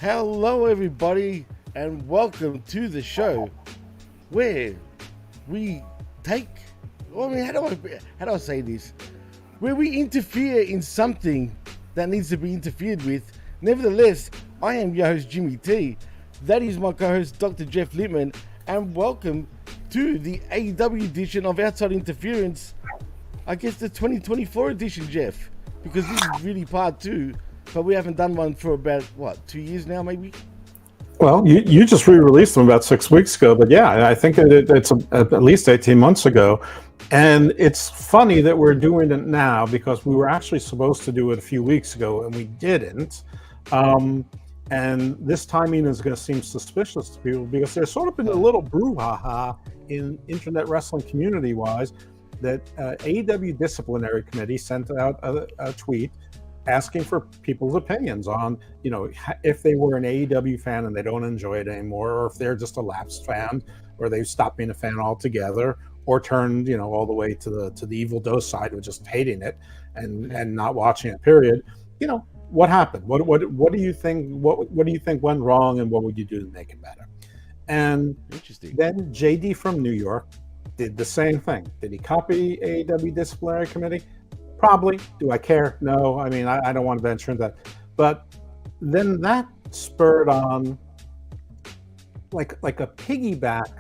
Hello, everybody, and welcome to the show where we take. I mean, how do I say this? Where we interfere in something that needs to be interfered with. Nevertheless, I am your host Jimmy T. That is my co-host Dr. Jeff Lippman, and welcome to the AEW edition of Outside Interference. I guess the 2024 edition, Jeff, because this is really part two. But we haven't done one for about, 2 years now, maybe? Well, you just re-released them about 6 weeks ago. But yeah, I think it's at least 18 months ago. And it's funny that we're doing it now because we were actually supposed to do it a few weeks ago and we didn't. And this timing is going to seem suspicious to people because there's sort of been a little brouhaha in internet wrestling community-wise that AEW Disciplinary Committee sent out a tweet asking for people's opinions on, if they were an AEW fan and they don't enjoy it anymore, or if they're just a lapsed fan, or they've stopped being a fan altogether, or turned, all the way to the evil dose side of just hating it and not watching it. Period. What happened? What do you think? What do you think went wrong, and what would you do to make it better? And Interesting. Then JD from New York did the same thing. Did he copy AEW Disciplinary Committee? Probably. Do I care? No. I mean, I don't want to venture into that. But then that spurred on like a piggyback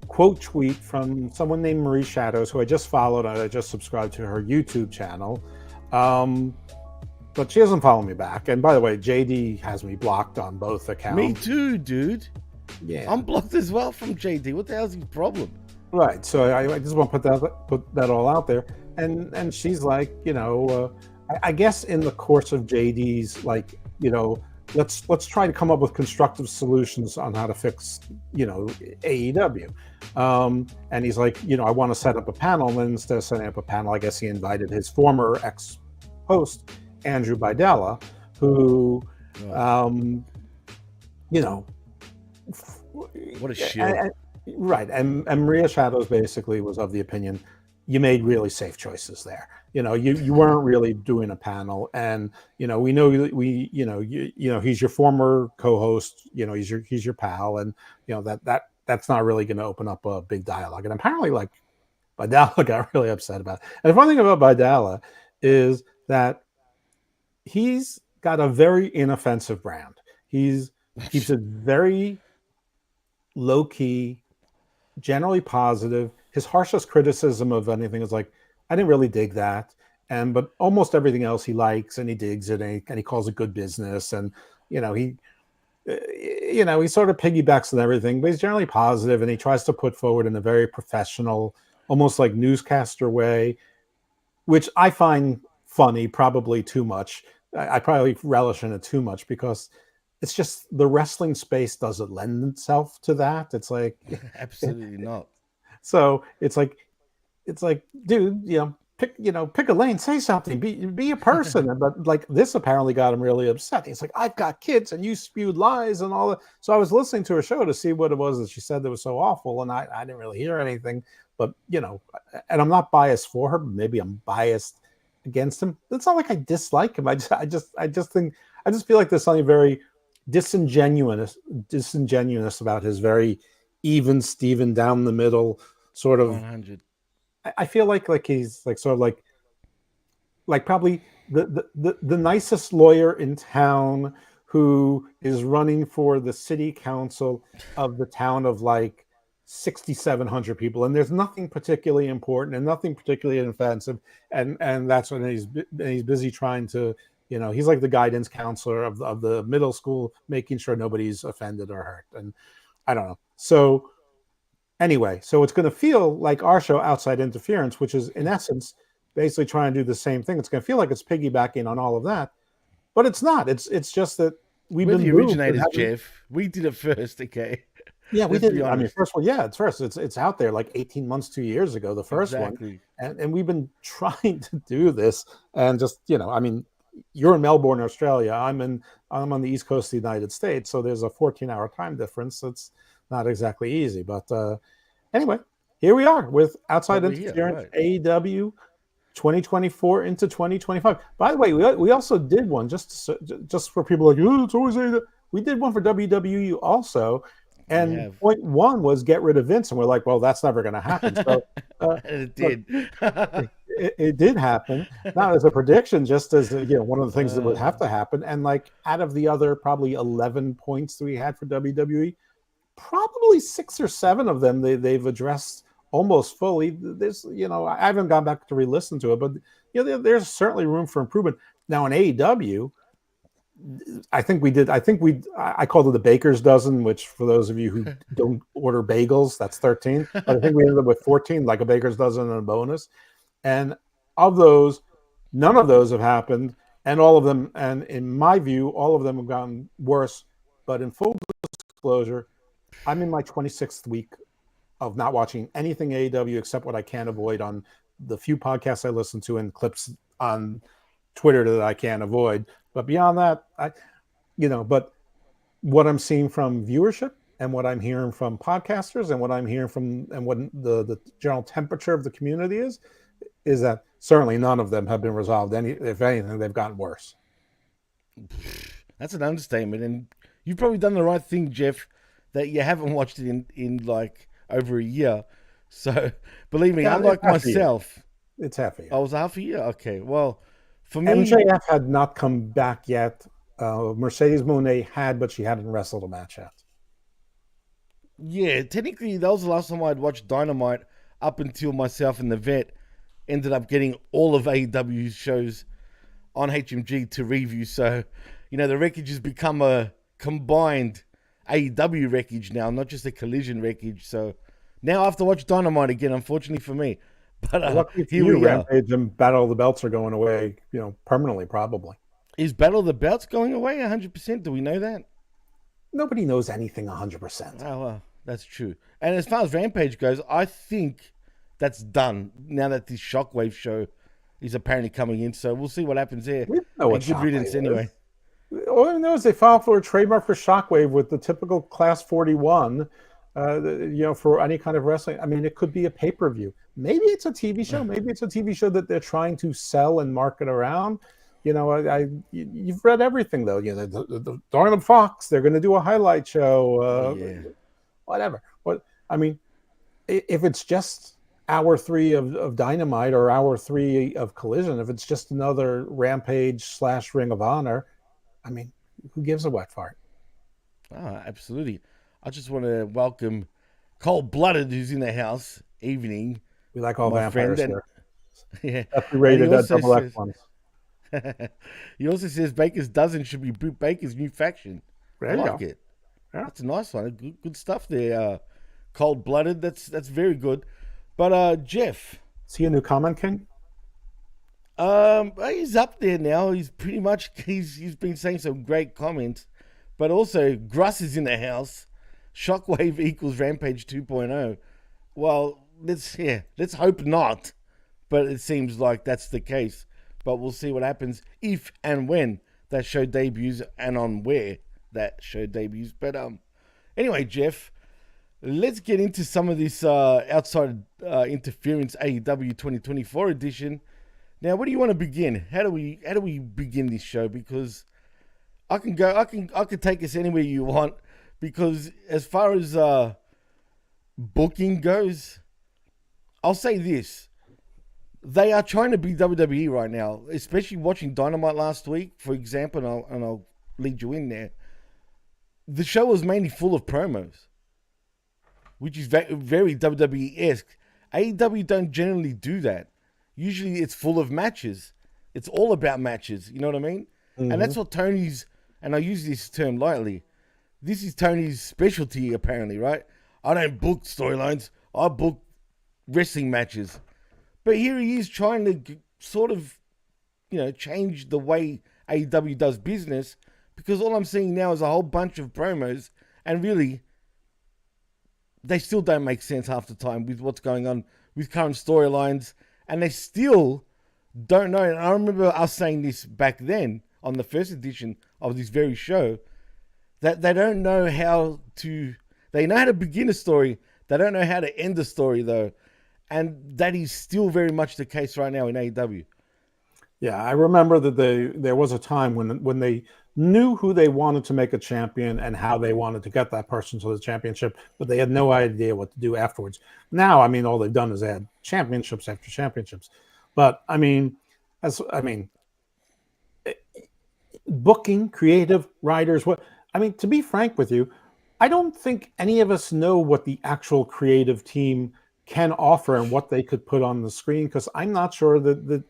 quote tweet from someone named Marie Shadows, who I just followed. I just subscribed to her YouTube channel. But she doesn't follow me back. And by the way, JD has me blocked on both accounts. Me too, dude. Yeah. I'm blocked as well from JD. What the hell's his problem? Right. So I just want to put that all out there. And she's like, I guess in the course of JD's, let's try to come up with constructive solutions on how to fix, AEW. And he's like, I want to set up a panel. And then instead of setting up a panel, I guess he invited his former ex-host, Andrew Bidella, who, What a shit. Right. And Maria Shadows basically was of the opinion you made really safe choices there. You weren't really doing a panel, and we know he's your former co-host. He's your pal, and that's not really going to open up a big dialogue. And apparently, Bidella got really upset about it. And the funny thing about Bidella is that he's got a very inoffensive brand. He keeps it very low key, generally positive. His harshest criticism of anything is like, I didn't really dig that. But almost everything else he likes and he digs it, and he calls it good business. And, he sort of piggybacks on everything, but he's generally positive, and he tries to put forward in a very professional, almost like newscaster way, which I find funny, probably too much. I probably relish in it too much because it's just the wrestling space doesn't lend itself to that. It's like Absolutely not. So it's like, dude, pick a lane, say something, be a person. But this apparently got him really upset. He's like, I've got kids and you spewed lies and all that. So I was listening to her show to see what it was that she said that was so awful. And I didn't really hear anything, but and I'm not biased for her. Maybe I'm biased against him. It's not like I dislike him. I just feel like there's something very disingenuous about his very even Steven down the middle sort of 100. I feel like he's sort of like probably the nicest lawyer in town who is running for the city council of the town of 6,700 people, and there's nothing particularly important and nothing particularly offensive, and that's when he's busy trying to he's like the guidance counselor of the middle school, making sure nobody's offended or hurt. And I don't know. So anyway, so it's going to feel like our show, Outside Interference, which is in essence basically trying to do the same thing. It's going to feel like it's piggybacking on all of that, but it's not. It's just that we're the originators, Jeff. We did it first, okay? Yeah, we did. I mean, first one, yeah, it's first. It's out there 18 months, 2 years ago, the first one, and we've been trying to do this, and just you're in Melbourne, Australia. I'm on the East Coast of the United States, so there's a 14-hour time difference. It's not exactly easy, but anyway, here we are with Outside Interference, AEW, 2024 into 2025. By the way, we also did one just for people like, oh, it's always AEW. We did one for WWE also, and point one was get rid of Vince, and we're like, well, that's never going to happen. So it did. It did happen. Not as a prediction, just as one of the things that would have to happen. And like out of the other probably 11 points that we had for WWE, probably 6 or 7 of them they've addressed almost fully. There's, I haven't gone back to re-listen to it, but there's certainly room for improvement. Now in AEW, I called it the baker's dozen, which for those of you who don't order bagels, that's 13. But I think we ended up with 14, like a baker's dozen and a bonus. And of those, none of those have happened. And all of them, and in my view, all of them have gotten worse. But in full disclosure, I'm in my 26th week of not watching anything AEW except what I can't avoid on the few podcasts I listen to and clips on Twitter that I can't avoid. But beyond that, but what I'm seeing from viewership and what I'm hearing from podcasters and what I'm hearing from and what the general temperature of the community is that certainly none of them have been resolved. If anything, they've gotten worse. That's an understatement. And you've probably done the right thing, Jeff, that you haven't watched it in like over a year. So believe me, unlike myself. It's half a year. Oh, it was half a year? Okay. Well, for me, MJF had not come back yet. Mercedes Moné had, but she hadn't wrestled a match yet. Yeah, technically, that was the last time I'd watched Dynamite up until myself and the vet ended up getting all of AEW's shows on HMG to review. So, the wreckage has become a combined AEW wreckage now, not just a Collision wreckage. So now I have to watch Dynamite again, unfortunately for me. But here we are. Rampage and Battle of the Belts are going away, permanently, probably. Is Battle of the Belts going away 100%? Do we know that? Nobody knows anything 100%. Oh, well, that's true. And as far as Rampage goes, I think that's done now that this Shockwave show is apparently coming in. So we'll see what happens there. We don't know what good riddance anyway. All I know is they filed for a trademark for Shockwave with the typical Class 41, for any kind of wrestling. I mean, it could be a pay-per-view. Maybe it's a TV show. Maybe it's a TV show that they're trying to sell and market around. You've read everything, though. The Darn Fox, they're going to do a highlight show. Whatever. If it's just hour 3 of Dynamite or hour 3 of Collision, if it's just another Rampage / Ring of Honor, who gives a wet fart? Ah, absolutely. I just want to welcome Cold Blooded, who's in the house. Evening. We like all vampires here. Yeah. We rated that double X ones. He also says Baker's Dozen should be Britt Baker's new faction. There I you like go. it. Yeah. That's a nice one. Good stuff there. Cold Blooded. That's very good. But Jeff. Is he a new comment king? He's up there now. He's pretty much he's been saying some great comments. But also Gruss is in the house. Shockwave equals Rampage 2.0. Well, let's hope not. But it seems like that's the case. But we'll see what happens if and when that show debuts and on where that show debuts. But anyway, Jeff, let's get into some of this outside interference AEW 2024 edition. Now, where do you want to begin? How do we begin this show? Because I can take us anywhere you want. Because as far as booking goes, I'll say this. They are trying to be WWE right now, especially watching Dynamite last week, for example, and I'll lead you in there. The show was mainly full of promos, which is very WWE-esque. AEW don't generally do that. Usually it's full of matches. It's all about matches, you know what I mean? Mm-hmm. And that's what Tony's, and I use this term lightly, this is Tony's specialty apparently, right? I don't book storylines, I book wrestling matches. But here he is trying to sort of, change the way AEW does business, because all I'm seeing now is a whole bunch of promos, and really, they still don't make sense half the time with what's going on with current storylines, and they still don't know. And I remember us saying this back then on the first edition of this very show, that they don't know how to, they know how to begin a story, they don't know how to end a story though. And that is still very much the case right now in AEW. Yeah, I remember that there was a time when they knew who they wanted to make a champion and how they wanted to get that person to the championship, but they had no idea what to do afterwards. Now, I mean, all they've done is add championships after championships. But I mean, booking, creative writers, what I mean, to be frank with you, I don't think any of us know what the actual creative team can offer and what they could put on the screen, because I'm not sure that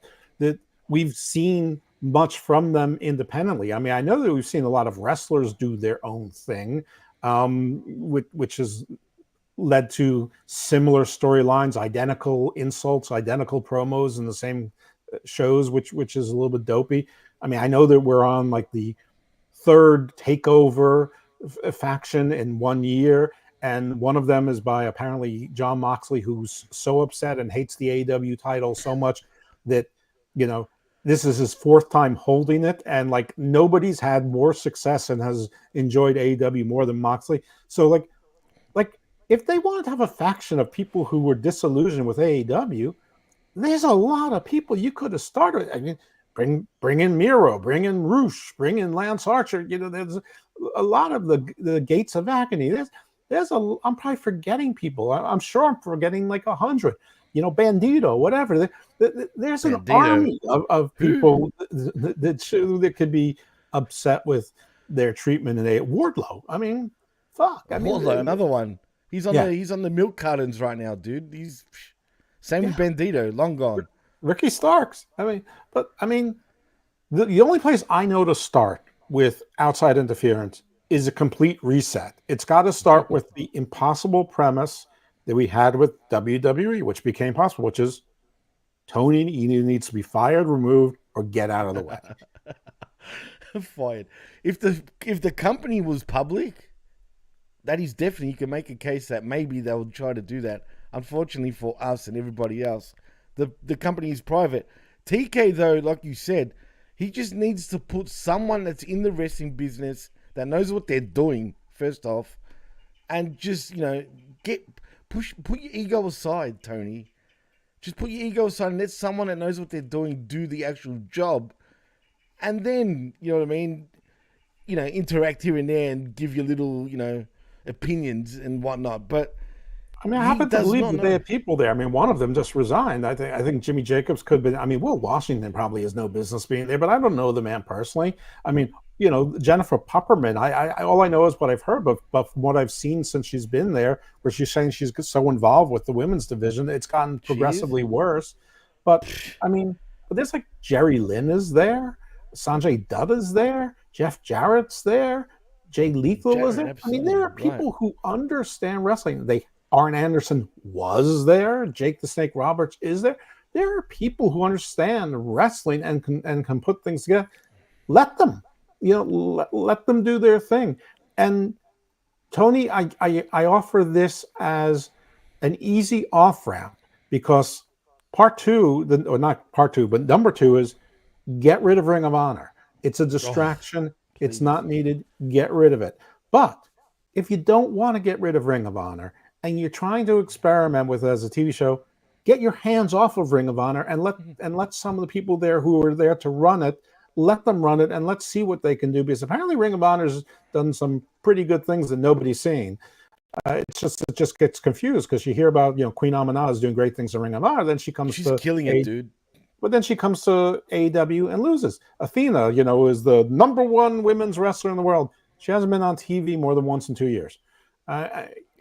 we've seen much from them independently. I mean, I know that we've seen a lot of wrestlers do their own thing, which has led to similar storylines, identical insults, identical promos in the same shows, which is a little bit dopey. I mean, I know that we're on like the third takeover faction in 1 year, and one of them is by apparently John Moxley, who's so upset and hates the AEW title so much that, you know, this is his fourth time holding it, and like nobody's had more success and has enjoyed AEW more than Moxley. So like if they wanted to have a faction of people who were disillusioned with AEW, there's a lot of people you could have started. I mean, bring in Miro, bring in Roosh, bring in Lance Archer. You know, there's a lot of the Gates of Agony. I'm probably forgetting people. I'm sure I'm forgetting like 100. You know, Bandito, whatever. There's an army of people that could be upset with their treatment in Wardlow. I mean, fuck. I mean, Wardlow, another one. He's on the milk cartons right now, dude. He's same with Bandito, long gone. Ricky Starks. The only place I know to start with outside interference is a complete reset. It's got to start with the impossible premise that we had with WWE, which became possible, which is Tony either needs to be fired, removed, or get out of the way. Fired. If the company was public, that is definitely, you can make a case that maybe they would try to do that. Unfortunately for us and everybody else, the company is private. TK, though, like you said, he just needs to put someone that's in the wrestling business that knows what they're doing, first off, and just, you know, put your ego aside, Tony. Just put your ego aside and let someone that knows what they're doing do the actual job. And then, you know what I mean, you know, interact here and there and give you little, you know, opinions and whatnot. But I mean, I happen to believe that they have people there. I mean, one of them just resigned. I think Jimmy Jacobs could be. I mean, Will Washington probably has no business being there, but I don't know the man personally. I mean, you know, Jennifer Pupperman. I all I know is what I've heard, but from what I've seen since she's been there, where she's saying she's so involved with the women's division, it's gotten progressively worse. But I mean, but there's like Jerry Lynn is there, Sanjay Dutt is there, Jeff Jarrett's there, Jay Lethal is there. Absolutely. I mean, there are people who understand wrestling. Arn Anderson was there. Jake the Snake Roberts is there. There are people who understand wrestling and can put things together. Let them, you know, let them do their thing. And Tony, I offer this as an easy off ramp, because part two, or not part two, but number two is get rid of Ring of Honor. It's a distraction. It's not needed. Get rid of it. But if you don't want to get rid of Ring of Honor, and you're trying to experiment with it as a TV show, get your hands off of Ring of Honor and let some of the people there who are there to run it, let them run it, and let's see what they can do. Because apparently Ring of Honor's done some pretty good things that nobody's seen. It just gets confused because you hear about, you know, Queen Aminata is doing great things in Ring of Honor, then she's killing it, dude. But then she comes to AEW and loses. Athena, you know, is the number one women's wrestler in the world. She hasn't been on TV more than once in 2 years.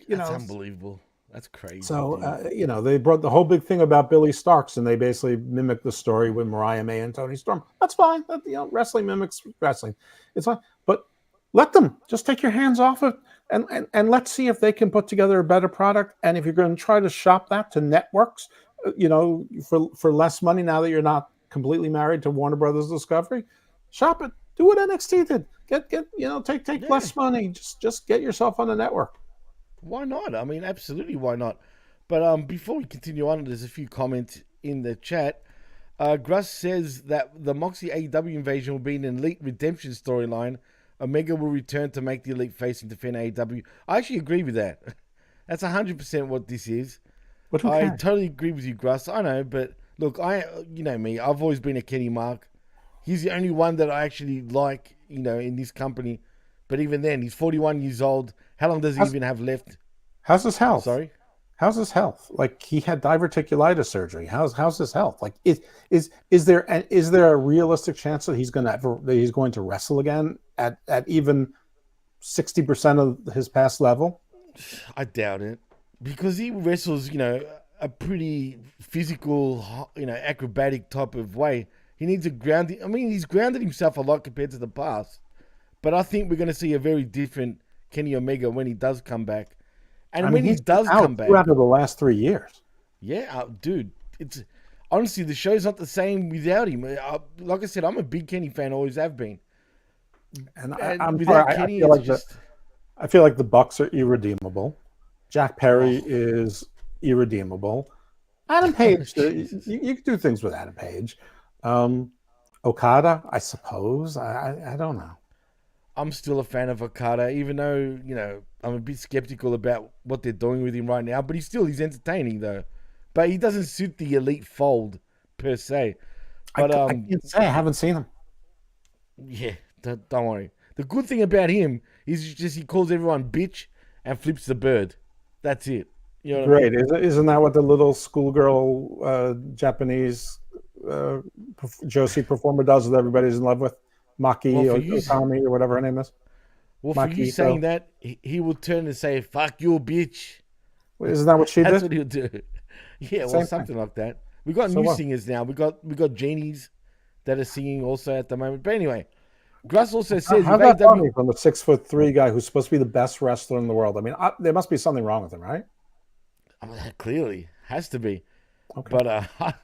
That's unbelievable. That's crazy. So, you know, they brought the whole big thing about Billy Starks, and they basically mimicked the story with Mariah May and Tony Storm. That's fine. You know, wrestling mimics wrestling. It's fine. But let them. Just take your hands off it, and let's see if they can put together a better product. And if you're going to try to shop that to networks, you know, for less money, now that you're not completely married to Warner Brothers Discovery, shop it. Do what NXT did. Get you know, take less money. Just get yourself on the network. Why not? I mean, absolutely, why not? But before we continue on, there's a few comments in the chat. Gruss says that the Moxie AEW invasion will be an Elite redemption storyline. Omega will return to make the Elite face and defend AEW. I actually agree with that. That's 100% what this is. But who I cares? totally agree with you, Gruss. I know, but look, you know me. I've always been a Kenny Mark. He's the only one that I actually like, in this company. But even then, he's 41 years old. How long does he How's, even have left? how's his health? Sorry. How's his health? Like he had diverticulitis surgery. How's his health? Like is there a realistic chance that he's going to wrestle again at even 60% of his past level? I doubt it because he wrestles, a pretty physical, acrobatic type of way. He needs a grounding. I mean, he's grounded himself a lot compared to the past, but I think we're going to see a very different Kenny Omega when he does come back. I And mean, when he he's been does out come two back, out of the last 3 years. yeah, dude, it's honestly the show's not the same without him. Like I said, I'm a big Kenny fan, always have been, And and I'm without sorry, Kenny, it's just I feel like the Bucks are irredeemable. Jack Perry oh, is irredeemable. Adam Page, Jesus. you could do things with Adam Page. Um, Okada, I suppose. I don't know. I'm still a fan of Okada, even though I'm a bit skeptical about what they're doing with him right now. But he's entertaining though. But he doesn't suit the elite fold per se. But I can't say I haven't seen him. yeah, don't worry. The good thing about him is just he calls everyone bitch and flips the bird. That's it. You know what I mean? Great. Isn't that what the little schoolgirl Japanese uh, Josie performer does with everybody he's in love with? Well, Maki for or you, Otami or whatever her name is. for you Makito. saying that, he will turn and say "fuck you, bitch." Isn't that what she That's did? what he'll do. Yeah, well, Same thing. something like that. We got So new what? singers now. We got genies that are singing also at the moment. But anyway, Gruss also says How's if that AW funny from a 6'3" guy who's supposed to be the best wrestler in the world? I mean, there must be something wrong with him, right? I mean, clearly has to be, Okay. but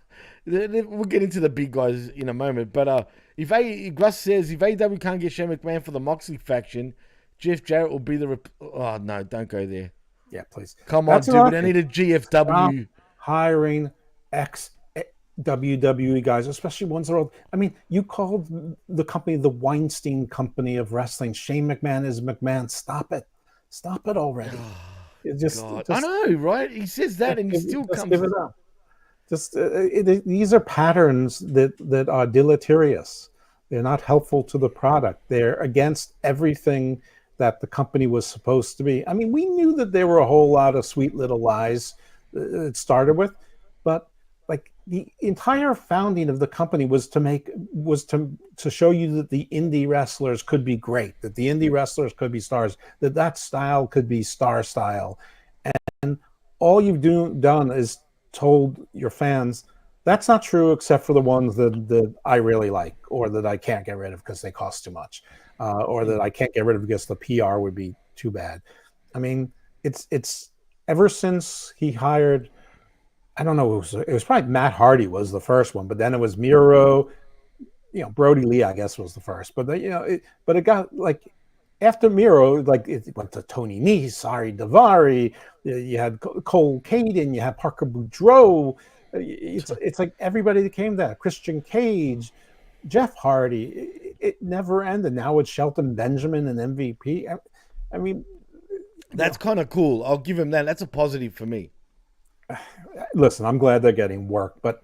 we'll get into the big guys in a moment. But if Gruss says if AW can't get Shane McMahon for the Moxley faction, Jeff Jarrett will be the. Oh no, don't go there. Yeah, please. Come on, That's dude. We another don't thing. need a Stop GFW. hiring ex WWE guys, especially ones that are old. I mean, you called the company the Weinstein Company of Wrestling. Shane McMahon is McMahon. Stop it. Stop it already. It God, I know, right? He says that, and he still just comes. give it up. Just these are patterns that are deleterious. They're not helpful to the product. They're against everything that the company was supposed to be. I mean, we knew that there were a whole lot of sweet little lies it started with, but like the entire founding of the company was to show you that the indie wrestlers could be great, that the indie wrestlers could be stars, that style could be star style. And all you've done is told your fans that's not true, except for the ones that I really like, or that I can't get rid of because they cost too much, or that I can't get rid of because the PR would be too bad. I mean, it's ever since he hired, I don't know, it was probably Matt Hardy was the first one, but then it was Miro, Brody Lee, I guess, was the first, but but it got like after Miro, like it went to Tony Nese, Sari Davari, you had Cole Caden, you had Parker Boudreaux. It's like everybody that came there, Christian Cage, Jeff Hardy. It never ended. Now it's Shelton Benjamin and MVP. I mean, That's kind of cool. I'll give him that. That's a positive for me. listen, I'm glad they're getting work, but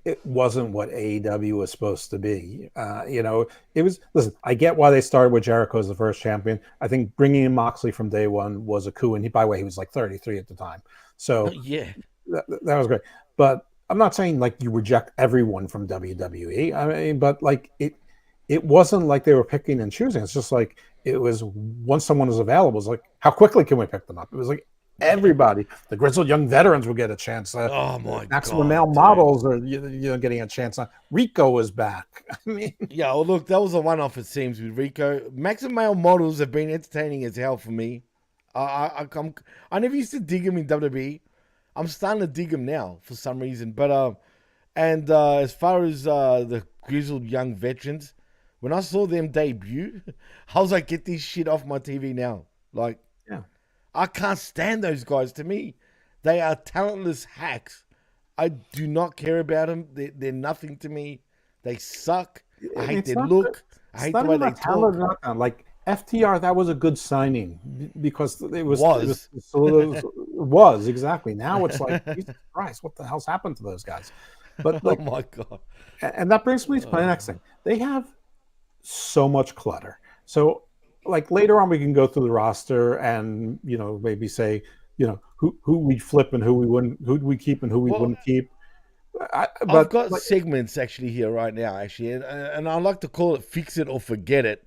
it wasn't what AEW was supposed to be. It was. Listen, I get why they started with Jericho as the first champion. I think bringing in Moxley from day one was a coup, and by the way, he was like 33 at the time, so Yeah. that was great. But I'm not saying like you reject everyone from WWE. I mean, but like it wasn't like they were picking and choosing. It's just like it was once someone was available. It's like how quickly can we pick them up? It was like everybody, the grizzled young veterans would get a chance. Oh my Maximum God, male dude. models are getting a chance. Rico is back. I mean, Yeah, well, look, that was a one-off, it seems, with Rico. Maximum male models have been entertaining as hell for me. I never used to dig them in WWE. I'm starting to dig them now for some reason. But as far as the grizzled young veterans, when I saw them debut, I was like, get this shit off my TV now. Like, yeah. I can't stand those guys. To me, they are talentless hacks. I do not care about them. They're nothing to me. They suck. I hate It's their not. look. I It's hate not the way even they about talent talk. or not. Like FTR, that was a good signing because it was Was. was exactly. Now it's like, Jesus Christ, what the hell's happened to those guys? But Oh like, my god. and that brings me to my next thing. They have so much clutter. So like later on, we can go through the roster and maybe say who we flip and who we wouldn't, who we keep and who we Well, wouldn't keep. I've But got like, segments actually here right now, actually, and I like to call it "fix it or forget it"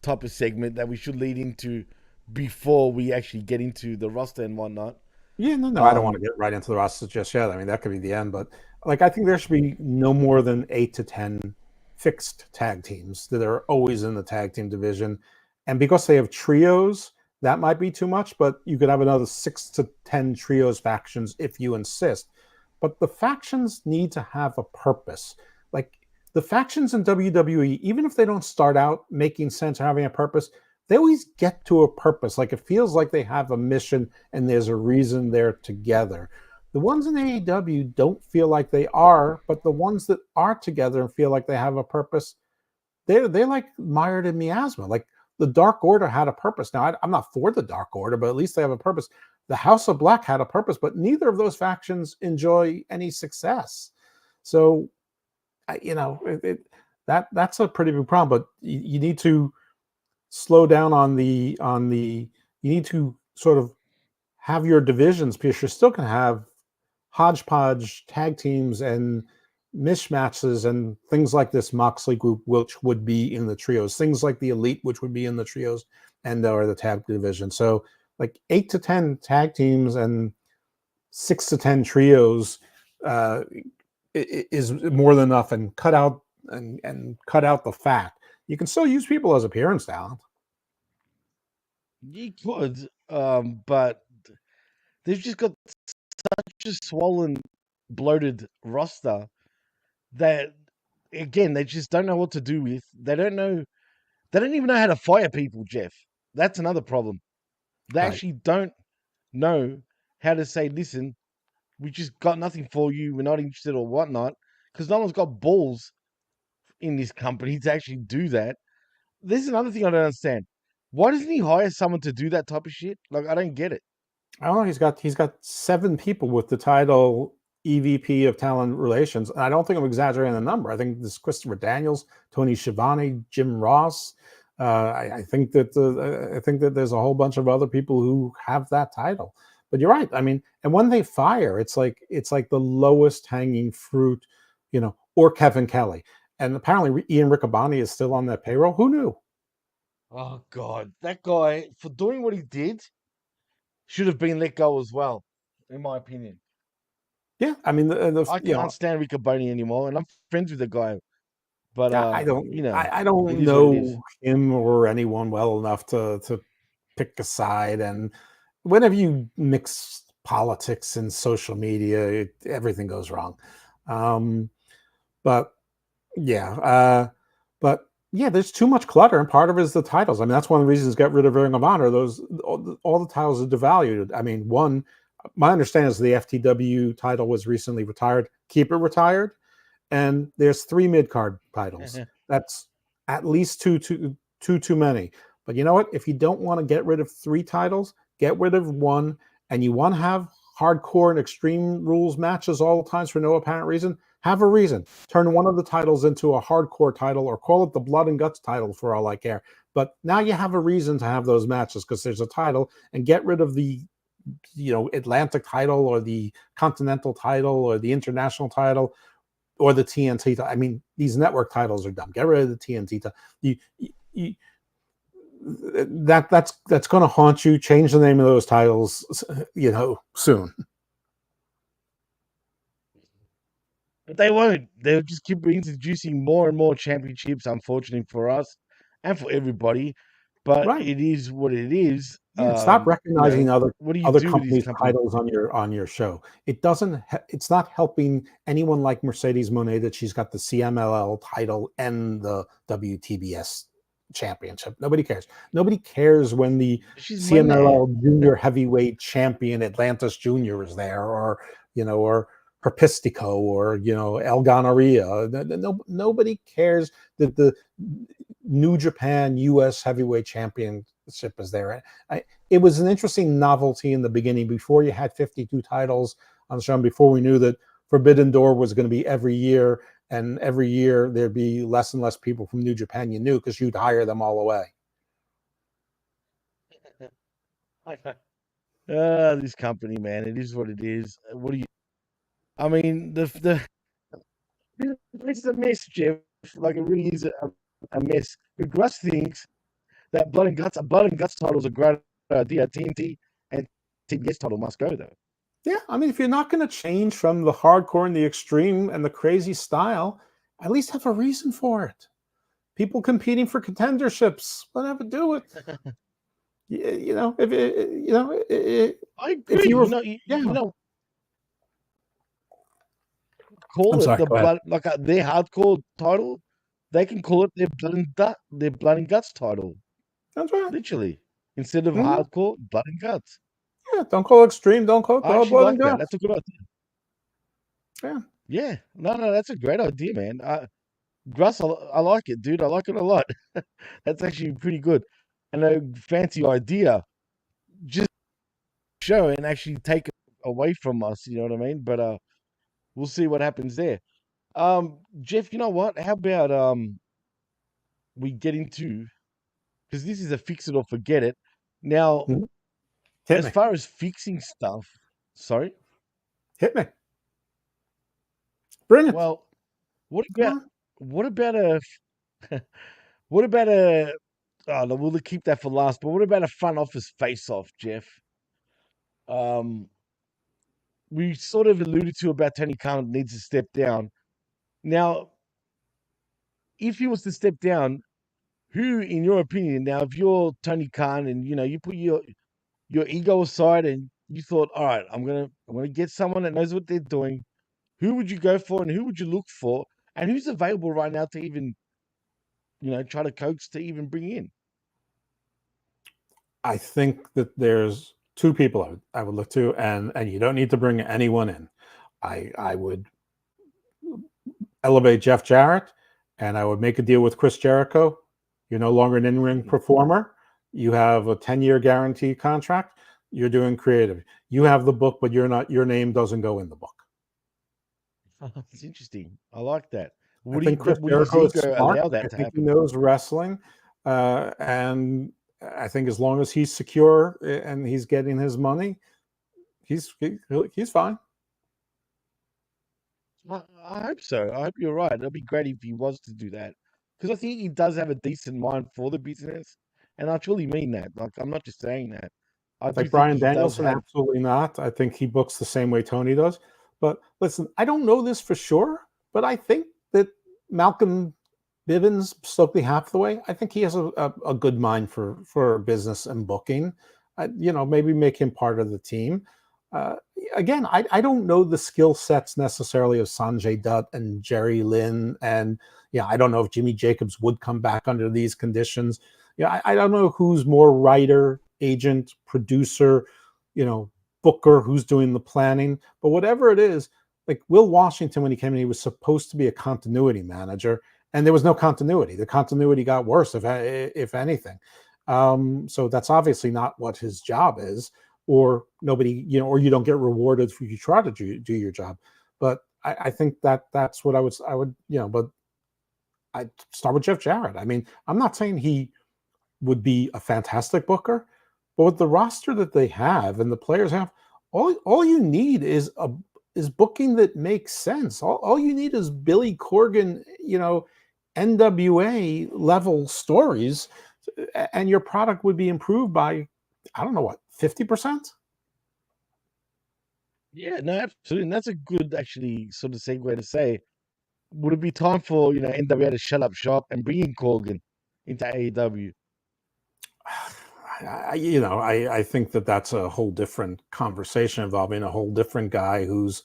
type of segment that we should lead into before we actually get into the roster and whatnot. yeah, no, I don't want to get right into the roster just yet. I mean, that could be the end, but like, I think there should be no more than 8 to 10 fixed tag teams that are always in the tag team division. And because they have trios, that might be too much, but you could have another 6 to 10 trios factions if you insist. But the factions need to have a purpose. Like the factions in WWE, even if they don't start out making sense or having a purpose, they always get to a purpose. Like it feels like they have a mission and there's a reason they're together. The ones in AEW don't feel like they are, but the ones that are together and feel like they have a purpose, they're like mired in miasma. Like the Dark Order had a purpose. Now I'm not for the Dark Order, but at least they have a purpose. The House of Black had a purpose, but neither of those factions enjoy any success. So, that's a pretty big problem. But you need to slow down on the. You need to sort of have your divisions because you're still going to have hodgepodge tag teams and mismatches and things like this Moxley group, which would be in the trios, things like the Elite, which would be in the trios and or the tag division. So like 8 to 10 tag teams and 6 to 10 trios is more than enough, and cut out the fat. You can still use people as appearance talent. You could, but they've just got such a swollen, bloated roster that, again, they just don't know what to do with. They don't know. They don't even know how to fire people, Jeff. That's another problem. They Right. actually don't know how to say, listen, we just got nothing for you. We're not interested or whatnot. Because no one's got balls in this company to actually do that. This is another thing I don't understand. Why doesn't he hire someone to do that type of shit? Like, I don't get it. I don't know. He's got 7 people with the title EVP of Talent Relations, and I don't think I'm exaggerating the number. I think this Christopher Daniels, Tony Schiavone, Jim Ross. I think that there's a whole bunch of other people who have that title. But you're right. I mean, and when they fire, it's like the lowest hanging fruit, or Kevin Kelly. And apparently Ian Riccaboni is still on that payroll. Who knew? Oh, God. That guy, for doing what he did, should have been let go as well, in my opinion. Yeah, I mean, I can't stand Riccaboni anymore, and I'm friends with the guy. But, I don't I it don't is what it is. know him or anyone well enough to pick a side. And whenever you mix politics and social media, everything goes wrong. Um, but yeah, but yeah, there's too much clutter, and part of it is the titles. I mean, that's one of the reasons get rid of Ring of Honor. Those all the titles are devalued. I mean, my understanding is the FTW title was recently retired. Keep it retired. And there's 3 mid-card titles. That's at least too many. But you know what? If you don't want to get rid of 3 titles, get rid of 1, and you want to have hardcore and extreme rules matches all the times for no apparent reason, have a reason. Turn one of the titles into a hardcore title, or call it the blood and guts title for all I care. But now you have a reason to have those matches because there's a title, and get rid of the Atlantic title or the Continental title or the International title or the TNT. I mean, these network titles are dumb. Get rid of the TNT. That's going to haunt you. Change the name of those titles, soon. But they won't. They'll just keep introducing more and more championships, unfortunately for us and for everybody. But Right. it is what it is. Yeah. Stop recognizing What do you other do with these companies' companies? titles on your show. It's not helping anyone like Mercedes Moné that she's got the CMLL title and the WTBS championship. Nobody cares. Nobody cares when the She's Monet. CMLL junior heavyweight champion Atlantis Junior is there, or Herpistico, or El Gonorrhea. Nobody cares that the New Japan US heavyweight champion championship is there. It was an interesting novelty in the beginning before you had 52 titles on the show, and before we knew that Forbidden Door was going to be every year, and every year there'd be less and less people from New Japan you knew because you'd hire them all away. This company, man, it is what it is. What do you? I mean, the it's a mess, Jeff. Like it really is a mess. But Russ thinks that blood and guts title is a great idea. TNT and TBS title must go though. Yeah, I mean, if you're not going to change from the hardcore and the extreme and the crazy style, at least have a reason for it. People competing for contenderships, whatever, do it. You know, if it, you know, I agree. if you were, call I'm it sorry, the go ahead. blood, like their hardcore title. They can call it their blood and guts title. That's right. Literally, instead of Mhm. hardcore, blood and guts. Yeah, don't call it extreme. Don't call it I actually blood like and that. guts. That's a good idea. Yeah. Yeah, no, that's a great idea, man. Gruss, I like it, dude. I like it a lot. That's actually pretty good, and a fancy idea. Just show and actually take it away from us. You know what I mean? But we'll see what happens there. Jeff, you know what? How about we get into, because this is a fix it or forget it. Now, Mhm. Hit as me. far as fixing stuff, sorry. Hit me. Bring it. Well, what Come about on. what about a what about a oh no, we'll keep that for last, but what about a front office face off, Jeff? Um we sort of alluded to about Tony Khan needs to step down. Now, if he was to step down, who, in your opinion, now if you're Tony Khan and you put your ego aside and you thought, all right, I'm gonna get someone that knows what they're doing, who would you go for and who would you look for? And who's available right now to even, try to coax to even bring in? I think that there's two people I would look to, and you don't need to bring anyone in. I would elevate Jeff Jarrett, and I would make a deal with Chris Jericho. You're no longer an in-ring performer. You have a 10-year guarantee contract. You're doing creative. You have the book, but you're not. Your name doesn't go in the book. It's interesting. I like that. I think Chris Would his Jericho is ego smart. allow I that to think he happen? knows wrestling, and I think as long as he's secure and he's getting his money, he's fine. I hope so. I hope you're right. It'd be great if he was to do that, because I think he does have a decent mind for the business, and I truly mean that. Like, I'm not just saying that. I do Like think Brian he does Danielson, have. absolutely not. I think he books the same way Tony does. But listen, I don't know this for sure, but I think that Malcolm Bivens, Stokely Hathaway, I think he has a good mind for business and booking. Maybe make him part of the team. Uh, Again, I don't know the skill sets necessarily of Sanjay Dutt and Jerry Lynn, and I don't know if Jimmy Jacobs would come back under these conditions. I don't know who's more writer, agent, producer, booker, who's doing the planning. But whatever it is, like Will Washington, when he came in, he was supposed to be a continuity manager, and there was no continuity. The continuity got worse, if anything. So that's obviously not what his job is, or nobody, or you don't get rewarded if you try to do your job. But I think that's what I would, but I'd start with Jeff Jarrett. I mean, I'm not saying he would be a fantastic booker, but with the roster that they have and the players have, all you need is booking that makes sense. All you need is Billy Corgan, NWA level stories, and your product would be improved by, I don't know what, 50%. Yeah, no, absolutely. And that's a good, actually, sort of segue to say, would it be time for, NWA to shut up shop and bring in Corgan into AEW? I think that's a whole different conversation involving a whole different guy who's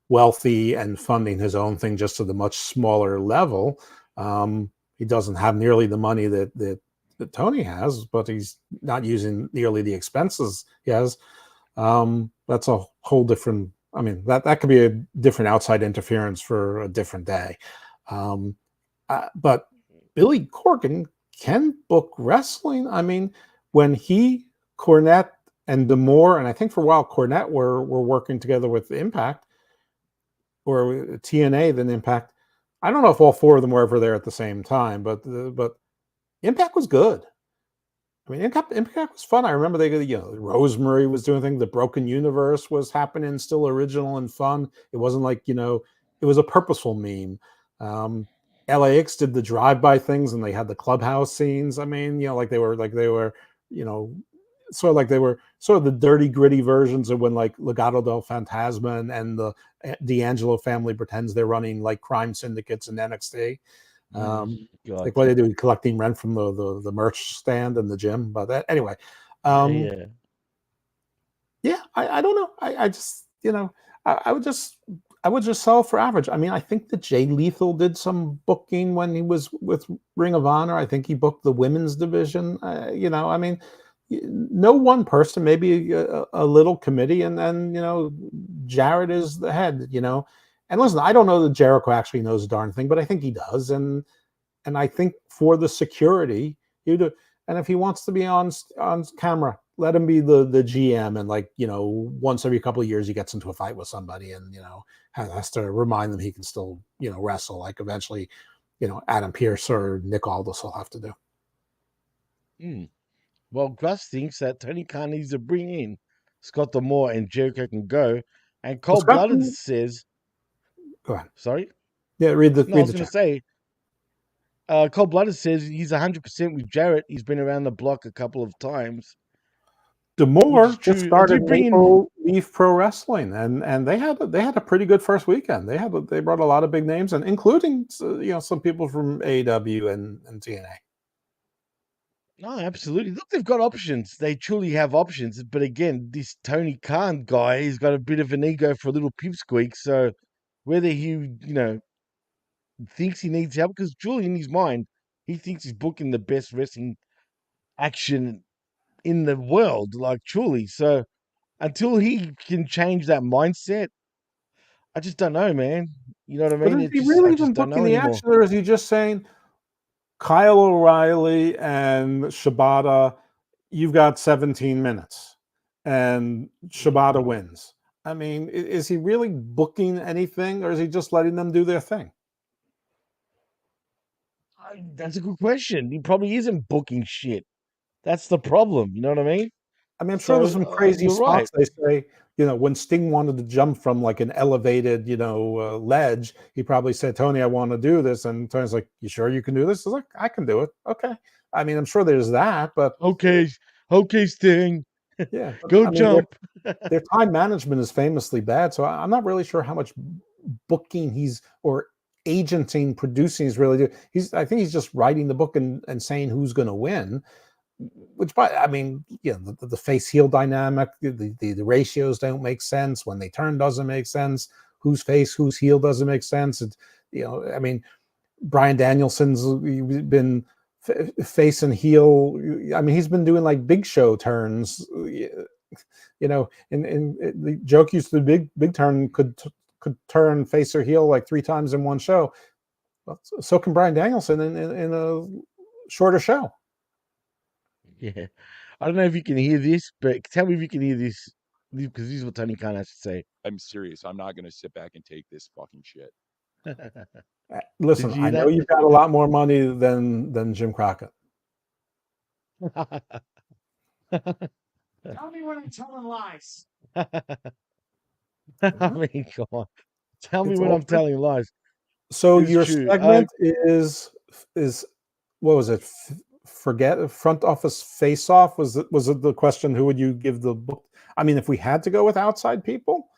wealthy and funding his own thing just at a much smaller level. He doesn't have nearly the money that Tony has, but he's not using nearly the expenses he has. That's a whole different. I mean, that could be a different outside interference for a different day. But Billy Corgan can book wrestling. I mean, when he, Cornette, and D'Amore, and I think for a while Cornette were working together with Impact or TNA, then Impact. I don't know if all four of them were ever there at the same time, but Impact was good. I mean, Impact was fun. I remember Rosemary was doing things. The Broken Universe was happening, still original and fun. It wasn't like, it was a purposeful meme. LAX did the drive-by things, and they had the clubhouse scenes. I mean, you know, they were sort of the dirty, gritty versions of when like Legado del Fantasma and the D'Angelo family pretends they're running like crime syndicates in NXT. Like what they do, collecting rent from the merch stand and the gym. But that anyway, yeah. I don't know. I just I would just sell for average. I mean, I think that Jay Lethal did some booking when he was with Ring of Honor. I think he booked the women's division. I mean, no one person, maybe a little committee, and then Jarrett is the head. And listen, I don't know that Jericho actually knows a darn thing, but I think he does. And I think for the security, he'd and if he wants to be on camera, let him be the GM. And once every couple of years, he gets into a fight with somebody, and has to remind them he can still wrestle. Like eventually, Adam Pearce or Nick Aldis will have to do. Well, Gus thinks that Tony Khan needs to bring in Scott D'Amore and Jericho can go. And Cold Blooded says, "Go ahead." Sorry. Yeah, read the. No, I was going to say. Cold Blooded says he's 100% with Jarrett. He's been around the block a couple of times. D'Amore just started Maple Leaf Pro Wrestling, and they had a pretty good first weekend. They brought a lot of big names, and including some people from AEW and TNA. No, absolutely. Look, they've got options. They truly have options. But again, this Tony Khan guy, he's got a bit of an ego for a little pipsqueak. So whether he, thinks he needs help, because truly in his mind, he thinks he's booking the best wrestling action in the world, like truly. So until he can change that mindset, I just don't know, man. You know what I mean? But is he really even booking the action, or is he just saying, Kyle O'Reilly and Shibata, you've got 17 minutes, and Shibata wins? I mean, is he really booking anything, or is he just letting them do their thing? That's a good question. He probably isn't booking shit. That's the problem. You know what I mean? I mean, I'm sure there's some crazy spots. Right. They say, when Sting wanted to jump from like an elevated, ledge, he probably said, Tony, I want to do this. And Tony's like, you sure you can do this? He's like, I can do it. Okay. I mean, I'm sure there's that, but. Okay, Sting. Yeah. Go jump. Their time management is famously bad. So I'm not really sure how much booking or agenting, producing he's really doing. I think he's just writing the book and saying who's going to win. Which, the face heel dynamic, the ratios don't make sense. When they turn, doesn't make sense. Who's face, who's heel doesn't make sense. Bryan Danielson's been face and heel. I mean, he's been doing like Big Show turns. And the joke used to be big turn could turn face or heel like 3 times in one show. Well, so can Bryan Danielson in a shorter show. Yeah. I don't know if you can hear this, but tell me if you can hear this, because this is what Tony Khan has to say. I'm serious. I'm not going to sit back and take this fucking shit. Listen, I know you've got a lot more money than Jim Crockett. Tell me when I'm telling lies. I mean, come on. Tell me when I'm telling lies. So your segment is what was it? Forget front office face off. Was it the question? Who would you give the book? I mean, if we had to go with outside people,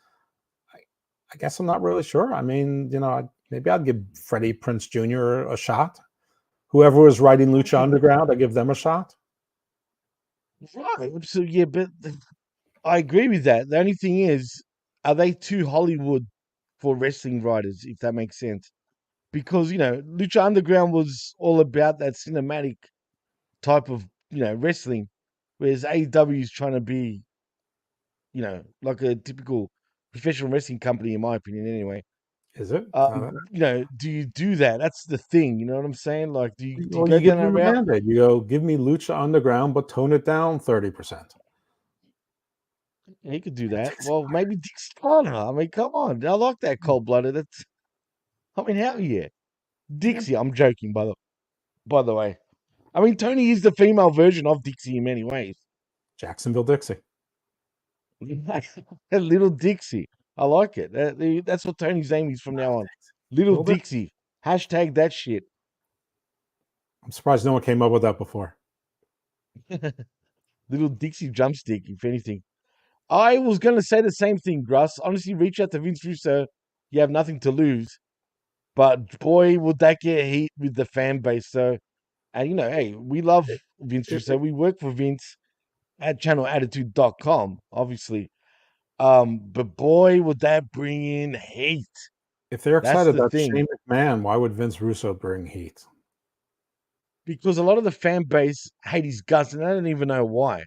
I guess I'm not really sure. I mean, maybe I'd give Freddie Prinze Jr. a shot. Whoever was writing Lucha Underground, I'd give them a shot. Right. So yeah, but I agree with that. The only thing is, are they too Hollywood for wrestling writers? If that makes sense, because Lucha Underground was all about that cinematic type of wrestling, whereas AEW is trying to be like a typical professional wrestling company, in my opinion anyway. Is it? Do you do that? That's the thing. You know what I'm saying? Like, do you Well, go you give down that them a route? mandate. You go, give me Lucha Underground, but tone it down 30%. Yeah, you could do that. Well, maybe Dixie Carter. I mean, come on. I like that cold blooded. That's. I mean, hell yeah, Yeah. Dixie. I'm joking, by the way. I mean, Tony is the female version of Dixie in many ways. Jacksonville, Dixie. Little Dixie. I like it. That's what Tony's name is from now on. Little Little Dixie. Dixie. Hashtag that shit. I'm surprised no one came up with that before. Little Dixie drumstick, if anything. I was going to say the same thing, Gruss. Honestly, reach out to Vince Russo. You have nothing to lose. But boy, would that get heat with the fan base. So, and hey, we love Vince Russo. We work for Vince at channelattitude.com, obviously. But boy, would that bring in heat. If they're That's excited the about thing. Shane McMahon, why would Vince Russo bring heat? Because a lot of the fan base hate his guts, and I don't even know why.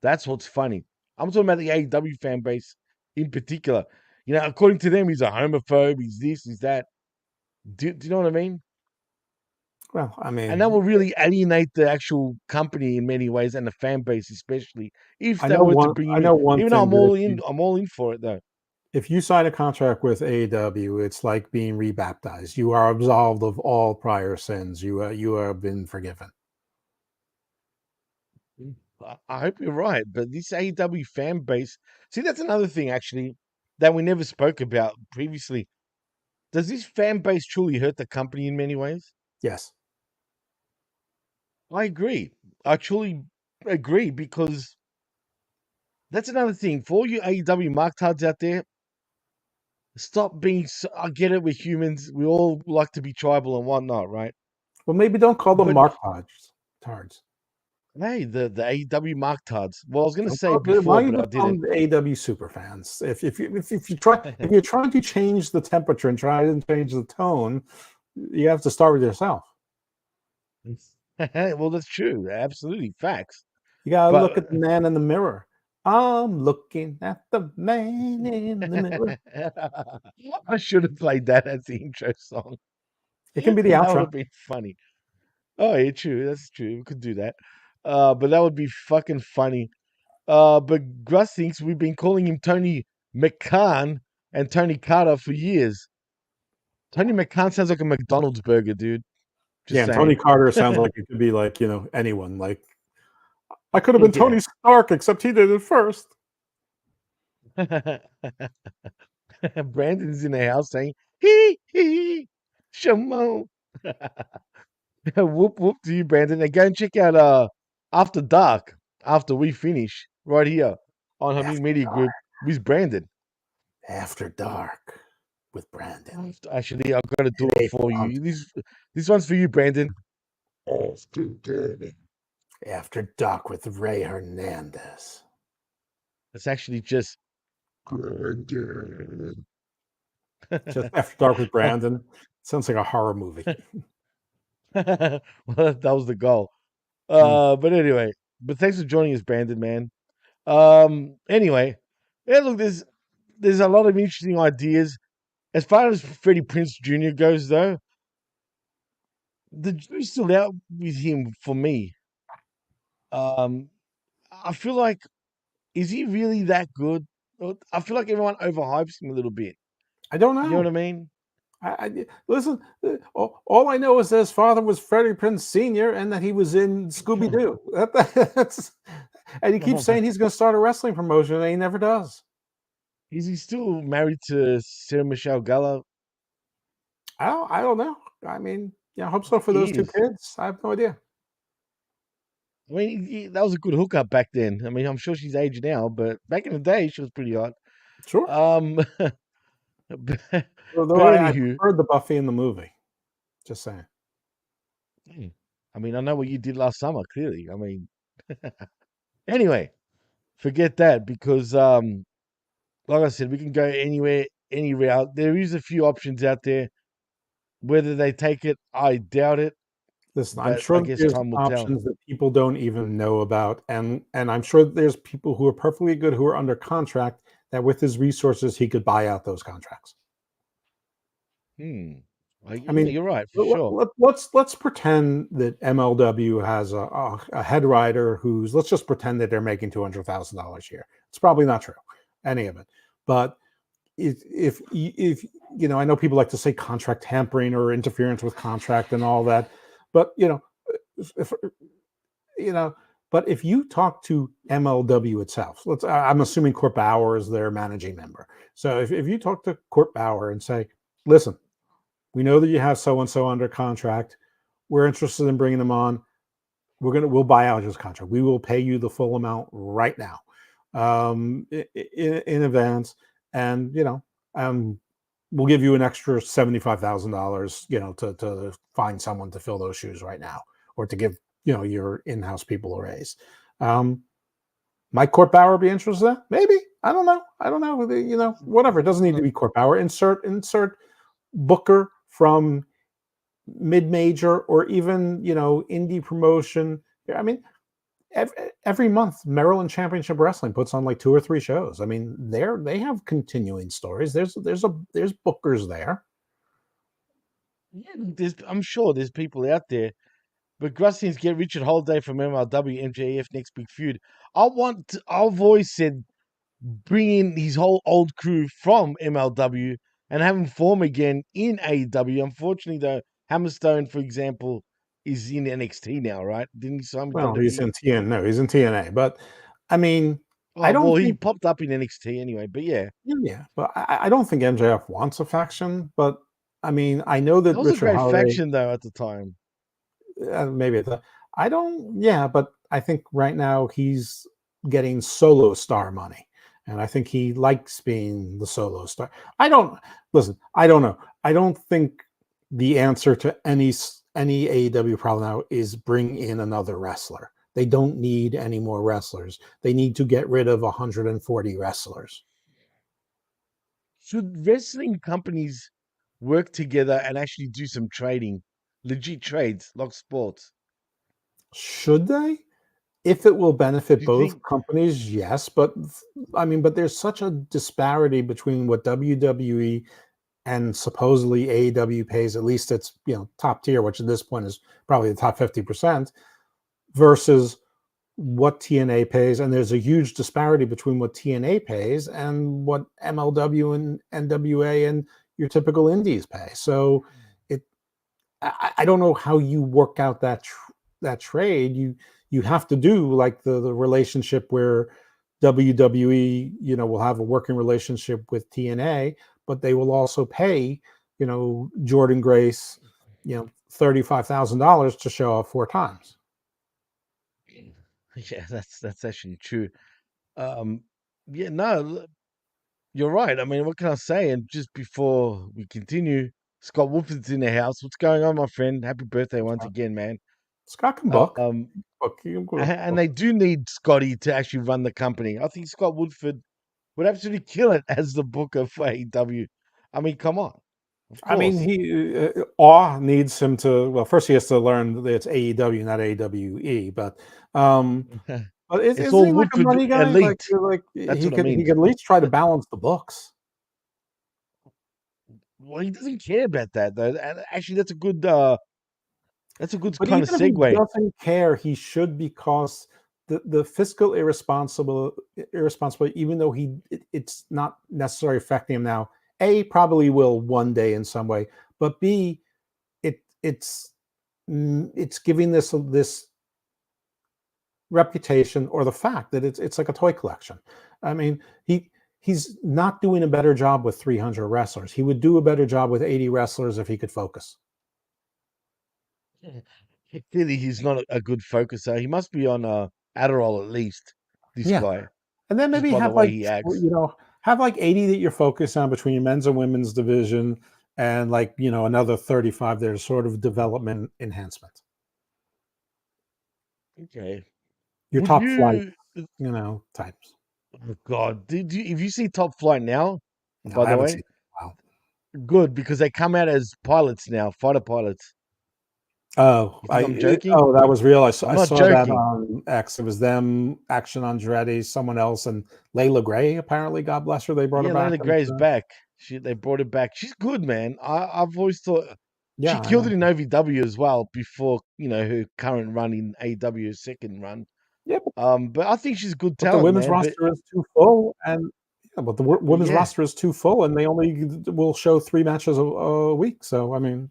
That's what's funny. I'm talking about the AEW fan base in particular. According to them, he's a homophobe. He's this, he's that. Do you know what I mean? Well, I And that mean, will really alienate the actual company in many ways, and the fan base especially, if I they know were to one. bring I him in. know one Even though thing I'm that all in, I'm all in for it though. if you sign a contract with AEW, it's like being rebaptized. You are absolved of all prior sins. You have been forgiven. I hope you're right, but this AEW fan base, see, that's another thing actually that we never spoke about previously. Does this fan base truly hurt the company in many ways? Yes. I agree. I truly agree because that's another thing. For all you AEW marktards out there, stop being so, I get it, we're humans. We all like to be tribal and whatnot, right? Well, maybe don't call them But Mark Tards. hey, the AEW marktards. Well, I was gonna Don't say Why before, don't but you I just call didn't. them AEW super fans? If you try if you're trying to change the temperature and try to change the tone, you have to start with yourself. Well, that's true. Absolutely. Facts. You gotta look at But the man in the mirror. I'm looking at the man in the mirror. I should have played that as the intro song. It can be the That would outro. have been funny. Oh, yeah, true. That's true. We could do that. But that would be fucking funny. But Gruss thinks we've been calling him Tony McCann and Tony Carter for years. Tony McCann sounds like a McDonald's burger, dude. Yeah, Just and Tony saying. Carter sounds like it could be like, anyone. Like, I could have been Tony Stark, except he did it first. Yeah. Brandon's in the house saying, hee, Shamo. Whoop, whoop to you, Brandon. And go and check out After Dark after we finish right here on Humming After Media Dark. Group with Brandon. After Dark with Brandon. Actually, I've got to do it Hey, for you. This one's for you, Brandon. After Dark with Ray Hernandez. It's actually just Just After Dark with Brandon. Sounds like a horror movie. well, that was the goal. Hmm. But anyway, but thanks for joining us, Brandon, man. Anyway, yeah, look, there's a lot of interesting ideas. As far as Freddie Prinze Jr. goes, though, the jury's still out with him for me. I feel like, is he really that good? I feel like everyone overhypes him a little bit. I don't You know what know. I mean? Listen, all I know is that his father was Freddie Prinze Sr. and that he was in Scooby Doo. And he keeps saying he's going to start a wrestling promotion, and he never does. Is he still married to Sarah Michelle Gellar? I don't know. I mean, I hope so for He those two is. kids. I have no idea. I mean, that was a good hookup back then. I mean, I'm sure she's aged now, but back in the day, she was pretty hot. Sure. But Although I anywho, preferred the Buffy in the movie. Just saying. I mean, I know what you did last summer. Clearly, I mean, anyway, forget that because, like I said, we can go anywhere, any route. There is a few options out there. Whether they take it, I doubt it. Listen, I'm But I sure that guess there's time will tell. options that people don't even know about, and I'm sure that there's people who are perfectly good who are under contract that with his resources he could buy out those contracts. Yeah, mean, you're right for sure. let's pretend that MLW has a head writer who's, let's just pretend that they're making $200,000 a year. It's probably not true, any of it. But if I know people like to say contract tampering or interference with contract and all that, but if but if you talk to MLW itself, I'm assuming Court Bauer is their managing member. So if you talk to Court Bauer and say, listen, we know that you have so and so under contract. We're interested in bringing them on. We'll buy out his contract. We will pay you the full amount right now, in advance, and we'll give you an extra $75,000, to find someone to fill those shoes right now, or to give your in-house people a raise. Might Court Bauer be interested in that? Maybe. I don't know. Whatever. It doesn't need to be Court Bauer. Insert booker from mid-major or even indie promotion. I mean, every month Maryland Championship Wrestling puts on like 2 or 3 shows. I mean, they have continuing stories. There's bookers there. Yeah, I'm sure there's people out there. But Grustins get Richard Holiday from MLW, MJF next big feud. I've always said bring in his whole old crew from MLW and have them form again in AEW. Unfortunately, though, Hammerstone, for example, is in NXT now, right? Didn't he sign with Well, WWE? he's in TNA. No, he's in TNA. But I mean, I Oh, don't well, he think. popped up in NXT anyway, but yeah. Yeah, but I don't think MJF wants a faction. But I mean, I know that That was a Richard great Holiday. faction, though, at the time. Maybe I don't. Yeah, but I think right now he's getting solo star money, and I think he likes being the solo star. I don't know. I don't think the answer to any AEW problem now is bring in another wrestler. They don't need any more wrestlers. They need to get rid of 140 wrestlers. Should wrestling companies work together and actually do some trading, legit trades, like sports? Should they? If it will benefit Do you both think? companies, yes. But I mean, but there's such a disparity between what WWE and supposedly AEW pays, at least it's top tier, which at this point is probably the top 50%, versus what TNA pays. And there's a huge disparity between what TNA pays and what MLW and NWA and your typical indies pay. So I don't know how you work out that trade. You have to do like the relationship where WWE will have a working relationship with TNA, but they will also pay Jordan Grace $35,000 to show up 4 times. Yeah, that's actually true. Yeah, no, you're right. I mean, what can I say? And just before we continue, Scott Wolford's in the house. What's going on, my friend? Happy birthday once again, man. Scott can book. Um, He can and book. they do need Scotty to actually run the company. I think Scott Woodford would absolutely kill it as the booker for AEW. I mean, come on. Of I mean, course. he Awe needs him to. Well, first he has to learn that it's AEW, not AWE. But It's isn't all he like a Woodford money guy? Like elite. That's he what I could mean. at least try to balance the books. Well, he doesn't care about that though. And actually, that's a good But kind of even if he segue. doesn't care, he should, because the fiscal irresponsible, even though it's not necessarily affecting him now. A, probably will one day in some way, but B, it's giving this reputation, or the fact that it's like a toy collection. I mean, he's not doing a better job with 300 wrestlers. He would do a better job with 80 wrestlers if he could focus. Clearly, he's not a good focuser. He must be on Adderall at least. This Yeah. guy, And then just maybe by the have way like, he acts. have like 80 that you're focused on between your men's and women's division, and like, another 35 that are sort of development enhancement. Okay. Your Would top flight, you? types. Oh God, if you see Top Flight now, No, by I the haven't way, seen it. Wow. good, because they come out as pilots now, fighter pilots. Oh, You think I'm joking? that was real. I'm I not saw that joking. on X. It was them, Action Andretti, someone else, and Layla Gray. Apparently, God bless her, they brought her Yeah, back. Layla Gray's back. They brought her back. She's good, man. I've always thought she Yeah, I killed it know. in OVW as well before her current run in AEW second run. Yeah, But I think she's good but the talent, women's man. But roster is too full, and yeah, but the women's yeah, roster is too full, and they only will show 3 matches a week. So I mean,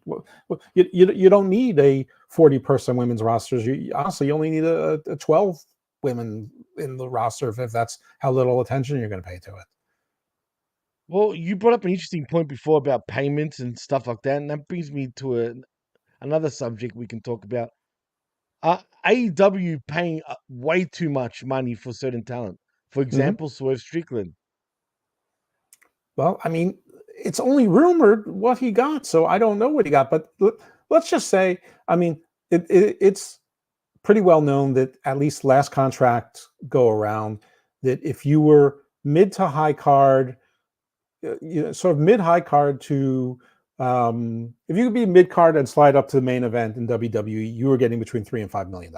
you don't need a 40-person women's roster. You honestly, you only need a 12 women in the roster if that's how little attention you're going to pay to it. well, you brought up an interesting point before about payments and stuff like that, and that brings me to another subject we can talk about. AEW paying way too much money for certain talent. For Mhm. example, Swerve Strickland. Well, I mean, it's only rumored what he got, so I don't know what he got. But let's just say, I mean, it's pretty well known that at least last contract go around, that if you were mid to high card, sort of mid high card to, if you could be mid card and slide up to the main event in WWE, you were getting between $3 and $5 million.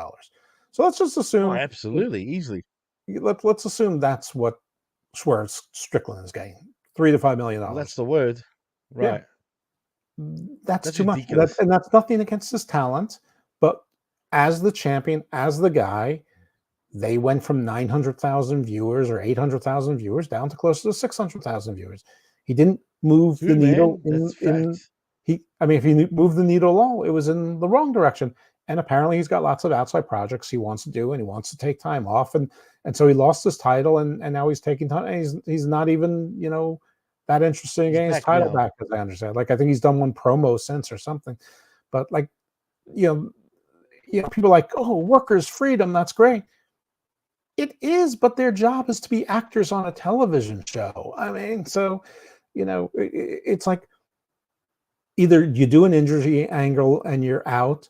So let's just Oh, assume, absolutely, easily. let's assume that's what Swerve Strickland is getting, $3 to $5 million. Well, that's the word, Yeah, right? that's That's too much. ridiculous. And that's nothing against his talent, but as the champion, as the guy, they went from 900,000 viewers or 800,000 viewers down to close to 600,000 viewers. He didn't move the True, needle man. That's in fact. I mean, if he moved the needle at all, it was in the wrong direction. And apparently he's got lots of outside projects he wants to do, and he wants to take time off. And so he lost his title, and now he's taking time. He's not even, that interested in He's getting his back title now. back, as I understand. Like, I think he's done one promo since or something. But like, you know, people are like, oh, workers' freedom, that's great. It is, but their job is to be actors on a television show. I mean, so, it's like either you do an injury angle and you're out,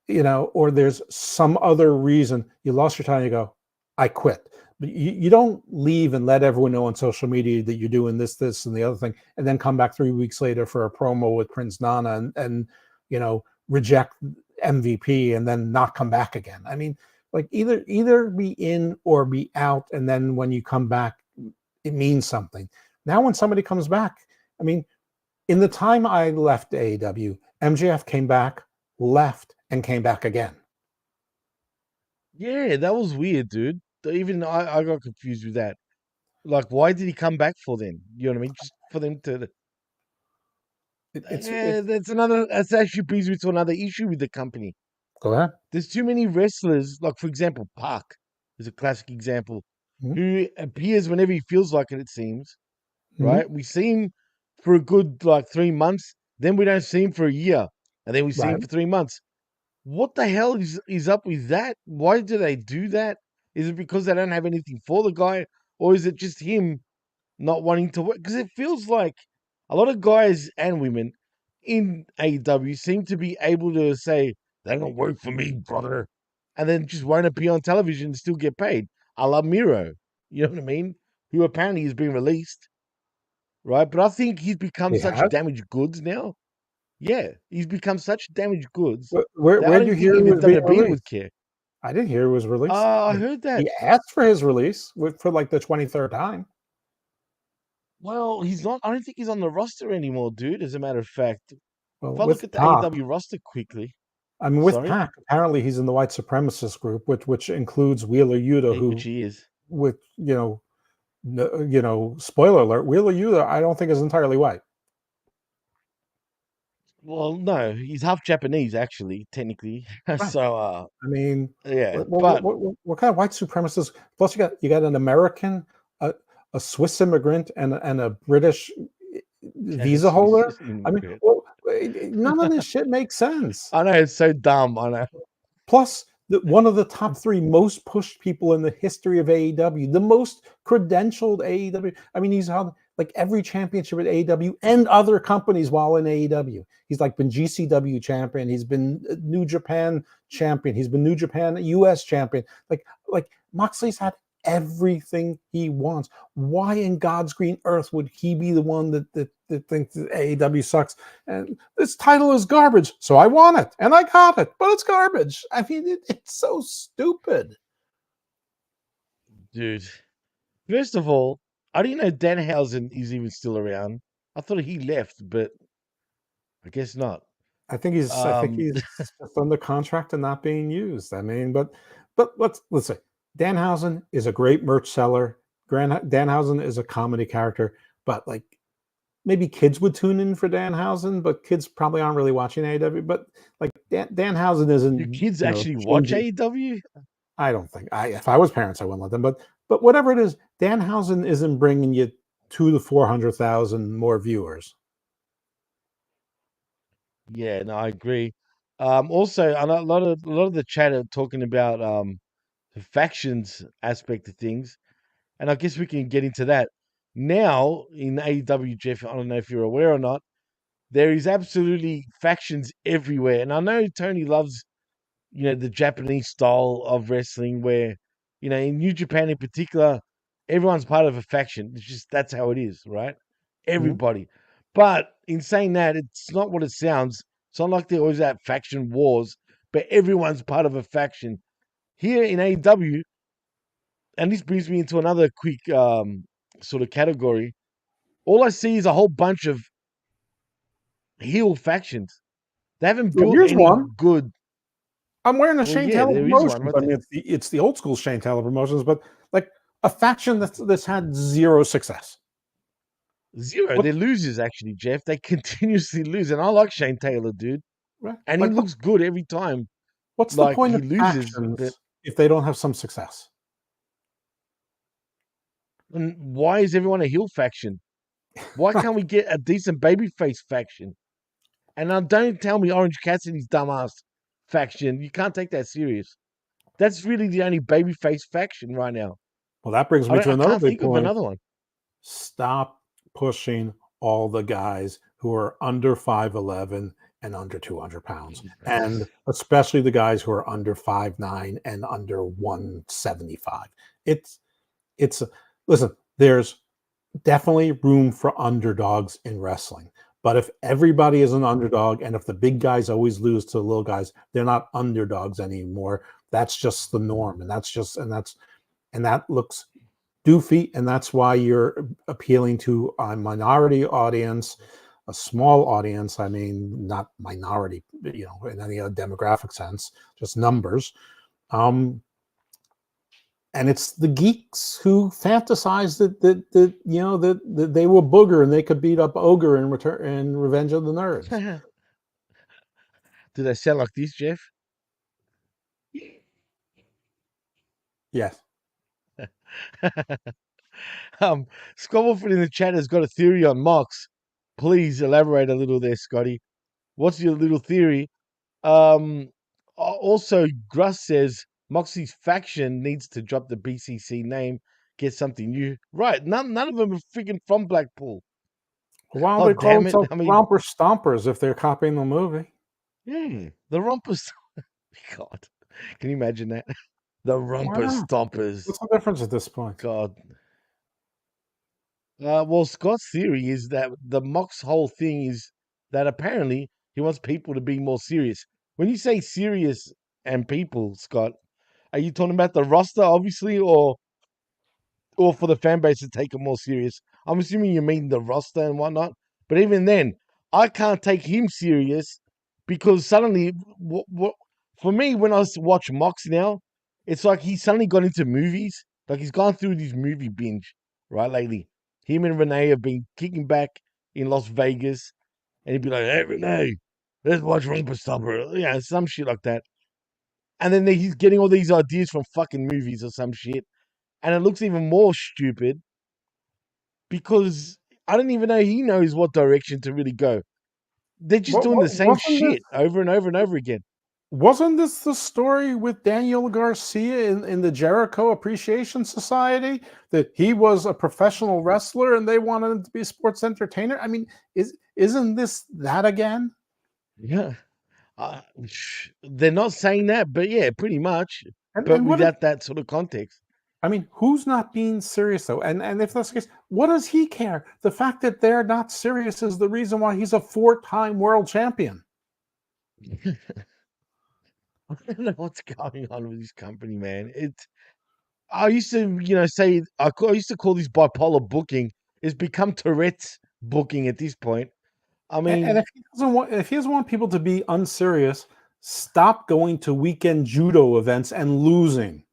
or there's some other reason you lost your time. You go, I quit. But you don't leave and let everyone know on social media that you're doing this, and the other thing, and then come back 3 weeks later for a promo with Prince Nana and reject MVP and then not come back again. I mean, like either be in or be out, and then when you come back, it means something. Now, when somebody comes back, I mean, in the time I left AEW, MJF came back, left, and came back again. Yeah, that was weird, dude. Even I got confused with that. Like, why did he come back for then? You know what I mean? Just for them to. It's That's another. That's actually brings me to another issue with the company. Go ahead. There's too many wrestlers. Like, for example, Park is a classic example, Mhm. who appears whenever he feels like it. It seems Mhm. right. We see him for a good like 3 months, then we don't see him for a year, and then we see Right. him for 3 months. What the hell is up with that? Why do they do that? Is it because they don't have anything for the guy, or is it just him not wanting to work? Because it feels like a lot of guys and women in AEW seem to be able to say, they don't work for me, brother, and then just won't appear on television and still get paid. A la Miro, you know what I mean? Who apparently is being released, right? But I think he's become He such has. damaged goods now. Yeah, he's become such damaged goods that I Where did don't you think hear he even was being WWE would released? care. I didn't hear he was released. I heard that. He asked for his release for like the 23rd time. Well, he's not. I don't think he's on the roster anymore, dude. As a matter of fact, Well, if I look with at the Pac, AEW roster quickly, I mean, with sorry, Pac, apparently he's in the white supremacist group, which includes Wheeler Yuta, which who, he is. with spoiler alert, Wheeler Yuta, I don't think is entirely white. Well, no, he's half Japanese, actually, technically. Right. So, I mean, yeah, but what kind of white supremacist? Plus, you got an American, a Swiss immigrant, and a British visa Swiss holder. I mean, immigrant. none of this shit makes sense. I know it's so dumb. I know. Plus, one of the top 3 most pushed people in the history of AEW, the most credentialed AEW. I mean, he's held like every championship at AEW and other companies while in AEW. He's like been GCW champion. He's been New Japan champion. He's been New Japan US champion. Like Moxley's had everything he wants. Why in God's green earth would he be the one that thinks that AEW sucks? And this title is garbage, so I want it, and I got it, but it's garbage. I mean, it's so stupid. Dude. First of all, I didn't know Danhausen is even still around. I thought he left, but I guess not. I think he's Um, just under contract and not being used. I mean, but let's say Danhausen is a great merch seller. Danhausen is a comedy character, but like maybe kids would tune in for Danhausen, but kids probably aren't really watching AEW. But like Danhausen do isn't, kids actually watch changing. AEW? I don't think if I was parents, I wouldn't let them. But whatever it is, Danhausen isn't bringing you 2 to 400,000 more viewers. Yeah, no, I agree. Also, a lot of the chat are talking about the factions aspect of things, and I guess we can get into that now in AEW. Jeff, I don't know if you're aware or not. There is absolutely factions everywhere, and I know Tony loves the Japanese style of wrestling, where in New Japan in particular, everyone's part of a faction. It's just that's how it is, right? Mhm. Everybody. But in saying that, it's not what it sounds. It's not like they always have faction wars, but everyone's part of a faction. Here in AEW, and this brings me into another quick sort of category. All I see is a whole bunch of heel factions. They haven't Well, built here's any one. good. I'm wearing a Well, Shane yeah, Taylor there is one Promotions. right I there. mean, it's the old school Shane Taylor Promotions, but like a faction that's had zero success. Zero. What They're losers, actually, Jeff. They continuously lose. And I like Shane Taylor, dude. right? And he Like looks good every time. what's the Like point he of loses, but factions if they don't have some success? and why is everyone a heel faction? Why can't we get a decent babyface faction? And now don't tell me Orange Cassidy's dumbass faction. You can't take that serious. That's really the only babyface faction right now. Well, that brings me to I another can't big think of point. another one. Stop pushing all the guys who are under 5'11" and under 200 pounds, and especially the guys who are under 5'9" and under 175. It's listen, there's definitely room for underdogs in wrestling. But if everybody is an underdog and if the big guys always lose to the little guys, they're not underdogs anymore. That's just the norm. And that looks doofy. And that's why you're appealing to a minority audience, a small audience. I mean, not minority, in any other demographic sense, just numbers. And it's the geeks who fantasize that they were Booger and they could beat up Ogre in return in Revenge of the Nerds. Do they sound like this, Jeff? Yes. um, Squabblefoot in the chat has got a theory on Mox. Please elaborate a little there, Scotty. What's your little theory? Also, Gruss says Moxie's faction needs to drop the BCC name, get something new. Right? None of them are freaking from Blackpool. Why don't Oh they call damn it! themselves I mean, Romper Stompers if they're copying the movie? yeah, the Rompers. God, can you imagine that? The Why Romper not? Stompers. What's the difference at this point? God. Well, Scott's theory is that the Mox whole thing is that apparently he wants people to be more serious. When you say serious and people, Scott, are you talking about the roster, obviously, or for the fan base to take it more serious? I'm assuming you mean the roster and whatnot. But even then, I can't take him serious because suddenly, for me, when I watch Mox now, it's like he's suddenly got into movies. Like he's gone through this movie binge, right, lately. Him and Renee have been kicking back in Las Vegas, and he'd be like, "Hey, Renee, let's watch Romper Stomper," some shit like that. And then he's getting all these ideas from fucking movies or some shit. And it looks even more stupid because I don't even know he knows what direction to really go. They're just doing the same Wasn't this shit over and over and over again. wasn't this the story with Daniel Garcia in the Jericho Appreciation Society, that he was a professional wrestler and they wanted him to be a sports entertainer? I mean, isn't this that again? Yeah. They're not saying that, but yeah, pretty much. But And what is, without that sort of context. I mean, who's not being serious though? And if that's the case, what does he care? The fact that they're not serious is the reason why he's a 4-time world champion. I don't know what's going on with this company, man. I used to, say I used to call this bipolar booking. It's become Tourette's booking at this point. I And mean, if he doesn't want people to be unserious, stop going to weekend judo events and losing.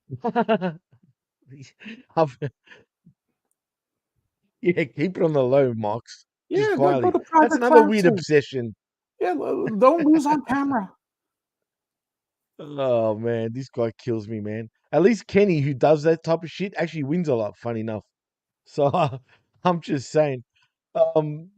yeah, keep it on the low, Mox. Just Yeah, go quietly. to That's private another weird classes. obsession. Yeah, don't lose on camera. Oh man, this guy kills me, man. At least Kenny, who does that type of shit, actually wins a lot. Funny enough. So I'm just saying.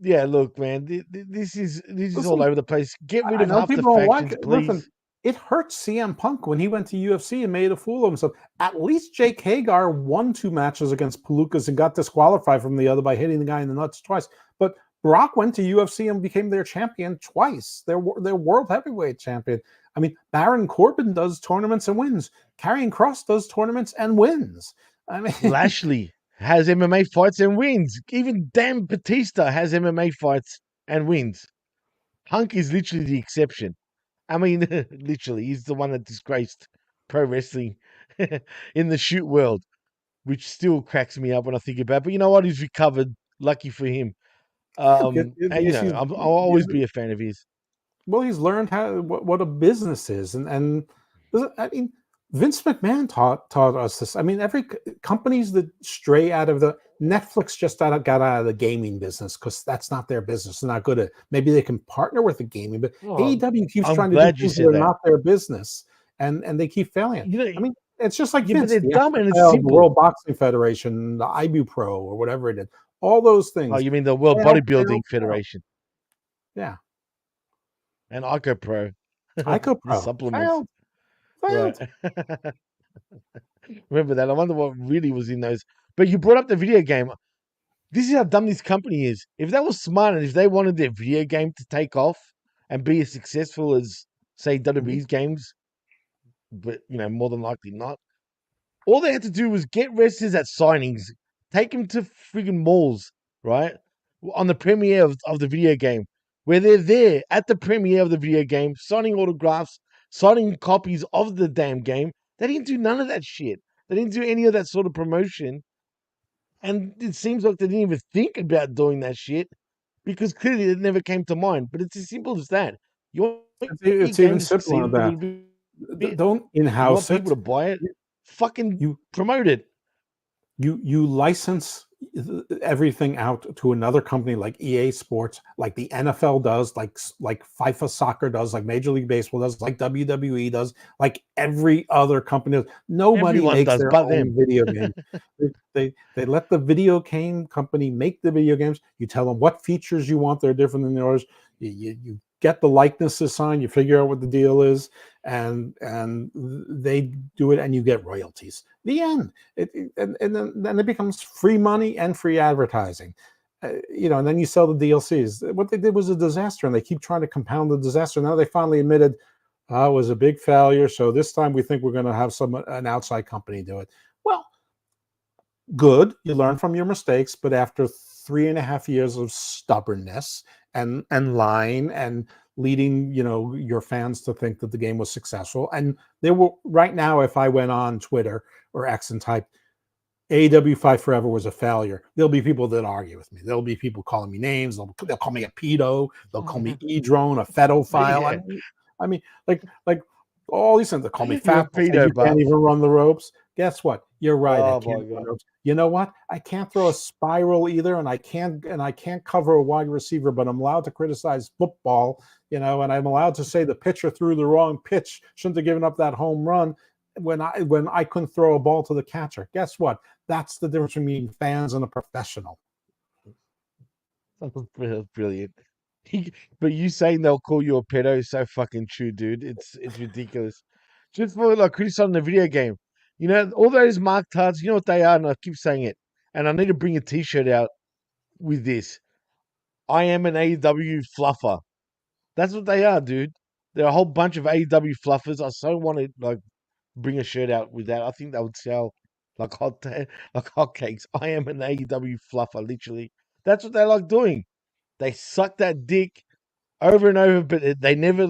Yeah, look, man, this is all Listen, over the place. Get rid I of know half the people don't like factions, it. Listen, please. it hurt CM Punk when he went to UFC and made a fool of himself. At least Jake Hagar won 2 matches against Pelucas and got disqualified from the other by hitting the guy in the nuts twice. But Brock went to UFC and became their champion twice. Their world heavyweight champion. I mean, Baron Corbin does tournaments and wins. Karrion Kross does tournaments and wins. I mean, Lashley has MMA fights and wins. Even damn Batista has MMA fights and wins. Punk is literally the exception. I mean, literally, he's the one that disgraced pro wrestling in the shoot world, which still cracks me up when I think about it. But you know what? He's recovered. Lucky for him. the And issue, I'll always be a fan of his. well, he's learned how what a business is, and I mean, Vince McMahon taught us this. I mean, every companies that stray out of the Netflix just got out of the gaming business because that's not their business. They're not good at. Maybe they can partner with the gaming, but Oh, AEW keeps I'm trying to do glad you things that said are that. not their business, and they keep failing. You know, I mean, it's just like yeah, but Vince, they're the dumb and it's XFL, the simple. World Boxing Federation, the IBU or whatever it is. All those Oh, things you mean the World fail, Bodybuilding fail, fail. Federation Yeah, and Ico Pro, ICO the Pro supplements, right? failed. Remember that? I wonder what really was in those. But you brought up the video game. This is how dumb this company is. If they were smart and if they wanted their video game to take off and be as successful as, say, Mhm. WWE's games, but more than likely not, all they had to do was get wrestlers at signings, take them to friggin' malls, right? On the premiere of the video game, where they're there at the premiere of the video game, signing autographs, signing copies of the damn game. They didn't do none of that shit. They didn't do any of that sort of promotion. And it seems like they didn't even think about doing that shit because clearly it never came to mind. But it's as simple as that. You want your It's even game to simpler succeed than a that. little bit. Don't You want in-house people it. to buy it. Fucking You promote it. you license everything out to another company like EA Sports, like the NFL does, like FIFA Soccer does, like Major League Baseball does, like WWE does, like every other company does. Nobody Everyone makes does, their but own them. video game. They let the video game company make the video games. You tell them what features you want; they're different than yours. You get the likenesses signed. You figure out what the deal is, and they do it, and you get royalties. The end. And then it becomes free money and free advertising. And then you sell the DLCs. What they did was a disaster, and they keep trying to compound the disaster. Now they finally admitted it was a big failure. So this time we think we're going to have an outside company do it. Well, good. You learn from your mistakes, but after 3.5 years of stubbornness and lying and leading your fans to think that the game was successful, and there were right now, if I went on Twitter or X and typed AEW Fight Forever was a failure, there'll be people that argue with me. There'll be people calling me names. They'll call me a pedo. They'll call me e-drone, a pedophile. Yeah. I mean, like all these things. They call me You're a fat. They say you pedo can't buff. even run the ropes. Guess what? You're right. I Oh my can't run god. ropes. You know what? I can't throw a spiral either, and I can't cover a wide receiver. But I'm allowed to criticize football, and I'm allowed to say the pitcher threw the wrong pitch. Shouldn't have given up that home run when I couldn't throw a ball to the catcher. Guess what? That's the difference between fans and a professional. Brilliant. But you saying they'll call you a pedo is so fucking true, dude. It's ridiculous. Just for like criticizing the video game. All those mark tards, you know what they are, and I keep saying it. And I need to bring a t-shirt out with this. I am an AEW fluffer. That's what they are, dude. They're a whole bunch of AEW fluffers. I so want to like bring a shirt out with that. I think that would sell like like hotcakes. I am an AEW fluffer, literally. That's what they like doing. They suck that dick over and over, but they never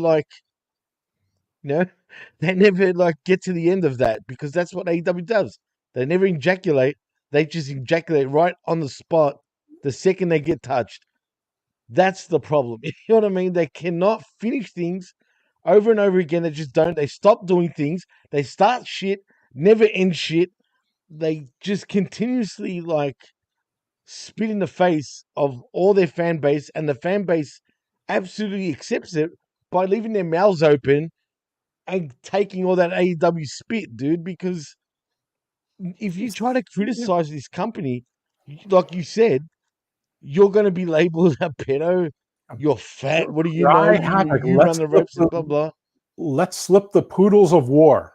they never get to the end of that because that's what AEW does. They never ejaculate. They just ejaculate right on the spot the second they get touched. That's the problem. You know what I mean? They cannot finish things over and over again. They just don't. They stop doing things. They start shit, never end shit. They just continuously like spit in the face of all their fan base, and the fan base absolutely accepts it by leaving their mouths open and taking all that AEW spit, dude. Because if you try to criticize this company, like you said, you're going to be labeled a pedo. You're fat. What do you know? Cry havoc. You run the ropes and blah blah. Let's slip the poodles of war.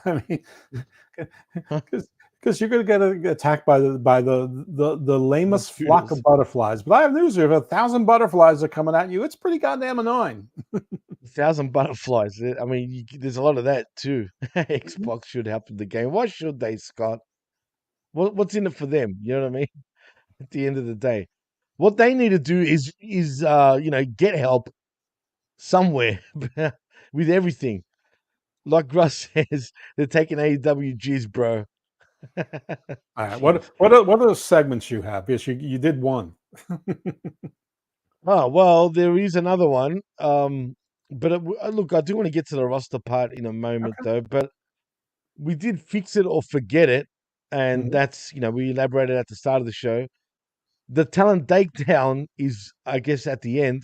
I mean, because you're going to get attacked by the lamest flock of butterflies. But I have news: if 1,000 butterflies are coming at you, it's pretty goddamn annoying. 1,000 butterflies. I mean, there's a lot of that too. Xbox should help in the game. Why should they, Scott? What's in it for them? You know what I mean? At the end of the day, what they need to do is get help somewhere with everything. Like Russ says, they're taking AEW G's, bro. All right, what are those segments you have? Because you did one. Oh, well, there is another one. But look, I do want to get to the roster part in a moment, though. But we did fix it or forget it, and that's we elaborated at the start of the show. The talent takedown is, I guess, at the end.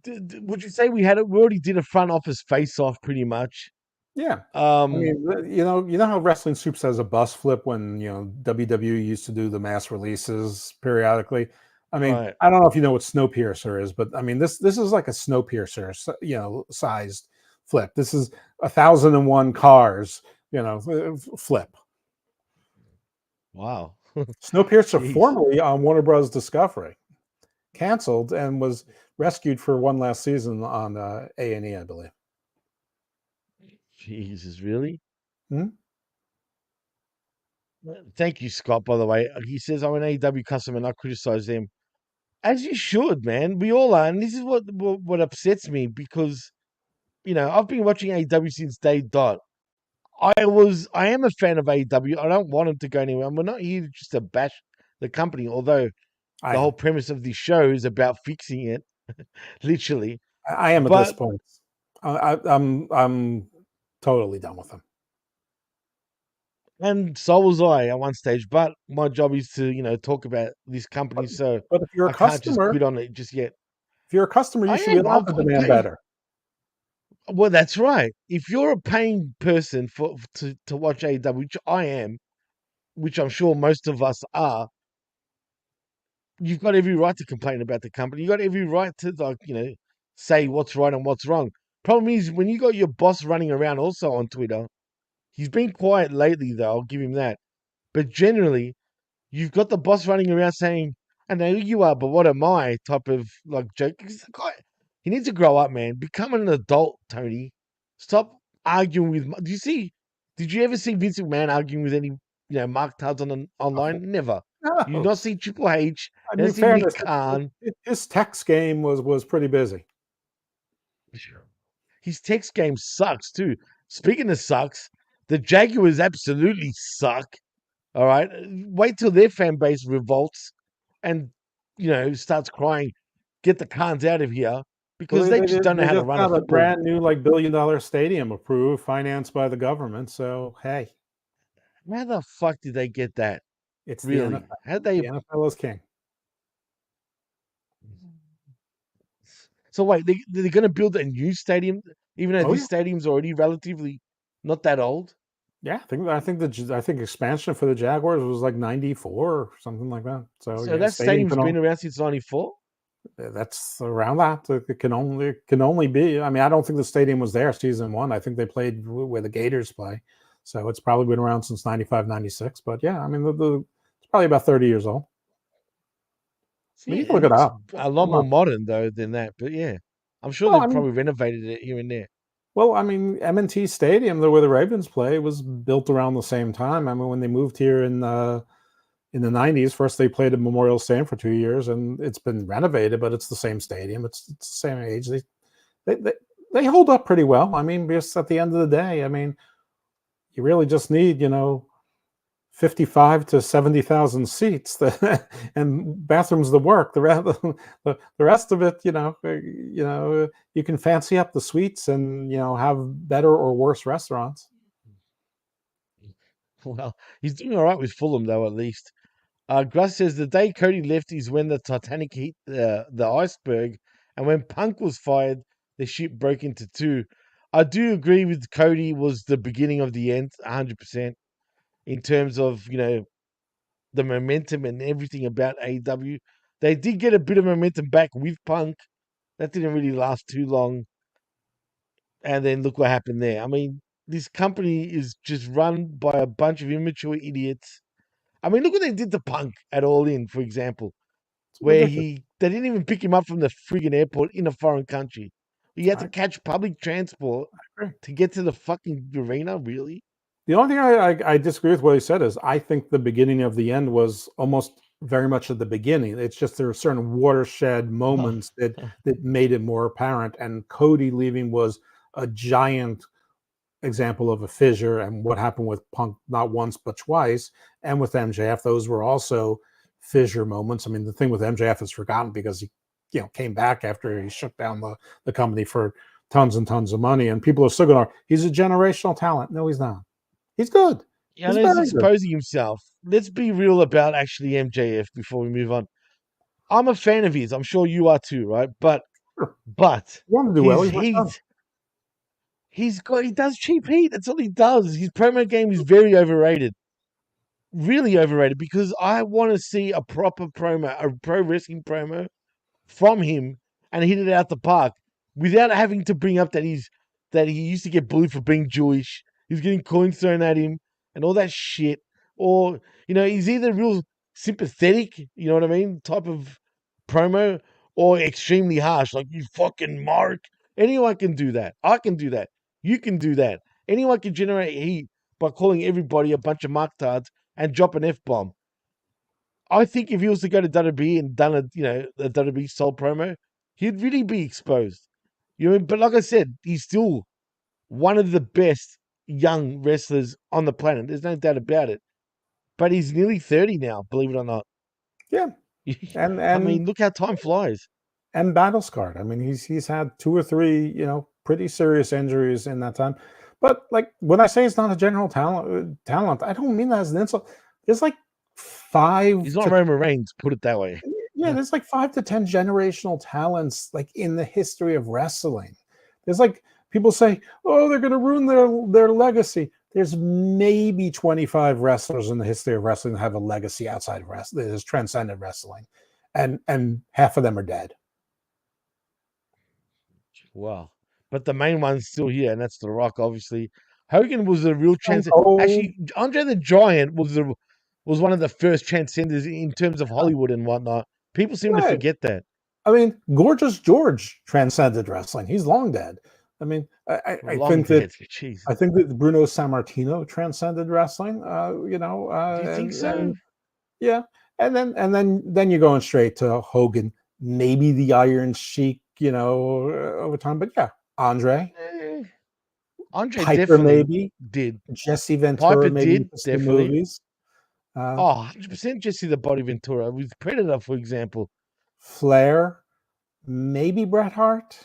Would you say we already did a front office face off pretty much? Yeah. I mean, you know how Wrestling Soups has a bus flip when WWE used to do the mass releases periodically. I mean, Right. I don't know if you know what Snowpiercer is, but I mean this is like a Snowpiercer, sized flip. This is 1,001 cars, flip. Wow. Snowpiercer, Jeez. formerly on Warner Bros. Discovery, canceled and was rescued for one last season on A&E, I believe. Jesus, really? Hmm? Thank you, Scott, by the way. He says, I'm an AEW customer and I criticize them. As you should, man. We all are. And this is what upsets me because, I've been watching AEW since day dot. I am a fan of AEW. I don't want them to go anywhere. And we're not here just to bash the company, although I the am. whole premise of this show is about fixing it, literally. I am at this But point. I'm totally done with them. and so was I at one stage. But my job is to, talk about this company, so But if you're a I can't just customer, quit on it just yet. you I should be am. allowed to demand better. Well, that's right. If you're a paying person to watch AEW, which I am, which I'm sure most of us are, you've got every right to complain about the company. You've got every right to say what's right and what's wrong. Problem is when you got your boss running around also on Twitter, he's been quiet lately though, I'll give him that. But generally, you've got the boss running around saying, I know who you are, but what am I? Type of like joke. He needs to grow up, man. Become an adult, Tony. Stop arguing with. Did you ever see Vince McMahon arguing with any, Mark Tubbs online? Never. You No. not see Triple H. I You don't mean, see Nick fairness, Khan. his text game was pretty busy. His text game sucks too. Speaking of sucks, the Jaguars absolutely suck. All right. Wait till their fan base revolts and, starts crying, get the cons out of here Well, because they just don't know they how to just run a got a football. brand new $1 billion stadium approved, financed by the government. So hey, How the fuck did they get that? it's the Really? NFL. How'd The they? NFL is king. So wait, they're going to build a new stadium, even though Oh this yeah, stadium's already relatively not that old? yeah. I think expansion for the Jaguars was like '94 or something like that. So So yeah, that stadium stadium's been around since 94? that's around that. It can only be. I mean, I don't think the stadium was there season one. I think they played where the Gators play, so it's probably been around since '95, '96. But yeah, I mean, it's probably about 30 years old. I mean, Yeah, you can it look it looks up. a lot I'm more not. modern though than that. But yeah, I'm sure Well, they've I mean, probably renovated it here and there. I mean, M&T Stadium, where the Ravens play, was built around the same time. I mean, when they moved here in the '90s, first they played at Memorial Stadium for 2 years, and it's been renovated, but it's the same stadium. It's the same age. They, they they hold up pretty well. I mean, because at the end of the day, I mean, you really just need 55 to 70,000 seats and bathrooms to work. The rest of it, you can fancy up the suites and have better or worse restaurants. Well, he's doing all right with Fulham, though, at least. Gruss says the day Cody left is when the Titanic hit the iceberg, and when Punk was fired, the ship broke into two. I do agree with Cody was the beginning of the end, 100%, in terms of, the momentum and everything about AEW. They did get a bit of momentum back with Punk. That didn't really last too long. And then look what happened there. I mean, this company is just run by a bunch of immature idiots. I mean, look what they did to Punk at All In, for example, It's where ridiculous. they didn't even pick him up from the friggin' airport in a foreign country. He had to I catch public transport agree. to get to the fucking arena, really? The only thing I disagree with what he said is I think the beginning of the end was almost very much at the beginning. It's just there are certain watershed Oh, moments that made it more apparent. And Cody leaving was a giant example of a fissure, and what happened with Punk not once but twice, and with MJF, those were also fissure moments. I mean, the thing with MJF is forgotten because he, came back after he shut down the company for tons and tons of money, and people are still going, he's a generational talent. No, he's not. He's good. yeah, I He's know he's very good. exposing himself. Let's be real about actually MJF before we move on. I'm a fan of his. I'm sure you are too, right? But Sure. but You want to do well, his he's my son. he does cheap heat. That's all he does. His promo game is very overrated. Really overrated because I want to see a proper promo, a pro wrestling promo from him and hit it out the park without having to bring up that he used to get bullied for being Jewish. He's getting coins thrown at him and all that shit. Or, he's either real sympathetic, you know what I mean, type of promo, or extremely harsh, like you fucking mark. Anyone can do that. I can do that. You can do that. Anyone can generate heat by calling everybody a bunch of marktards and drop an F bomb. I think if he was to go to WWE and done a WWE soul promo, he'd really be exposed. You know, but like I said, he's still one of the best young wrestlers on the planet. There's no doubt about it. But he's nearly 30 now, believe it or not. Yeah, and I and mean, look how time flies. and battle scarred. I mean, he's had two or three, pretty serious injuries in that time. But like when I say he's not a general talent, I don't mean that as an insult. There's like He's five not to Roman Reigns, put it that way. yeah, there's like 5 to 10 generational talents like in the history of wrestling. There's like people say, oh, they're going to ruin their legacy. There's maybe 25 wrestlers in the history of wrestling that have a legacy outside of wrestling that has transcended wrestling, and half of them are dead. Wow. But the main one's still here, and that's The Rock, obviously. Hogan was a real Stone transcend. Cold, Actually, Andre the Giant was one of the first transcenders in terms of Hollywood and whatnot. People seem to right? forget that. I mean, Gorgeous George transcended wrestling. He's long dead. I mean, I Long think that dead. Jeez. Bruno Sammartino transcended wrestling. Do you think so? And yeah, and then you're going straight to Hogan, maybe the Iron Sheik, over time. But yeah, Andre, Eh, Andre Piper, definitely maybe did. Jesse Ventura, Piper maybe did, just the definitely. movies. Oh, 100% Jesse the Body Ventura with Predator, for example. Flair, maybe Bret Hart,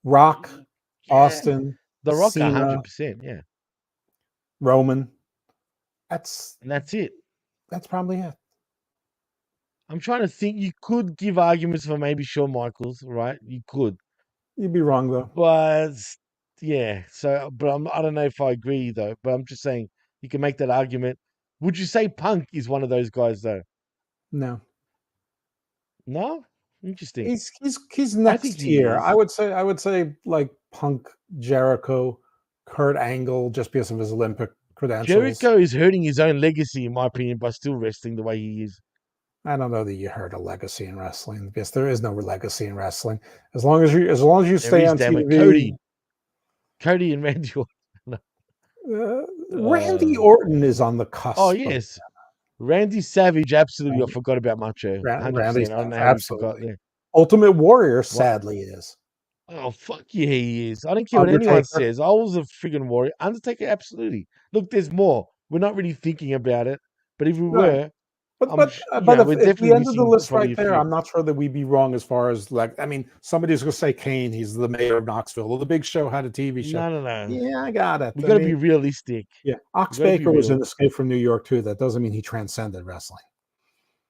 Rock, Yeah. Austin, The Rock, Cena, 100%. Yeah. Roman. That's And that's it. that's probably it. I'm trying to think. You could give arguments for maybe Shawn Michaels, right? You could. You'd be wrong though. But yeah, so but I don't know if I agree though. But I'm just saying you can make that argument. Would you say Punk is one of those guys though? No, No, interesting. he's I think next he tier. is. I would say like Punk, Jericho, Kurt Angle, just because of his Olympic credentials. Jericho is hurting his own legacy, in my opinion, by still wrestling the way he is. I don't know that you heard a legacy in wrestling because there is no legacy in wrestling. As long as you There stay is, on damn it, TV. Cody and Randy Orton. Randy uh, Orton is on the oh cusp of yes, Randy Savage. Absolutely, I Randy, forgot about Macho. Randy 100%. I don't Savage. know how we forgot Absolutely. there. Ultimate Warrior What? sadly is. Oh, fuck yeah, he is. I don't care what anyone Undertaker. says. I was a friggin' warrior. Undertaker, absolutely. Look, there's more. we're not really thinking about it. But if we Right. were, But I'm, but sh- uh, you but know, if, we're if we definitely ended the missing list probably right a there, few. I'm not sure that we'd be wrong as far as like. I mean, somebody's gonna say Kane. He's the mayor of Knoxville. Or the Big Show had a TV show. No. Yeah, I got it. We I got to mean, be realistic. yeah, We Ox got to be Baker was in real. Escape from New York too. That doesn't mean he transcended wrestling.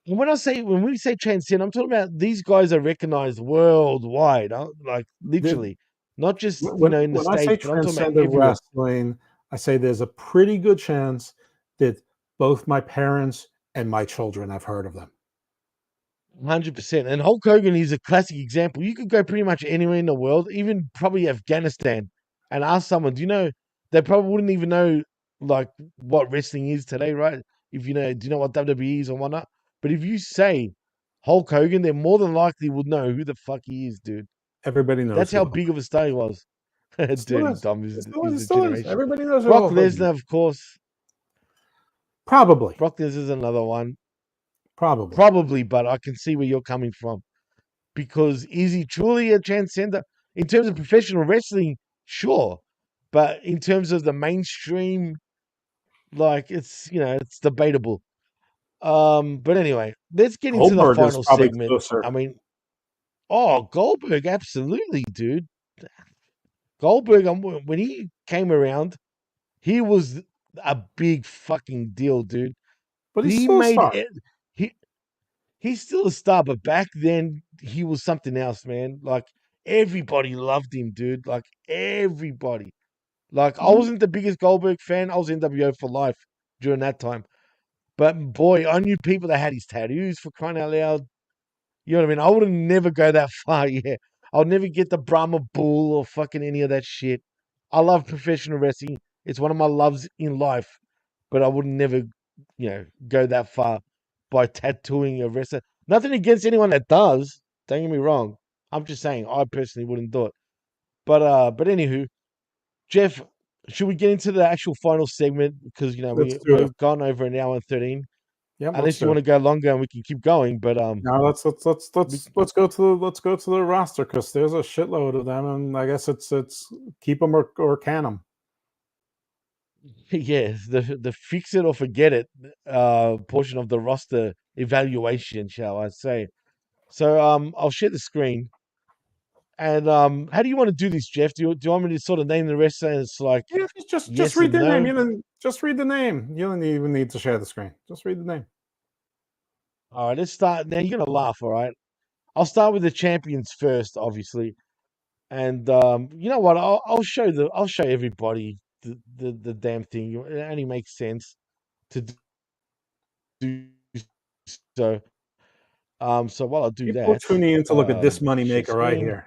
And when we say transcend, I'm talking about these guys are recognized worldwide, like The- literally, not just when in the when I say states, but I'm talking about transcended everywhere. wrestling, I say there's a pretty good chance that both my parents and my children have heard of them. 100%. And Hulk Hogan is a classic example. You could go pretty much anywhere in the world, even probably Afghanistan, and ask someone, do you know, they probably wouldn't even know like what wrestling is today, right? If you know, do you know what WWE is or whatnot? But if you say Hulk Hogan, they more than likely would know who the fuck he is, dude. Everybody knows That's who how Hulk big of a star he was. still Dirty is. Dom It is the still is. generation. Everybody knows who Brock Hulk Hogan is. Lesnar, of course. Probably. Brock Lesnar's another one. Probably. Probably, but I can see where you're coming from. Because is he truly a transcender? In terms of professional wrestling, sure. But in terms of the mainstream, like it's debatable. But anyway, let's get into the Goldberg is final probably segment. closer. I mean, Goldberg, absolutely, dude. Goldberg, when he came around, he was a big fucking deal, dude. But he's He still a made star. it. He he's still a star, but back then he was something else, man. Like everybody loved him, dude. Like everybody. Like I Mhm. wasn't the biggest Goldberg fan. I was NWO for life during that time. But boy, I knew people that had his tattoos for crying out loud. You know what I mean? I would never go that far. Yeah, I'll never get the Brahma Bull or fucking any of that shit. I love professional wrestling. It's one of my loves in life, but I would never, go that far by tattooing a wrestler. Nothing against anyone that does. Don't get me wrong. I'm just saying I personally wouldn't do it. But anywho, Jeff, should we get into the actual final segment because Let's do it. we've gone over an hour and 13. Yeah, let's Unless you do want it. to go longer and we can keep going, but Now we, let's go to the roster because there's a shitload of them, and I guess it's keep them or can them. yeah, the fix it or forget it portion of the roster evaluation, shall I say. So I'll share the screen. And how do you want to do this, Jeff? Do you want me to sort of name the rest and it's like Yeah, just yes read and their name. no? You don't just read the name. You don't even need to share the screen. Just read the name. All right, let's start. Now you're gonna laugh, all right? I'll start with the champions first, obviously. And you know what? I'll show everybody the damn thing. It only makes sense to do so. So while I do People are that, tuning in to look at this share moneymaker right screen. here.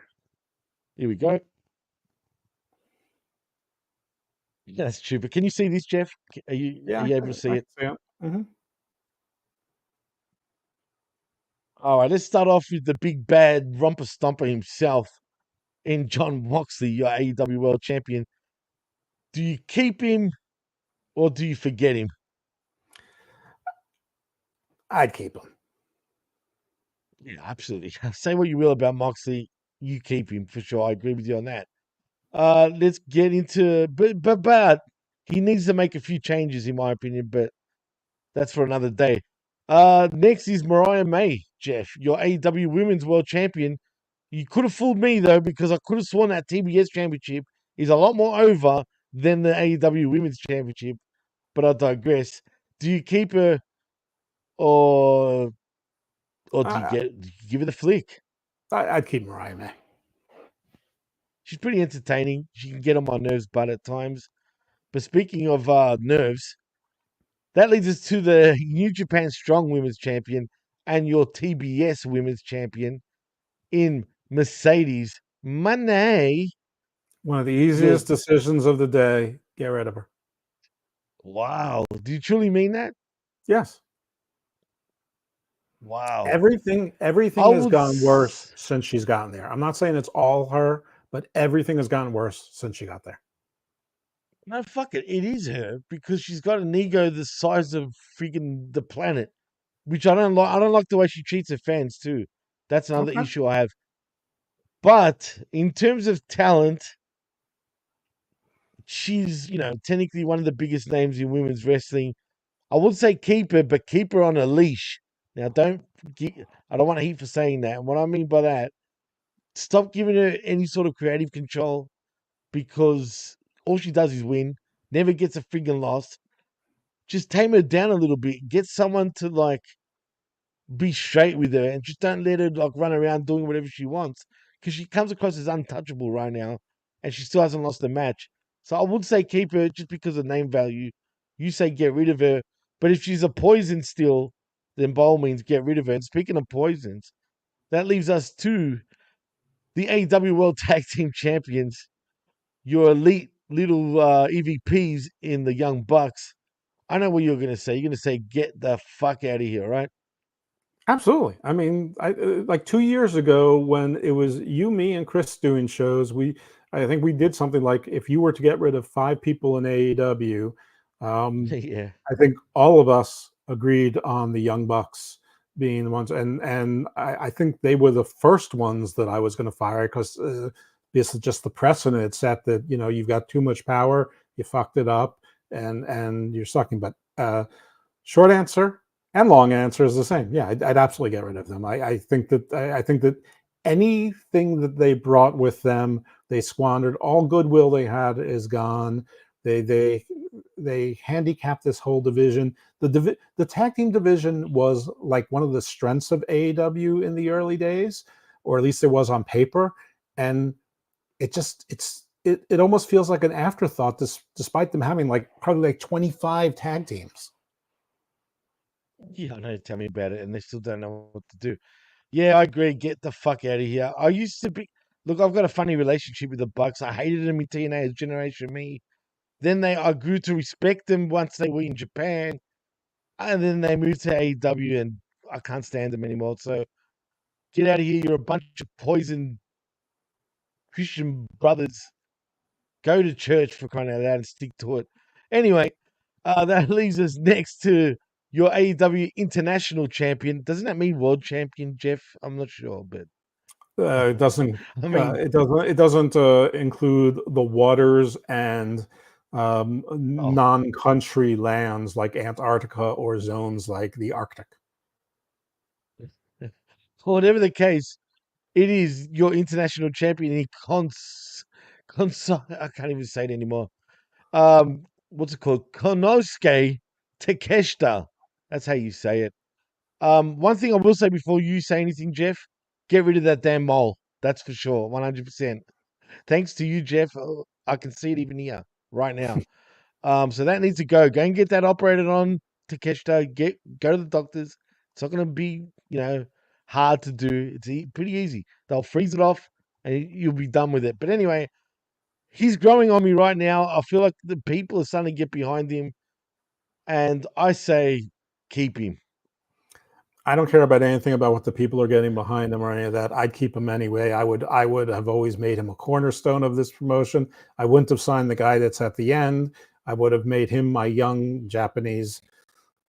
Here we go. Yeah, that's stupid. Can you see this, Jeff? Are Yeah, you able to see I it? can see it. Mhm. All right, let's start off with the big bad romper stomper himself in John Moxley, your AEW World Champion. Do you keep him or do you forget him? I'd keep him. Yeah, absolutely. Say what you will about Moxley, you keep him for sure. I agree with you on that. Let's get into but he needs to make a few changes in my opinion, but that's for another day. Next is Mariah May, Jeff, your AEW Women's World Champion. You could have fooled me though, because I could have sworn that TBS Championship is a lot more over than the AEW Women's Championship, but I digress. Do you keep her or do you I, give her the flick? I'd keep Mariah May. She's pretty entertaining. She can get on my nerves, but at times. But speaking of nerves, that leads us to the New Japan Strong Women's Champion and your TBS Women's Champion in Mercedes Moné. One of the The easiest decisions of the day. Get rid of her. Wow, do you truly mean that? Yes. Wow, Everything I has would. gotten worse since she's gotten there. I'm not saying it's all her, but everything has gotten worse since she got there. No, fuck it. It is her because she's got an ego the size of freaking the planet, which I don't like. I don't like the way she treats her fans too. That's another Okay. issue I have. But in terms of talent, she's, technically one of the biggest names in women's wrestling. I would say keep her, but keep her on a leash. Now, I don't want to heat for saying that. And what I mean by that, stop giving her any sort of creative control because all she does is win, never gets a friggin' loss. Just tame her down a little bit. Get someone to be straight with her and just don't let her run around doing whatever she wants because she comes across as untouchable right now and she still hasn't lost a match. So I would say keep her just because of name value. You say get rid of her, but if she's a poison still, then by all means get rid of her. And speaking of poisons, that leaves us to the AEW World Tag Team Champions, your elite little EVPs in the Young Bucks. I know what you're going to say. You're going to say, get the fuck out of here, right? Absolutely. I mean, like 2 years ago when it was you, me, and Chris doing shows, I think we did something like if you were to get rid of 5 people in AEW, Yeah. I think all of us agreed on the Young Bucks being the ones, and I think they were the first ones that I was going to fire because this is just the precedent it set that you've got too much power, you fucked it up, and you're sucking. But short answer and long answer is the same. Yeah, I'd absolutely get rid of them. I think that anything that they brought with them, they squandered. All goodwill they had is gone. They handicapped this whole division. The tag team division was like one of the strengths of AEW in the early days, or at least it was on paper, and it almost feels like an afterthought, despite them having probably 25 tag teams. Yeah, I know. Tell me about it, and they still don't know what to do. Yeah, I agree. Get the fuck out of here. I used to be. Look, I've got a funny relationship with the Bucks. I hated them in TNA as Generation Me. Then I grew to respect them once they were in Japan, and then they moved to AEW, and I can't stand them anymore. So get out of here. You're a bunch of poison Christian brothers. Go to church for crying out loud and stick to it. Anyway, that leaves us next to your AEW International Champion. Doesn't that mean World Champion, Jeff? I'm not sure, but It doesn't. I mean, It doesn't include the waters and oh, non-country lands like Antarctica or zones like the Arctic. whatever the case, it is your international champion. I can't even say it anymore. What's it called? Konosuke Takeshita. That's how you say it. One thing I will say before you say anything, Jeff, get rid of that damn mole. That's for sure, 100%. Thanks to you, Jeff. I can see it even here right now. So that needs to go. Go and get that operated on, Takeshita. Go to the doctors. It's not going to be, hard to do. It's pretty easy. They'll freeze it off, and you'll be done with it. But anyway, he's growing on me right now. I feel like the people are starting to get behind him, and I say keep him. I don't care about anything about what the people are getting behind him or any of that. I'd keep him anyway. I would have always made him a cornerstone of this promotion. I wouldn't have signed the guy that's at the end. I would have made him my young Japanese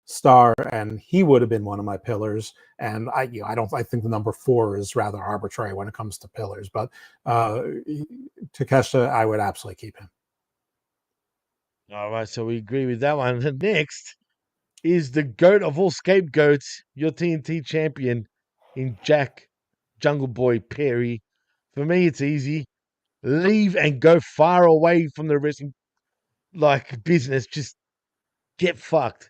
star, and he would have been one of my pillars. And I think the number 4 is rather arbitrary when it comes to pillars. But Takeshita, I would absolutely keep him. All right, so we agree with that one. The next is the goat of all scapegoats, your TNT champion in Jack Jungle Boy Perry. For me, it's easy. Leave and go far away from the wrestling business. Just get fucked.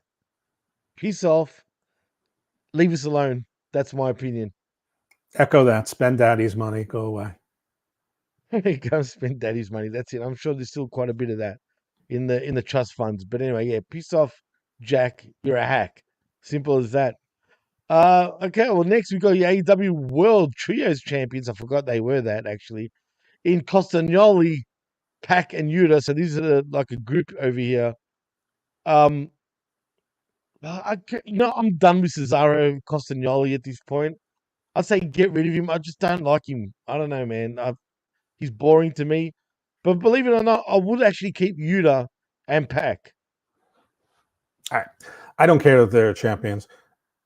Piss off. Leave us alone. That's my opinion. Echo that. Spend daddy's money. Go away. Go spend daddy's money. That's it. I'm sure there's still quite a bit of that in the trust funds. But anyway, yeah, piss off, Jack. You're a hack. Simple as that. Okay, well, next we got the AEW World Trios Champions. I forgot they were that actually. In Costagnoli, Pac, and Yuta. So these are like a group over here. Um, I'm done with Cesaro Costagnoli at this point. I'd say get rid of him. I just don't like him. I don't know, man. He's boring to me. But believe it or not, I would actually keep Yuta and Pac. All right. I don't care that they're champions.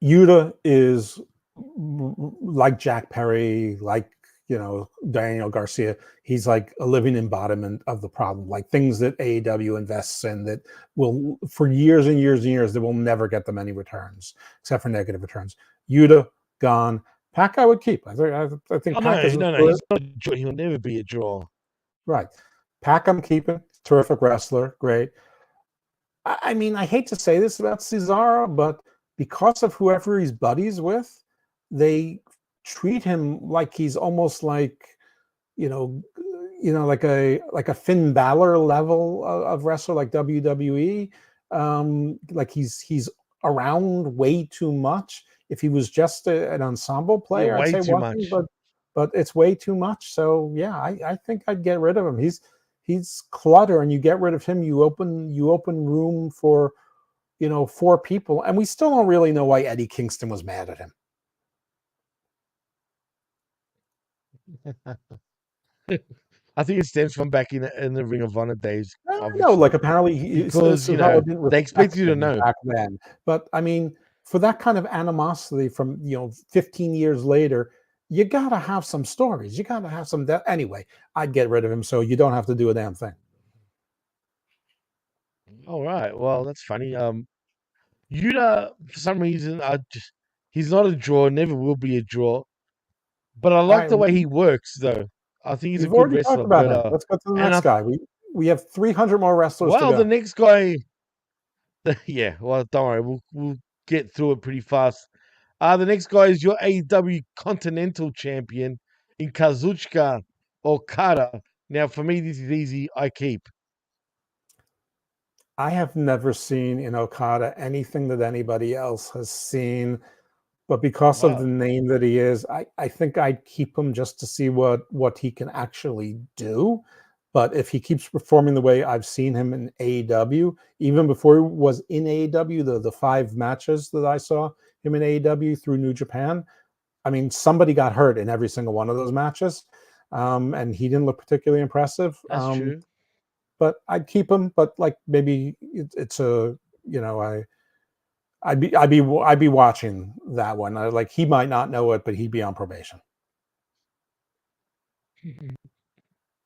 Yuta is like Jack Perry, like Daniel Garcia. He's like a living embodiment of the problem, like things that AEW invests in that will, for years and years and years, they will never get them any returns except for negative returns. Yuta gone. Pac I would keep. I think Oh, Pac is no, he's not a draw. He'll never be a draw. right. Pac I'm keeping. Terrific wrestler, great. I mean, I hate to say this about Cesaro, but because of whoever he's buddies with, they treat him like he's almost like, like a Finn Balor level of wrestler, like WWE. Like he's around way too much. If he was just an ensemble player, way I'd say too one thing, much. but it's way too much. So yeah, I think I'd get rid of him. He's clutter, and you get rid of him, you open room for 4 people, and we still don't really know why Eddie Kingston was mad at him. I think it stems from back in the Ring of Honor days. No, like apparently because didn't they expect you to him know back then. But I mean, for that kind of animosity from 15 years later, you gotta have some stories. You gotta have some. Anyway, I'd get rid of him, so you don't have to do a damn thing. All right, well, that's funny. Yuta, for some reason, he's not a draw, never will be a draw. But I All like right, the way he works, though. I think he's a we've good already wrestler. talked about But him. Let's go to the and next guy. We have 300 more wrestlers to well, go. the next guy, yeah. Well, don't worry, we'll get through it pretty fast. The next guy is your AEW Continental Champion in Kazuchika Okada. Now, for me, this is easy. I keep. I have never seen in Okada anything that anybody else has seen, but because of Wow. the name that he is, I think I'd keep him just to see what he can actually do. But if he keeps performing the way I've seen him in AEW, even before he was in AEW, the 5 matches that I saw him in AEW through New Japan, I mean, somebody got hurt in every single one of those matches, and he didn't look particularly impressive. That's true. But I'd keep him. But like maybe it's I'd be watching that one. Like he might not know it, but he'd be on probation.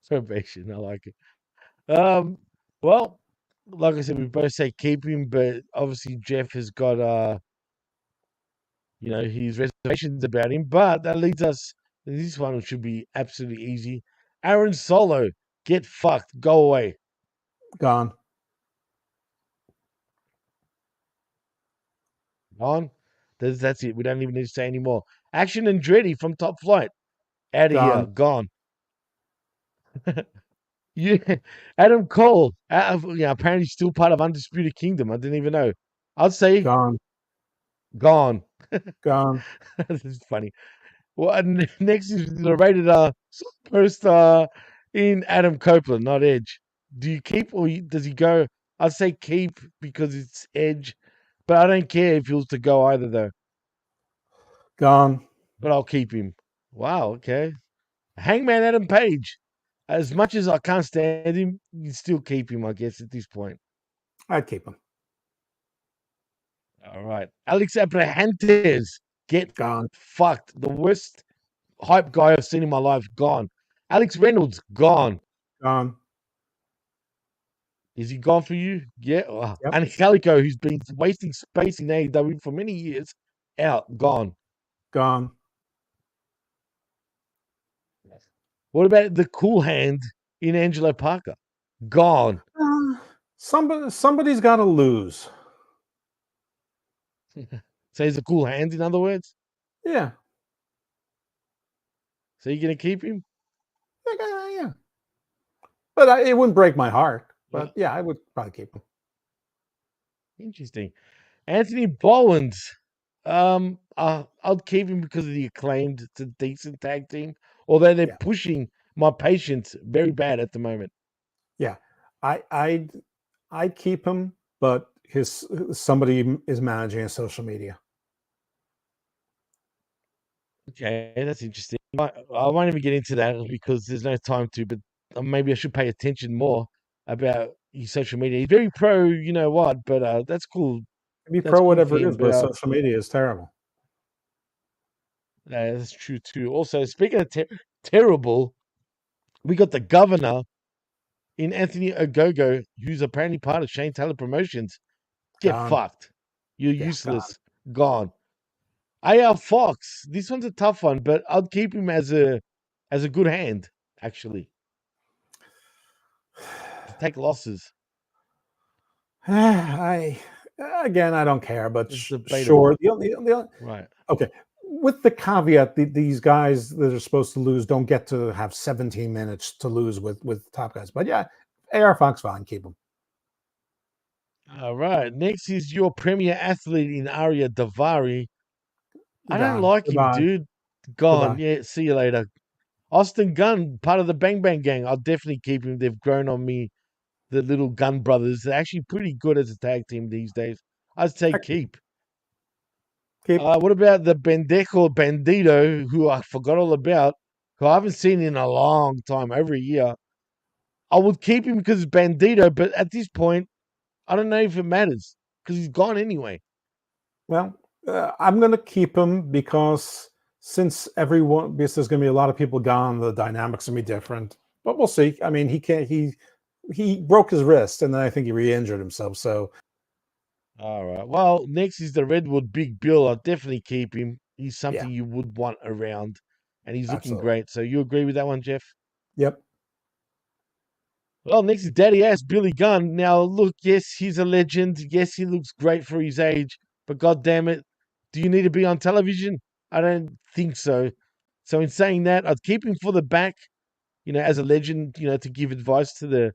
Probation. I like it. Well, like I said, we both say keep him, but obviously Jeff has got his reservations about him. But that leads us. This one should be absolutely easy. Aaron Solo, get fucked, go away, Gone. on. That's it. We don't even need to say anymore. Action Andretti from Top Flight, out of here, Gone. gone. Yeah, Adam Cole, apparently still part of Undisputed Kingdom. I didn't even know. I'd say Gone. gone. Gone. This is funny. Well, and next is the rated post in Adam Copeland, not Edge. Do you keep or does he go? I'd say keep because it's Edge, but I don't care if he was to go either though. Gone. But I'll keep him. Wow. Okay. Hangman Adam Page. As much as I can't stand him, you still keep him, I guess, at this point. I'd keep him. All right. Alex Abrahantes, get Gone. fucked. The worst hype guy I've seen in my life, gone. Alex Reynolds, gone. Gone. Is he gone for you? Yeah. Oh. Yep. And Calico, who's been wasting space in AEW for many years, out, gone. Gone. What about the cool hand in Angelo Parker? Gone. Somebody's got to lose. So he's a cool hand, in other words? Yeah. So you're going to keep him? Yeah. But it wouldn't break my heart. But yeah, I would probably keep him. Interesting. Anthony Bowens. I'll keep him because of the Acclaimed. It's a decent tag team. Although they're pushing my patience very bad at the moment. Yeah. I'd keep him, but somebody is managing his social media. Okay, that's interesting. I won't even get into that because there's no time to, but maybe I should pay attention more about his social media. He's very pro, you know what, but that's cool. Be pro whatever it is, but social media is terrible. That's true too. Also, speaking of terrible. We got the governor in Anthony Ogogo, who's apparently part of Shane Taylor Promotions. Get Gone. fucked. You're Yeah, useless. Gone. AR Fox. This one's a tough one, but I'd keep him as a good hand, actually. To take losses. I don't care, but It's sure. debatable. Right. Okay, with the caveat that these guys that are supposed to lose don't get to have 17 minutes to lose with top guys. But yeah, AR Fox, fine, keep them. All right. Next is your premier athlete in Arya Davari. I don't Gone. like him, Goodbye. dude. Gone. Goodbye. Yeah, see you later. Austin Gunn, part of the Bang Bang Gang. I'll definitely keep him. They've grown on me. The little Gun brothers. They're actually pretty good as a tag team these days. I'd say keep. Keep. What about the Bendeco Bandito, who I forgot all about, who I haven't seen in a long time, over a year? I would keep him because it's Bandito, but at this point, I don't know if it matters because he's gone anyway. Well, I'm going to keep him because because there's going to be a lot of people gone, the dynamics going to be different. But we'll see. I mean, he broke his wrist and then I think he re-injured himself. So All right. Well, next is the Redwood Big Bill. I'll definitely keep him. He's yeah, something you would want around, and he's looking absolutely. great. So you agree with that one, Jeff? Yep. Well, next is Daddy Ass Billy Gunn. Now, look, yes, he's a legend. Yes, he looks great for his age. But God damn it, do you need to be on television? I don't think so. So in saying that, I'd keep him for the back, as a legend, to give advice to the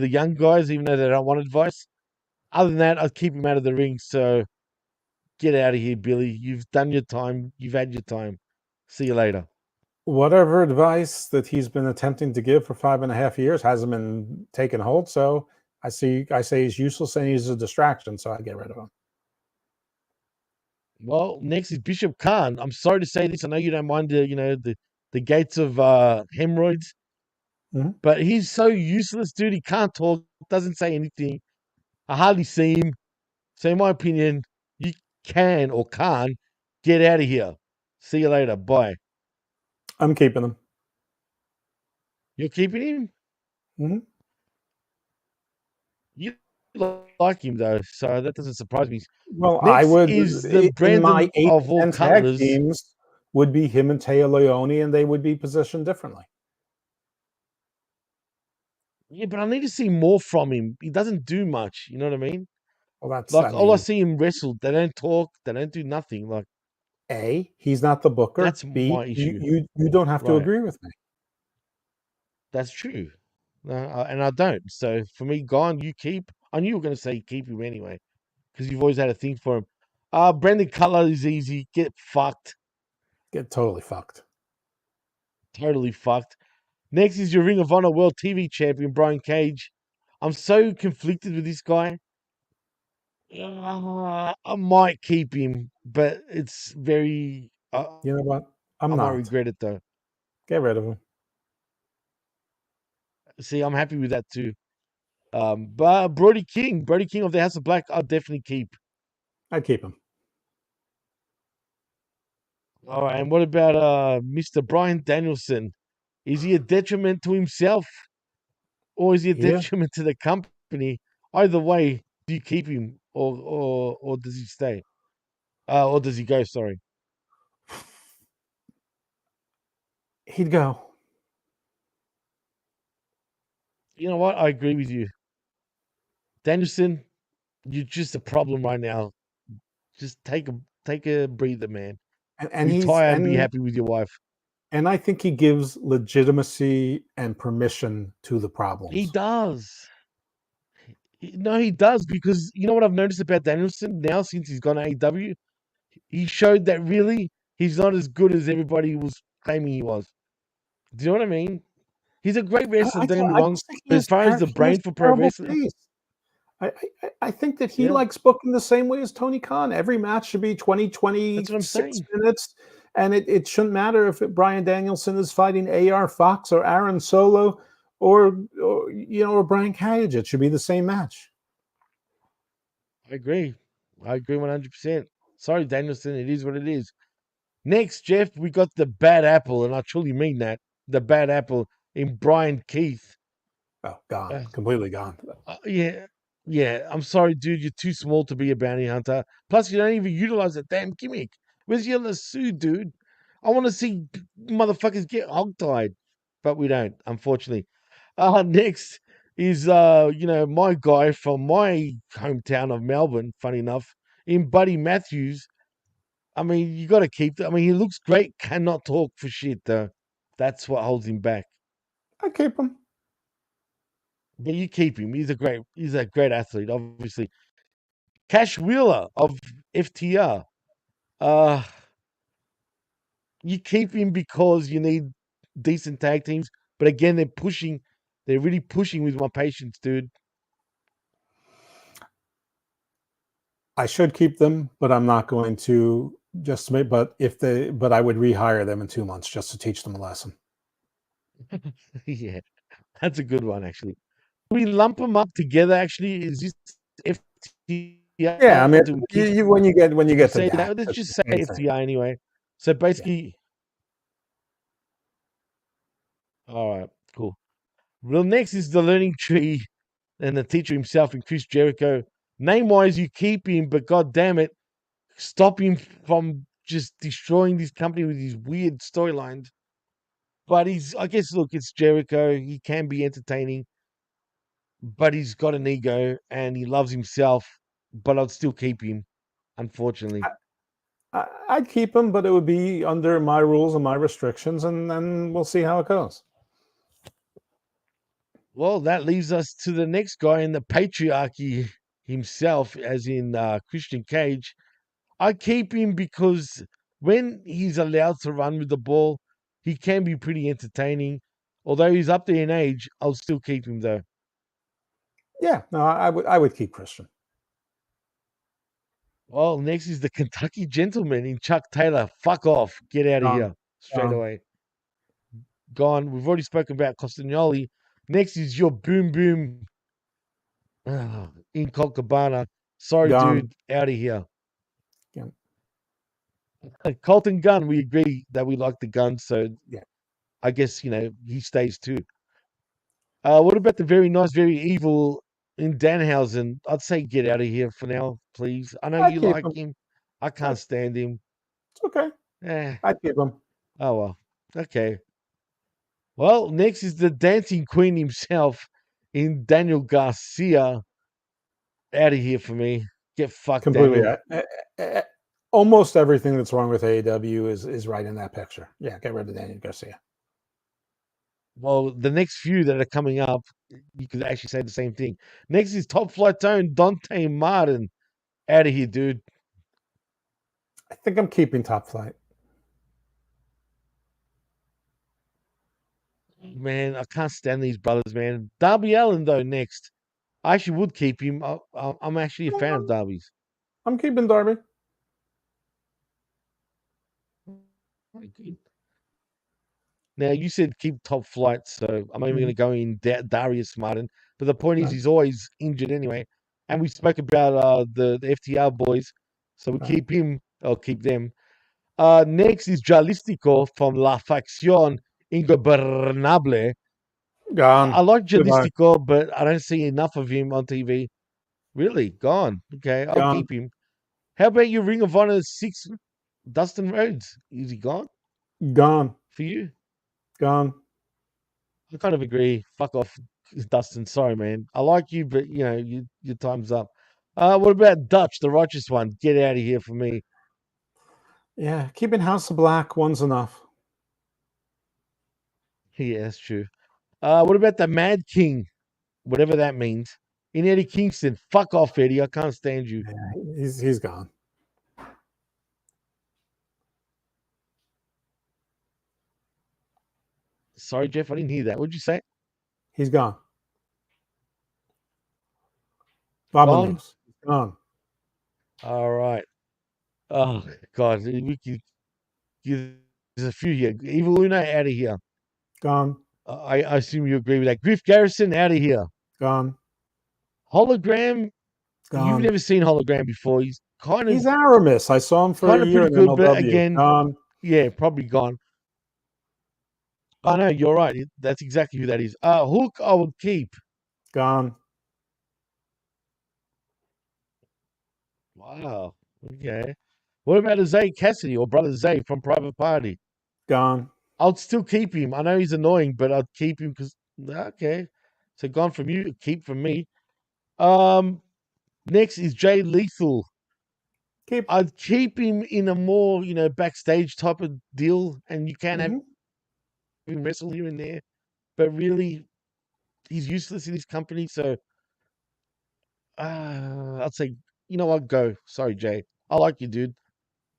young guys, even though they don't want advice. Other than that, I'd keep him out of the ring. So get out of here, Billy. You've done your time. You've had your time. See you later. Whatever advice that he's been attempting to give for 5.5 years hasn't been taken hold. So I say he's useless and he's a distraction. So I get rid of him. Well, next is Bishop Khan. I'm sorry to say this. I know you don't mind the gates of hemorrhoids, Mhm. but he's so useless, dude. He can't talk, doesn't say anything. I hardly see him. So in my opinion, you can or can't get out of here. See you later. Bye. I'm keeping him. You're keeping him? Mhm. You like him though, so that doesn't surprise me. Well, I Next would is the in my Brandon 8 of to all 10 tag cutlers. teams would be him and Taya Leone, and they would be positioned differently. Yeah, but I need to see more from him. He doesn't do much. You know what I mean? Well, that's Like I all I mean, see him wrestle. They don't talk. They don't do nothing. Like A, he's not the booker. that's B, my you issue. you don't have to Right. agree with me. That's true. And I don't. So for me, gone. You keep. I knew you were going to say keep him anyway because you've always had a thing for him. Brandon Cutler is easy. Get fucked. Get totally fucked. Totally fucked. Next is your Ring of Honor World TV Champion, Brian Cage. I'm so conflicted with this guy. I might keep him, but it's very. You know what? I'm I might not. regret it though. Get rid of him. See, I'm happy with that too. But Brody King of the House of Black, I'll definitely keep. I'd keep him. All right, and what about Mr. Brian Danielson? Is he a detriment to himself, or is he a Yeah, detriment to the company? Either way, do you keep him, or does he stay? Or does he go? Sorry. he'd go. You know what? I agree with you, Danielson. You're just a problem right now. Just take a breather, man. And he's Retire and be happy with your wife. and I think he gives legitimacy and permission to the He problems. does. No, he does because you know what I've noticed about Danielson now since he's gone to AEW. He showed that really he's not as good as everybody was claiming he was. Do you know what I mean? He's a great wrestler. Don't get me I wrong, just think but as far as the he has brain for pro terrible wrestling, taste. I think that he yeah, likes booking the same way as Tony Khan. Every match should be 20, that's what I'm 26 saying. minutes. And it shouldn't matter if Brian Danielson is fighting AR Fox or Aaron Solo or Brian Cage. It should be the same match. I agree. I agree 100%. Sorry, Danielson. It is what it is. Next, Jeff, we got the bad apple, and I truly mean that. The bad apple in Brian Keith. Oh, gone. Uh, Completely gone. yeah. I'm sorry, dude. You're too small to be a bounty hunter. Plus, you don't even utilize that damn gimmick. Where's your lasso, dude? I want to see motherfuckers get hogtied, but we don't, unfortunately. Next is my guy from my hometown of Melbourne. Funny enough, in Buddy Matthews. I mean, you got to keep. I mean, he looks great. Cannot talk for shit though. That's what holds him back. I keep him. But you keep him. He's a great athlete, obviously. Cash Wheeler of FTR. Uh, you keep him because you need decent tag teams. But again, they're really pushing with my patience, dude. I should keep them, but I'm not going to just make. But I would rehire them in 2 months just to teach them a lesson. Yeah, that's a good one, actually. We lump them up together, actually. Is this FTR? Yeah, I mean, Do we keep when you get to say that, that? Let's it's just the say same thing. FTR anyway. So basically, all right, cool. Well, next is the learning tree and the teacher himself and Chris Jericho. Name wise, you keep him, but god damn it, stop him from just destroying this company with these weird storylines. But I guess, look, it's Jericho. He can be entertaining, but he's got an ego and he loves himself. But I'd still keep him, unfortunately. I'd keep them, but it would be under my rules and my restrictions, and then we'll see how it goes. Well, that leaves us to the next guy in the patriarchy himself, as in Christian Cage. I keep him because when he's allowed to run with the ball, he can be pretty entertaining. Although he's up there in age, I'll still keep him though. Yeah, no, I would keep Christian. Well, next is the Kentucky gentleman in Chuck Taylor. Fuck off. Get out of Gone. here straight Gone. away. Gone. We've already spoken about Costagnoli. Next is your boom boom in Colcabana. Sorry, Gone. dude. Out of here. Yeah. Colton Gunn, we agree that we like the gun, so Yeah. I guess he stays too. What about the very nice, very evil in Danhausen? I'd say get out of here for now, please. I know I'd you keep like him. him. I can't stand him. It's okay. Eh, I'd keep him. oh well. Okay. Well, next is the dancing queen himself in Daniel Garcia. Out of here for me. Get fucked, Completely. Daniel. Almost everything that's wrong with AEW is right in that picture. Yeah, get rid of Daniel Garcia. Well, the next few that are coming up, you could actually say the same thing. Next is Top Flight Tone, Dante Martin. Out of here, dude. I think I'm keeping Top Flight. Man, I can't stand these brothers, man. Darby Allin, though, next. I actually would keep him. I'm actually a fan of Darby's. I'm keeping Darby. Now, you said keep Top Flight, so I'm even going to go in Darius Martin. But the point is, Right. he's always injured anyway. And we spoke about the FTR boys, so we keep him. I'll keep them. Next is Jalistico from La Facción Ingobernable. Gone. I like Goodbye. Jalistico, but I don't see enough of him on TV. Really? Gone. Okay, I'll Gone. keep him. How about your Ring of Honor 6, Dustin Rhodes? Is he gone Gone. for you? Gone. I kind of agree. Fuck off, Dustin. Sorry, man. I like you, but your time's up. What about Dutch, the righteous one? Get out of here for me. Yeah, keeping House of Black. One's enough. Yeah, that's true. What about the Mad King? Whatever that means. In Eddie Kingston. Fuck off, Eddie. I can't stand you. Yeah, he's gone. Sorry, Jeff. I didn't hear that. What'd you say? He's gone. Bob gone. All right. Oh God, we could. There's a few here. Evil Luna out of here. Gone. I assume you agree with that. Griff Garrison out of here. Gone. Hologram. Gone. You've never seen Hologram before. He's Aramis. I saw him for a year pretty in good, but MLW. again, Gone. Yeah, probably gone. I know, you're right. That's exactly who that is. Hook, I would keep. Gone. Wow. Okay. What about a Zay Cassidy or brother Zay from Private Party? Gone. I'd still keep him. I know he's annoying, but I'd keep him because okay. So gone from you, keep from me. Um, next is Jay Lethal. Keep. I'd keep him in a more, backstage type of deal, and you can have Mhm. him wrestle here and there, but really, he's useless in his company. So, I'd say, you know what, go. Sorry, Jay. I like you, dude,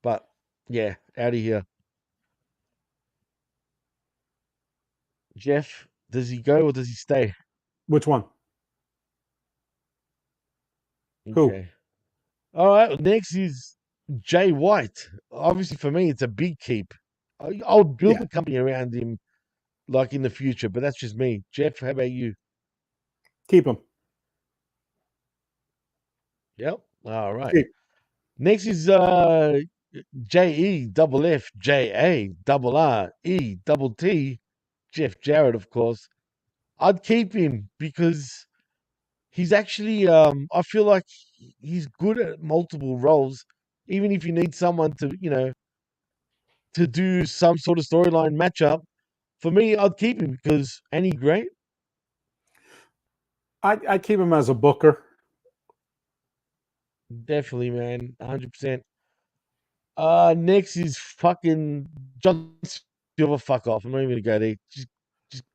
but yeah, out of here. Jeff, does he go or does he stay? Which one? Who? Okay. All right. Next is Jay White. Obviously, for me, it's a big keep. I'll build Yeah. the company around him, like in the future, but that's just me. Jeff, how about you? Keep him. Yep. All right. Keep. Next is JEFFJA Jeff Jarrett, of course. I'd keep him because he's actually I feel like he's good at multiple roles. Even if you need someone to, to do some sort of storyline matchup, for me, I'd keep him because ain't he great? I keep him as a booker. Definitely, man. 100%. Next is fucking John Silver. Fuck off. I'm not even gonna go there. Just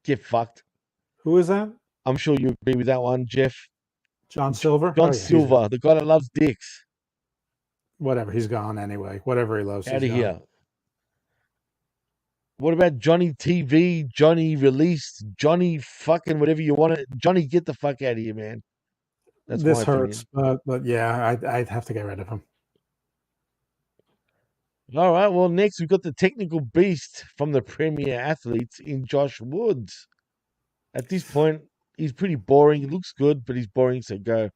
get fucked. Who is that? I'm sure you agree with that one, Jeff. John Silver. Oh John yeah, he's Silver, the guy that loves dicks. whatever. He's gone anyway. Whatever he loves, Out he's of gone. here. What about Johnny TV, Johnny released, Johnny fucking whatever you want to? Johnny, get the fuck out of here, man. That's my This hurts, opinion. but yeah, I'd have to get rid of him. All right. Well, next we've got the technical beast from the premier athletes in Josh Woods. At this point, he's pretty boring. He looks good, but he's boring. So go.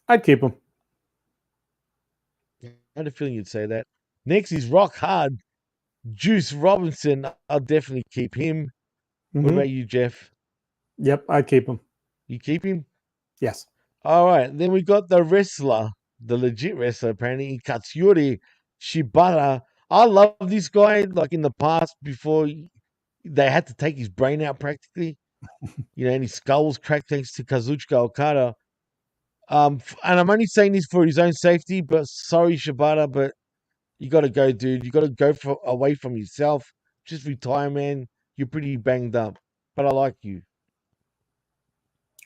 I'd keep him. I had a feeling you'd say that. Next is Rock Hard. Juice Robinson. I'll definitely keep him. What Hmm. about you, Jeff? Yep, I'd keep him. You keep him? Yes. All right. Then we got the wrestler, the legit wrestler, apparently, Katsuyori Shibata. I love this guy. Like in the past, before they had to take his brain out practically, and his skull was cracked thanks to Kazuchika Okada. And I'm only saying this for his own safety, but sorry, Shibata, but you got to go, dude. You got to go away from yourself. Just retire, man. You're pretty banged up, but I like you.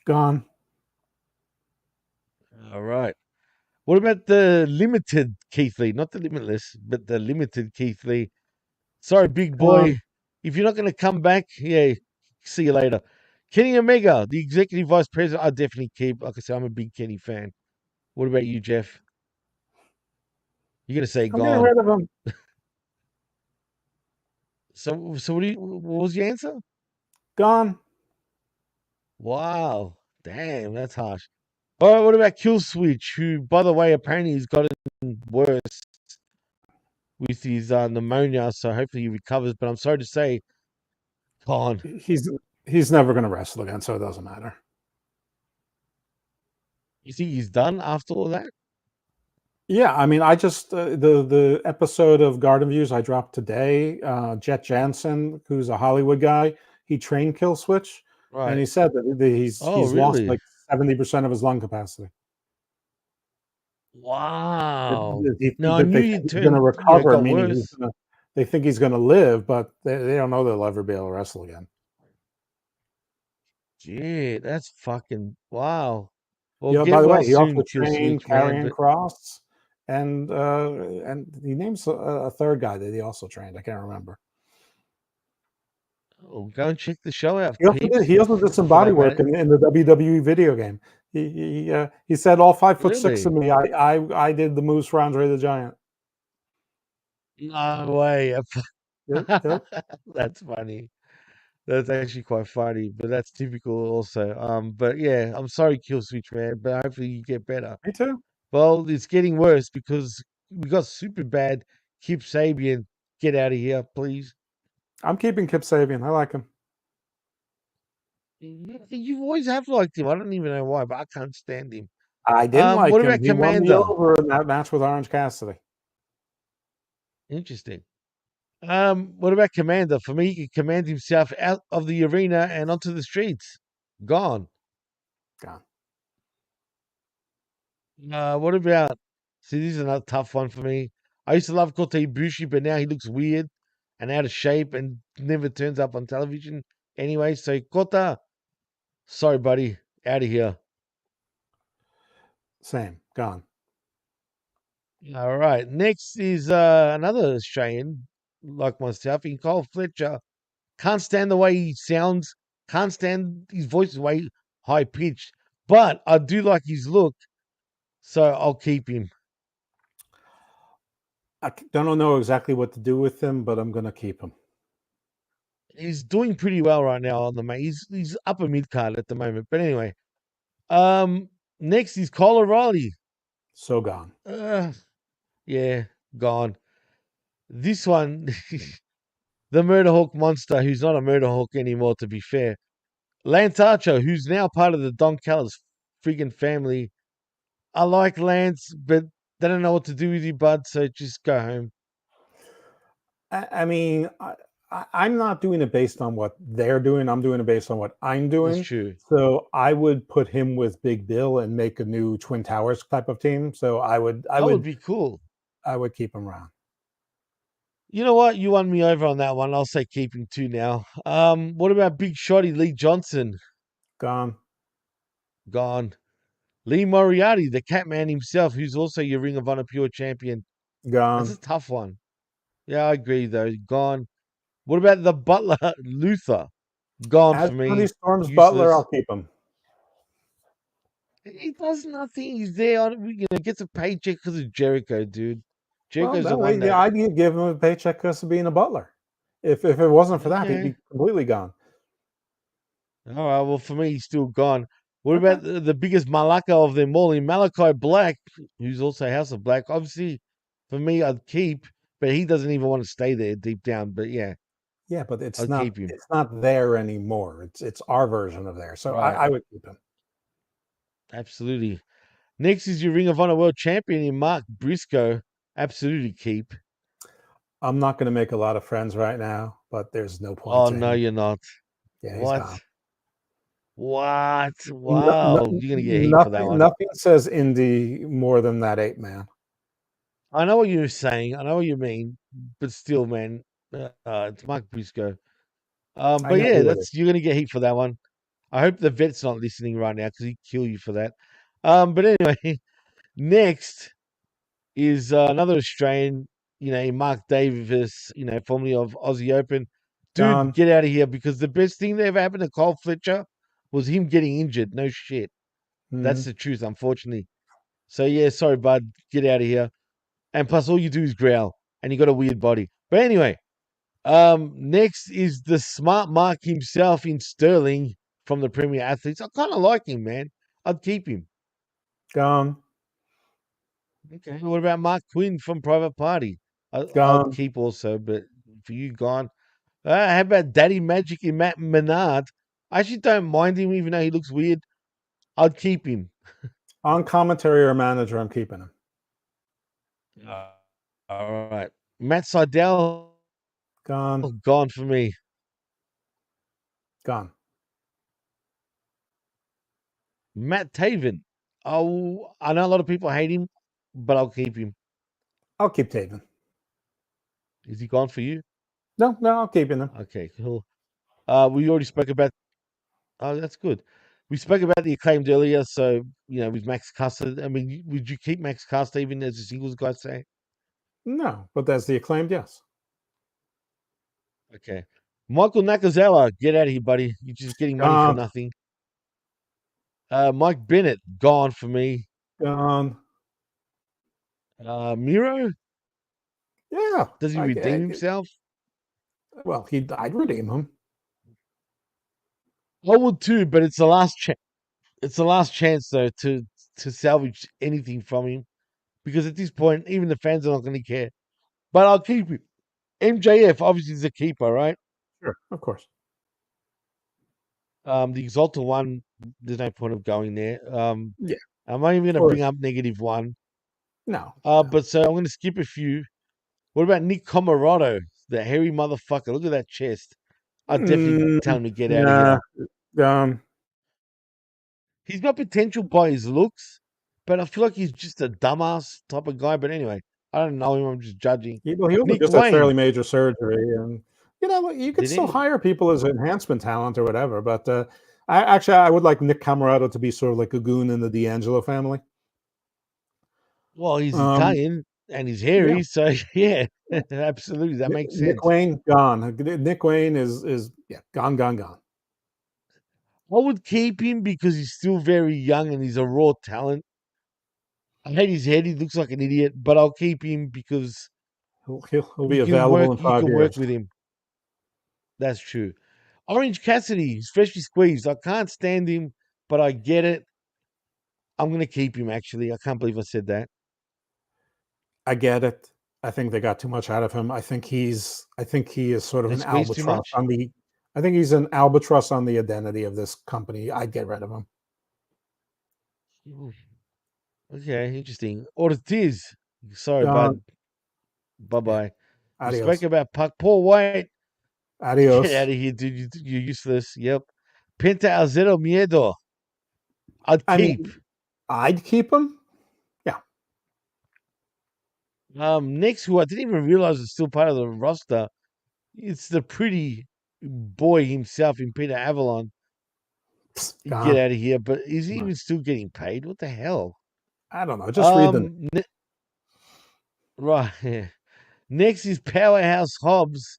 Gone. All right. What about the limited Keith Lee? Not the limitless, but the limited Keith Lee. Sorry, big Gone. boy. If you're not going to come back, yeah, see you later. Kenny Omega, the executive vice president, I definitely keep. Like I said, I'm a big Kenny fan. What about you, Jeff? You're going to say I'm getting gone. rid of him. So what was your answer? Gone. Wow. Damn, that's harsh. All right, what about Kill Switch, who, by the way, apparently has gotten worse with his pneumonia, so hopefully he recovers. But I'm sorry to say, gone. He's never going to wrestle again, so it doesn't matter. You think he's done after all that? Yeah, I mean, I just the episode of Garden Views I dropped today. Jet Jansen, who's a Hollywood guy, he trained Kill Switch, and Right. he said that Oh, he's lost really? like 70% of his lung capacity. Wow. No, I That knew they he think he's going to turned, it recover, got meaning worse. they think he's going to live, but they don't know they'll ever be able to wrestle again. Gee, that's fucking wow. Well, Yeah. By get the way, well he also soon, Kill trained Switch, man. Karrion But Cross, and he names a third guy that he also trained. I can't remember. go and check the show out, He also did. peeps. He also did some For body that work matter. in the WWE video game. He said all 5'6" of Really? me. I did the moves for Andre the Giant. No way. Yep, yep. That's funny. That's actually quite funny, but that's typical also. But yeah, I'm sorry, Kill Switch, man, but hopefully you get better. Me too. Well, it's getting worse because we got super bad Kip Sabian get out of here, please. I'm keeping Kip Sabian. I like him. You always have liked him. I don't even know why, but I can't stand him. I didn't like What him. about He won the Commander? over in that match with Orange Cassidy. Interesting. What about Commander? For me, he can command himself out of the arena and onto the streets. Gone. Gone. What about? See, this is another tough one for me. I used to love Kota Ibushi, but now he looks weird and out of shape and never turns up on television anyway. So Kota, sorry, buddy, out of here. Same. Gone. All right. Next is another Australian like myself in Cole Fletcher. Can't stand the way he sounds. Can't stand his voice is way high pitched. But I do like his look, so I'll keep him. I don't know exactly what to do with him, but I'm going to keep him. He's doing pretty well right now on the main. He's upper mid card at the moment. But anyway, next is Kyle O'Reilly. So gone. Yeah, gone. This one, the Murder Hawk monster, who's not a Murder Hawk anymore, to be fair. Lance Archer, who's now part of the Don Callis friggin' family. I like Lance, but they don't know what to do with you, bud, so just go home. I mean, I'm not doing it based on what they're doing. I'm doing it based on what I'm doing. That's true. So I would put him with Big Bill and make a new Twin Towers type of team. So I would Be cool. I would keep him around. You know what? You won me over on that one. I'll say keep him too now. What about Big Shotty Lee Johnson? Gone. Gone. Lee Moriarty, the Catman himself, who's also your Ring of Honor Pure Champion. Gone. That's a tough one. Yeah, I agree though. Gone. What about the Butler Luther? Gone As for me. Tony Storm's Useless. Butler, I'll keep him. He does nothing. He's there on, gets a paycheck because of Jericho, dude. Jericho's Well, the one that. I'd give him a paycheck because of being a Butler. If it wasn't for that, he'd Okay. be completely gone. All right. Well, for me, he's still gone. What about the biggest malaka of them all in Malachi Black, who's also House of Black? Obviously, for me, I'd keep, but he doesn't even want to stay there deep down. But yeah. Yeah, but it's I'd not keep him. it's not there anymore. It's our version of there. So Right. I would keep him. Absolutely. Next is your Ring of Honor World Champion in Mark Briscoe. Absolutely keep. I'm not going to make a lot of friends right now, but there's no point. Oh, no, you're not. Yeah, What? gone. What? Wow. You're going to get heat for that one. Nothing says indie more than that 8-man. I know what you're saying. I know what you mean. But still, man, it's Mark Briscoe. But yeah, you're going to get heat for that one. I hope the vet's not listening right now because he'd kill you for that. But anyway, next is another Australian, Mark Davis, formerly of Aussie Open. Dude, Gone. get out of here because the best thing that ever happened to Cole Fletcher was him getting injured. No shit. That's the truth, unfortunately. So yeah, sorry, bud. Get out of here. And plus, all you do is growl, and you got a weird body. But anyway, next is the smart Mark himself in Sterling from the Premier Athletes. I kind of like him, man. I'd keep him. Gone. Okay. What about Mark Quinn from Private Party? I'll Gone. keep also, but for you, gone. How about Daddy Magic and Matt Menard? I actually don't mind him, even though he looks weird. I'd keep him. On commentary or manager, I'm keeping him. All right. Matt Seidel. Gone. Gone for me. Gone. Matt Taven. Oh, I know a lot of people hate him, but I'll keep him. I'll keep Taven. Is he gone for you? No, I'll keep him. Okay, cool. We already spoke about. Oh, that's good. We spoke about the Acclaimed earlier, so with Max Caster. I mean, would you keep Max Caster even as a singles guy? Say no, but that's the Acclaimed. Yes. Okay, Michael Nakazawa, get out of here, buddy. You're just getting money for nothing. Mike Bennett, gone for me. Gone. Miro. Yeah. Does he redeem himself? Well, I'd redeem him. I would too, but it's the last chance. It's the last chance though to salvage anything from him, because at this point, even the fans are not going to care. But I'll keep him. MJF obviously is a keeper, right? Sure, of course. The Exalted one, there's no point of going there. Yeah, I'm not even going to or bring up -1. no. But so I'm going to skip a few. What about Nick Comoroto, the hairy motherfucker? Look at that chest. I'd definitely tell him to get out of Nah. here. He's got potential by his looks, but I feel like he's just a dumbass type of guy. But anyway, I don't know him. I'm just judging. Well, he also Nick just had fairly Wayne. major surgery, and you could Did still he? hire people as enhancement talent or whatever. But I would like Nick Camarato to be sort of like a goon in the D'Angelo family. Well, he's Um, Italian and he's yeah, hairy, so yeah, absolutely, that makes Nick sense. Wayne gone. Nick Wayne is yeah gone, gone, gone. I would keep him because he's still very young and he's a raw talent. I hate his head; he looks like an idiot, but I'll keep him because He'll be you can available work. in You 5 can work years. with him. That's true. Orange Cassidy, he's freshly squeezed. I can't stand him, but I get it. I'm going to keep him, actually. I can't believe I said that. I get it. I think they got too much out of him. I think he is sort of They an squeezed too albatross much? on the. I think he's an albatross on the identity of this company. I'd get rid of him. Ooh, okay, interesting. Ortiz, sorry, Gone. bud. Bye Yeah. bye. We spoke Adios. about Puck. Paul White. Get out Adios. of here, dude. You're useless. Yep. Penta Alzero Miedo. I'd I keep. mean, I'd keep him. Yeah. Next, who I didn't even realize was still part of the roster, it's the pretty boy himself in Peter Avalon. Get Gone. out of here. But is he even still getting paid? What the hell? I don't know. Just read the. Right. Yeah. Next is Powerhouse Hobbs,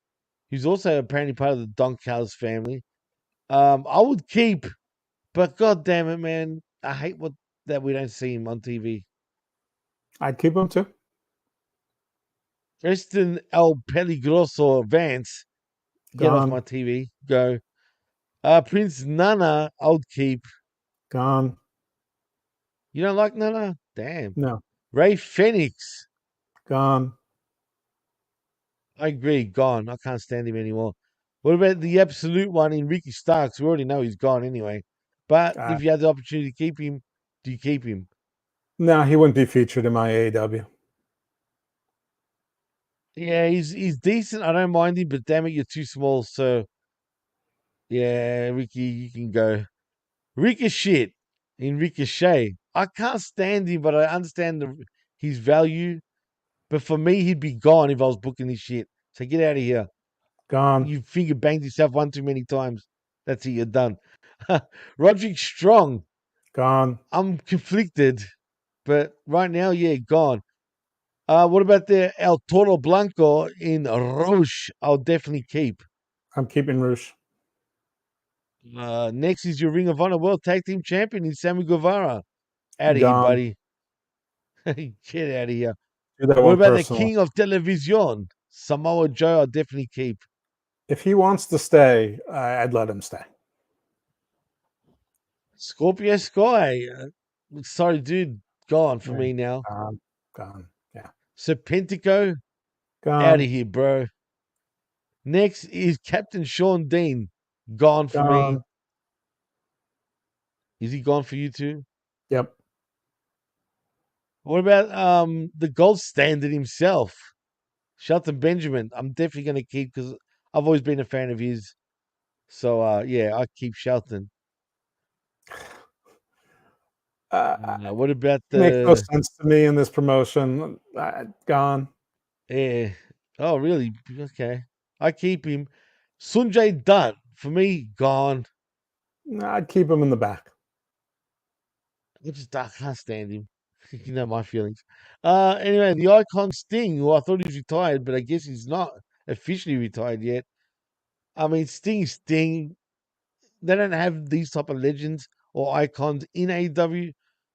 who's also apparently part of the Don Callis family. I would keep, but god damn it, man, I hate that we don't see him on TV. I'd keep him too. Preston El Peligroso Vance, get off my Gone. TV. Go. Prince Nana, I would keep. Gone. You don't like Nana? Damn. No. Ray Phoenix, Gone. I agree. Gone. I can't stand him anymore. What about the absolute one in Ricky Starks? We already know he's gone anyway. But Uh, if you had the opportunity to keep him, do you keep him? no, he wouldn't be featured in my AEW. Yeah, he's decent. I don't mind him, but damn it, you're too small. So yeah, Ricky, you can go. Ricochet in Ricochet. I can't stand him, but I understand his value. But for me, he'd be gone if I was booking this shit. So get out of here. Gone. You finger banged yourself one too many times. That's it. You're done. Roderick Strong. Gone. I'm conflicted, but right now, yeah, gone. What about the El Toro Blanco in Roche? I'll definitely keep. I'm keeping Roosh. Next is your Ring of Honor World Tag Team Champion in Sammy Guevara. Out of here, Gone. buddy. Get out of here. Do that What one about the personally. King of Television? Samoa Joe, I'll definitely keep. If he wants to stay, I'd let him stay. Scorpio Sky. Sorry, dude. Gone for Yeah. me now. Gone. Yeah. Serpentico, out of Gone. here, bro. Next is Captain Sean Dean. Gone for me. Gone. Is he gone for you too? Yep. What about the gold standard himself, Shelton Benjamin? I'm definitely going to keep because I've always been a fan of his. So yeah, I keep Shelton. What about Makes no the sense to me in this promotion. Gone. Oh, really? Okay, I keep him. Sunjay Dutt for me, gone. I'd keep him in the back. I can't stand him. You know my feelings. Anyway, the Icon Sting, who I thought he was retired, but I guess he's not officially retired yet. I mean, Sting. They don't have these type of legends or icons in AEW,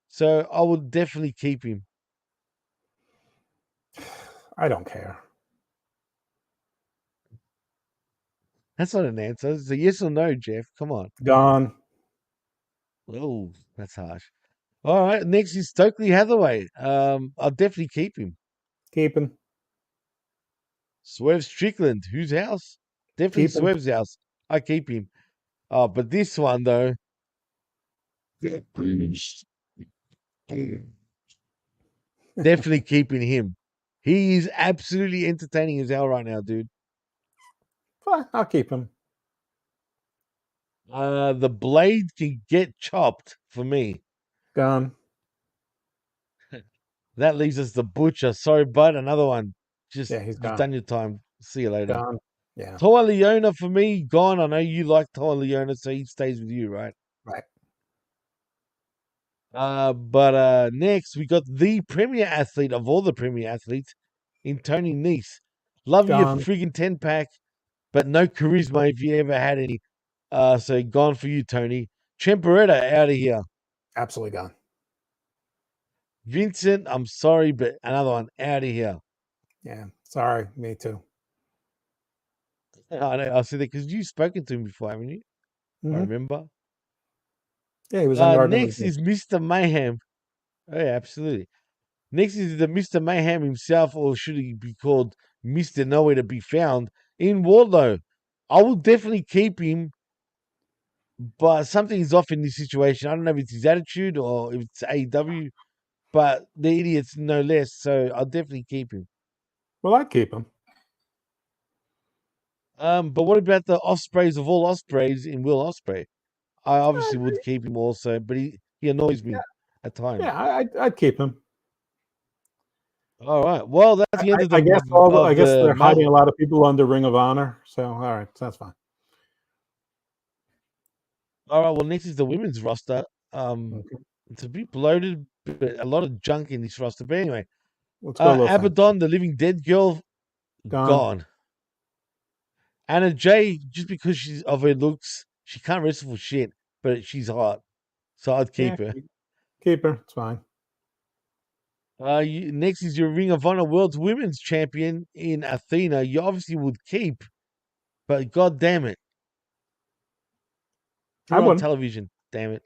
so I would definitely keep him. I don't care. That's not an answer. It's a yes or no, Jeff. Come on. Gone. Oh, that's harsh. All right, next is Stokely Hathaway. I'll definitely keep him. Keeping. Swerve Strickland. Whose house? Definitely Keep him. Swerve's house. I keep him. Oh, but this one though. Definitely keeping him. He is absolutely entertaining as hell right now, dude. Fine, I'll keep him. The blade can get chopped for me. Gone. That leaves us the butcher. Sorry, bud. Another one. Just Yeah, he's you've gone. done your time. See you later. Gone. Yeah. Toa Leona for me, gone. I know you like Toa Leona, so he stays with you, right? Right. But next we got the premier athlete of all the premier athletes in Tony Nese. Love your Gone. friggin' 10-pack, but no charisma if you ever had any. So gone for you, Tony. Champeretta out of here. Absolutely gone. Vincent, I'm sorry, but another one out of here. Yeah. Sorry. Me too. I know, I see that because you've spoken to him before, haven't you? I Mhm. remember. Yeah, he was on Yard Next Number is Mr. Mayhem. Oh, yeah, absolutely. Next is the Mr. Mayhem himself, or should he be called Mr. Nowhere to be found in Wardlow. I will definitely keep him, but something is off in this situation. I don't know if it's his attitude or if it's AEW, but the idiot's no less, so I'll definitely keep him. Well, I'd keep him. But what about the Ospreys of all Ospreys in Will Ospreay? I obviously would keep him also, but he annoys me at times. Yeah, I'd keep him. All right. Well, that's the end of I guess I guess the they're hiding a lot of people under Ring of Honor. So all right, that's fine. All right. Well, next is the women's roster. Okay. It's a bit bloated, but a lot of junk in this roster. But anyway, Let's go, little thing. Abaddon, the Living Dead girl, gone. Anna Jay, just because she's of her looks, she can't wrestle for shit, but she's hot, so I'd keep her. Keep her. It's fine. Next is your Ring of Honor World's Women's Champion in Athena. You obviously would keep, but god damn it, I you're on wouldn't. television. Damn it.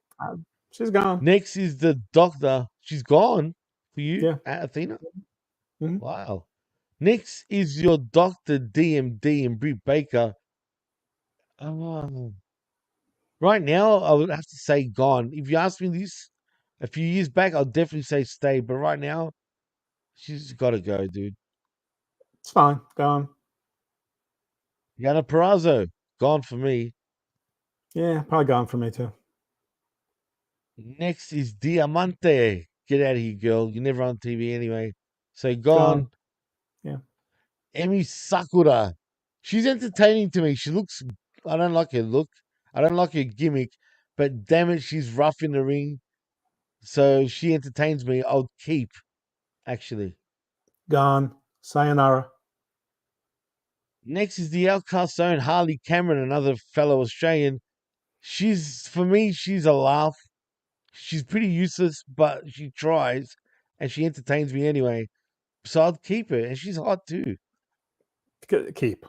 She's gone. Next is the Doctor. She's gone for you Yeah. at Athena. Mhm. Wow. Next is your Doctor DMD and Britt Baker. Right now, I would have to say gone. If you asked me this a few years back, I'll definitely say stay. But right now, she's got to go, dude. It's fine. Gone. Yana Perazzo, gone for me. Yeah, probably gone for me too. Next is Diamante. Get out of here, girl. You're never on TV anyway. So gone. Yeah. Emi Sakura. She's entertaining to me. She looks, I don't like her look. I don't like her gimmick. But damn it, she's rough in the ring. So she entertains me. I'll keep, actually. Gone. Sayonara. Next is the Outcast own Harley Cameron, another fellow Australian. For me, she's a laugh. She's pretty useless, but she tries and she entertains me anyway. So I'd keep her, and she's hot too. Keep.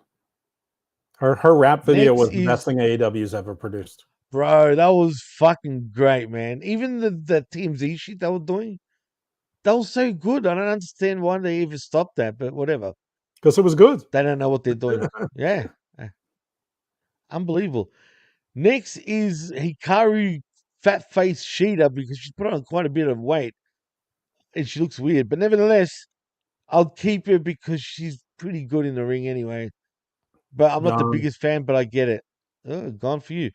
Her rap video Next was the is, best thing AEW's ever produced. bro, that was fucking great, man. Even the TMZ shit they were doing, that was so good. I don't understand why they even stopped that, but whatever. Because it was good. They don't know what they're doing. Yeah. Unbelievable. Next is Hikaru Fat Face Sheeta because she's put on quite a bit of weight and she looks weird. But nevertheless, I'll keep her because she's pretty good in the ring anyway. But I'm not the Gone. biggest fan, but I get it. Oh, gone for you.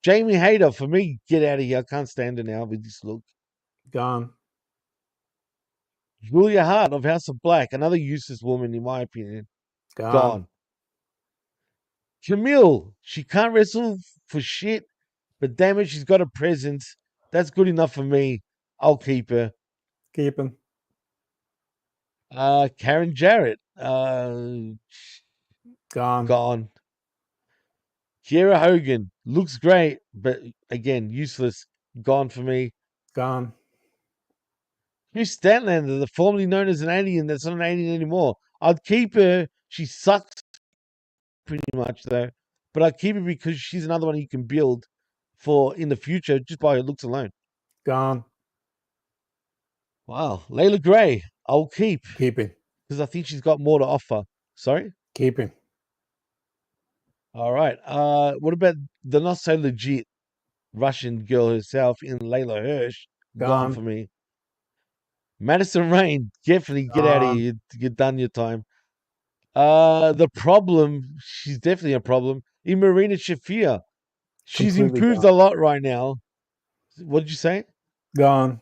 Jamie Hayter, for me, get out of here. I can't stand her now with this look. Gone. Julia Hart of House of Black, another useless woman in my opinion. Gone. Camille, she can't wrestle for shit, but damn it, she's got a presence. That's good enough for me. I'll keep her. Keeping. Karen Jarrett, Gone. Kiera Hogan looks great, but again, useless. Gone for me. Gone. Chris Statlander, the formerly known as an alien that's not an alien anymore. I'd keep her. She sucks pretty much though, but I'd keep her because she's another one you can build for in the future just by her looks alone. Gone. Wow. Layla Gray, I'll keep Keeping. because I think she's got more to offer. Sorry? Keeping. All right. What about the not so legit Russian girl herself in Layla Hirsch? Gone Gone. for me. Madison Rain, definitely get out of Gone. here. You've done your time. The problem, she's definitely a problem. In Marina Shafir, she's Completely improved gone. a lot right now. What did you say? Gone.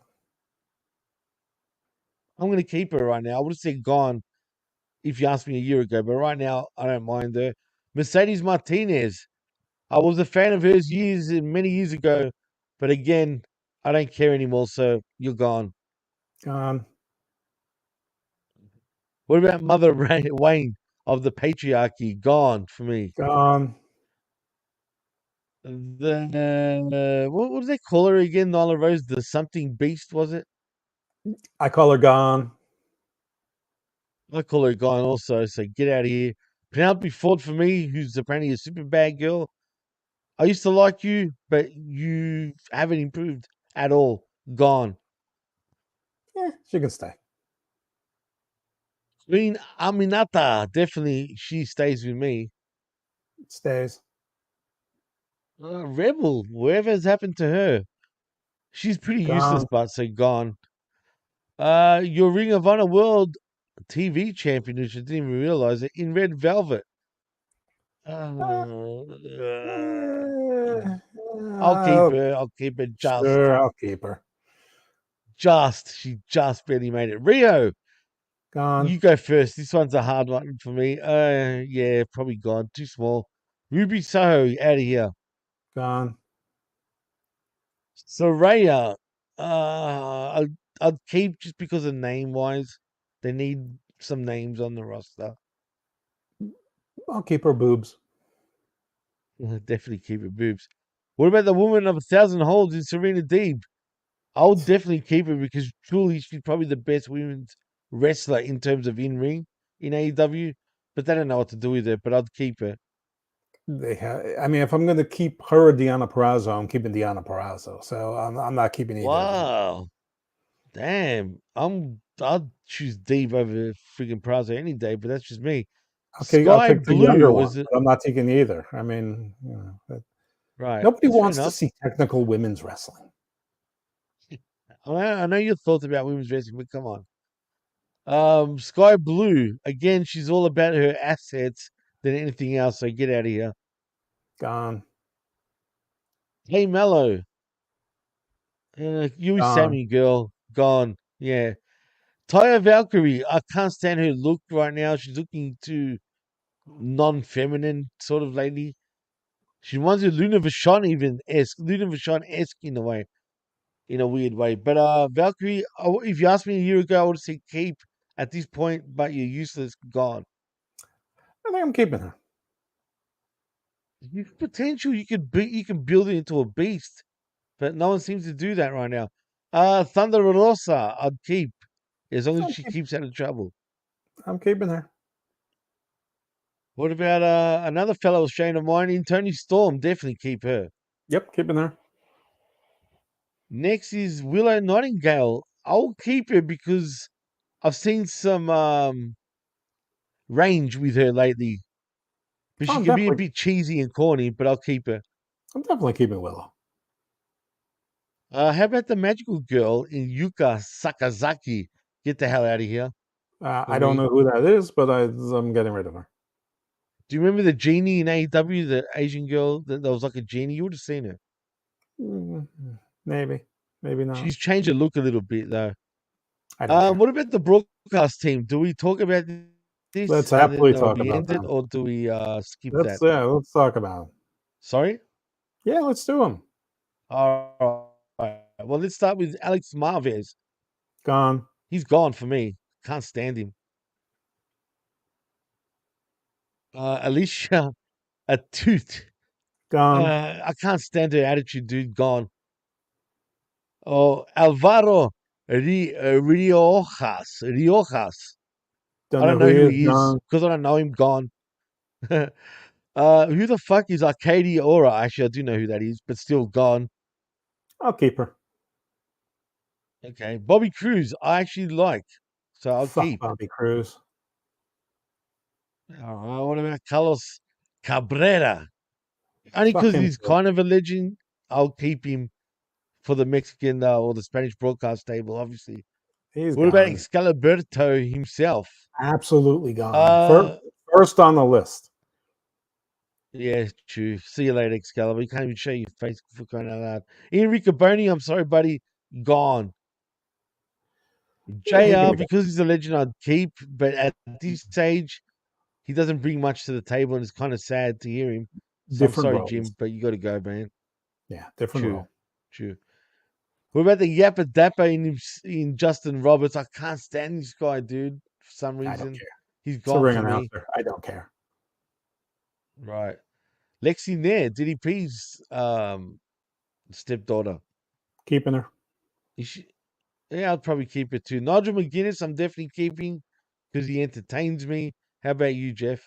I'm going to keep her right now. I would have said gone if you asked me a year ago, but right now I don't mind her. Mercedes Martinez. I was a fan of hers many years ago, but again, I don't care anymore. So you're gone. Gone. What about Mother Wayne of the patriarchy? Gone for me. Gone. What did they call her again? Nyla Rose, the something beast, was it? I call her gone. I call her gone also. So get out of here. Penelope Ford for me, who's apparently a super bad girl. I used to like you, but you haven't improved at all. Gone. She can stay. Queen Aminata, definitely she stays with me. It stays. Rebel, whatever's happened to her. She's pretty useless, Gone. but so gone. Your Ring of Honor World TV champion, which I didn't even realize it, in Red Velvet. Uh, I'll keep uh, her. I'll keep her sure, I'll keep her. She just barely made it. Rio, Gone. you go first. This one's a hard one for me. Yeah, probably gone. Too small. Ruby Soho, out of here. Gone. Soraya, I'd keep just because of name wise. They need some names on the roster. I'll keep her boobs. Definitely keep her boobs. What about the woman of 1,000 holds in Serena Deeb? I'll definitely keep her because truly she's probably the best women's wrestler in terms of in ring in AEW. But they don't know what to do with her. But I'd keep her. They have. I mean, if I'm going to keep her or Deanna Perrazzo, I'm keeping Deanna Perrazzo. So I'm not keeping either of them. Wow, damn! I'd choose Deeb over freaking Prazo any day. But that's just me. Okay, I'll Sky take the younger Blue one, was it but I'm not taking either. I mean, right? nobody That's fair wants to enough. see technical women's wrestling. I know your thoughts about women's wrestling, but come on. Sky Blue again. She's all about her assets than anything else. So get out of here. Gone. Hey Mello, you Gone. Sammy girl, gone. Yeah. Taya Valkyrie, I can't stand her look right now. She's looking too non-feminine sort of lady. She reminds me of Luna Vachon even esque, Luna Vachon esque in a way, in a weird way. But Valkyrie, if you asked me a year ago, I would have said keep at this point, but you're useless, gone. I think I'm keeping her. You potential, you can build it into a beast, but no one seems to do that right now. Thunder Rosa, I'd keep as long as I'm, she keep, keeps out of trouble. I'm keeping her. What about another fellow Australian of mine in Tony Storm? Definitely keep her. Yep, keeping her. Next is Willow Nightingale. I'll keep her because I've seen some range with her lately. But Oh, she can be a bit cheesy and corny, but I'll keep her. I'm definitely keeping Willow. How about the magical girl in Yuka Sakazaki? Get the hell out of here for I don't me. know who that is, but I'm getting rid of her. Do you remember the genie in AEW, the Asian girl that was like a genie? You would have seen her. Mm, maybe, maybe not. She's changed her look a little bit though. I don't care. What about the broadcast team? Do we talk about this Let's and then happily they'll talk be about ended, them. or do we skip that? Let's talk about them. Sorry? Yeah, let's do them. All right. Well, let's start with Alex Marvez. Gone. He's gone for me. Can't stand him. Alicia Atut. Gone. I can't stand her attitude, dude. Gone. Oh, Alvaro Riojas. Riojas. Don't I know don't who know he who is. he is Gone. because I don't know him. Gone. Who the fuck is Arcadia Aura? Actually, I do know who that is, but still gone. I'll keep her. Okay. Bobby Cruz, I actually like, so I'll Fuck keep. Bobby Cruz. What about Carlos Cabrera? Only Fuck because him he's too. kind of a legend. I'll keep him for the Mexican or the Spanish broadcast table, obviously. He's What about gone. Excaliberto himself? Absolutely gone. Uh, First on the list. yeah, true. See you later, Excalibur. You can't even show your face for crying out loud. Enrico Boni, I'm sorry, buddy, gone. Yeah, he can JR, be gone. because he's a legend, I'd keep, but at this stage, he doesn't bring much to the table, and it's kind of sad to hear him. So I'm Different sorry, roles. Jim, but you got to go, man. Yeah, different True, role. true. What about the Yappa Dappa in Justin Roberts? I can't stand this guy, dude. For some I don't reason, care. he's It's a gone ring for me. announcer. I don't care. Right. Lexi Nair, DDP's stepdaughter. Keeping her. Is she, yeah, I'll probably keep it too. Nigel McGuinness, I'm definitely keeping because he entertains me. How about you, Jeff?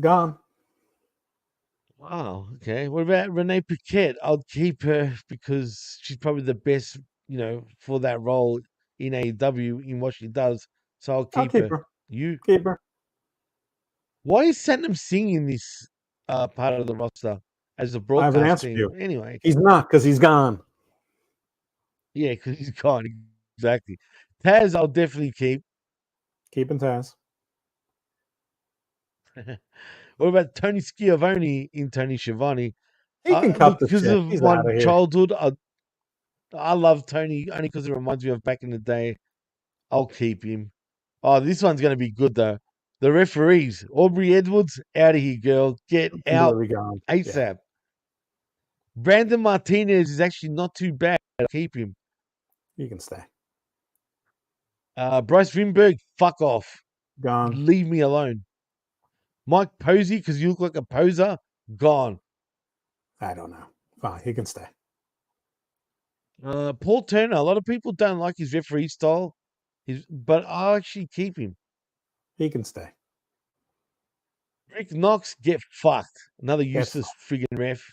Gone. Wow. Okay. What about Renee Paquette? I'll keep her because she's probably the best, for that role in AEW in what she does. So I'll I'll keep keep her. her. You? Keep her. Why is Satnam Singh in this part of the roster as a I have an broadcast answer for team? you. Anyway, He's not because he's gone. yeah, because he's gone. Exactly. Taz, I'll definitely keep. Keeping Taz. What about Tony Schiavone in Tony Schiavone? He can cut Look, the because shit. of He's my out of here. childhood, I love Tony only because it reminds me of back in the day. I'll keep him. Oh, this one's going to be good, though. The referees, Aubrey Edwards, out of here, girl. Get out Completely gone. Yeah, ASAP. Brandon Martinez is actually not too bad. I'll keep him. he can stay. Bryce Winberg, fuck off. Gone. Leave me alone. Mike Posey, because you look like a poser, gone. I don't know. Fine, he can stay. Paul Turner, a lot of people don't like his referee style, but I'll actually keep him. He can stay. Rick Knox, get fucked. Another Get useless friggin' ref.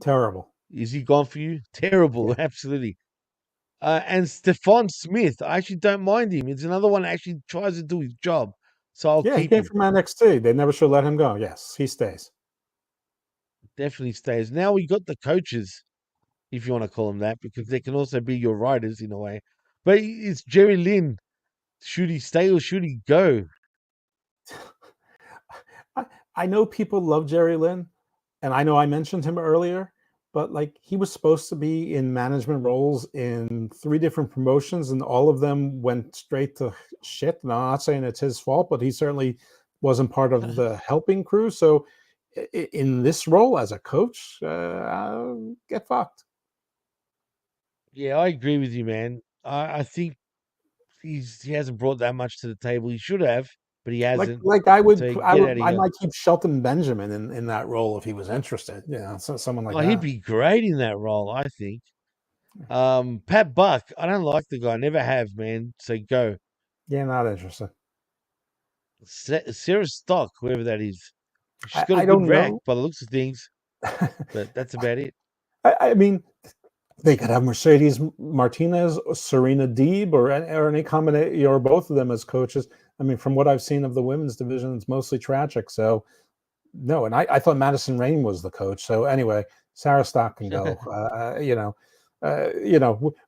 Terrible. Is he gone for you? Terrible, Yeah. absolutely. And Stephon Smith, I actually don't mind him. It's another one that actually tries to do his job. So I'll Yeah, he keep came him. from NXT. They never should let him go. Yes, he stays. Definitely stays. Now we got the coaches, if you want to call them that, because they can also be your writers in a way. But it's Jerry Lynn. Should he stay or should he go? I know people love Jerry Lynn, and I know I mentioned him earlier, but like he was supposed to be in management roles in 3 different promotions, and all of them went straight to shit. And I'm not saying it's his fault, but he certainly wasn't part of the helping crew. So in this role as a coach, get fucked. Yeah, I agree with you, man. I think he hasn't brought that much to the table. He should have, but he hasn't. So get out of I here. might keep Shelton Benjamin in that role if he was interested. So someone like Oh, he'd that. be great in that role, I think. Pat Buck, I don't like the guy. Never have, man. So go. Yeah, not interested. Sarah Stock, whoever that is. She's got a I good don't rack know. by the looks of things, but that's about it. I mean, they could have Mercedes Martinez, Serena Deeb, or any combination, or both of them as coaches. I mean, from what I've seen of the women's division, it's mostly tragic. So, no. And I thought Madison Rain was the coach. So anyway, Sarah Stock can go.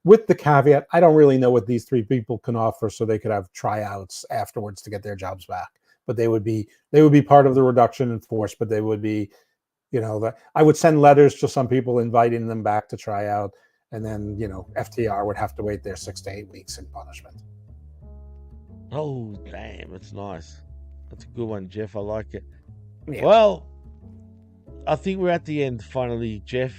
With the caveat, I don't really know what these 3 people can offer, so they could have tryouts afterwards to get their jobs back. But they would be part of the reduction in force. But they would be. I would send letters to some people inviting them back to try out, and then FTR would have to wait their 6 to 8 weeks in punishment. Oh, damn, that's nice. That's a good one, Jeff. I like it. Yeah. Well, I think we're at the end finally, Jeff.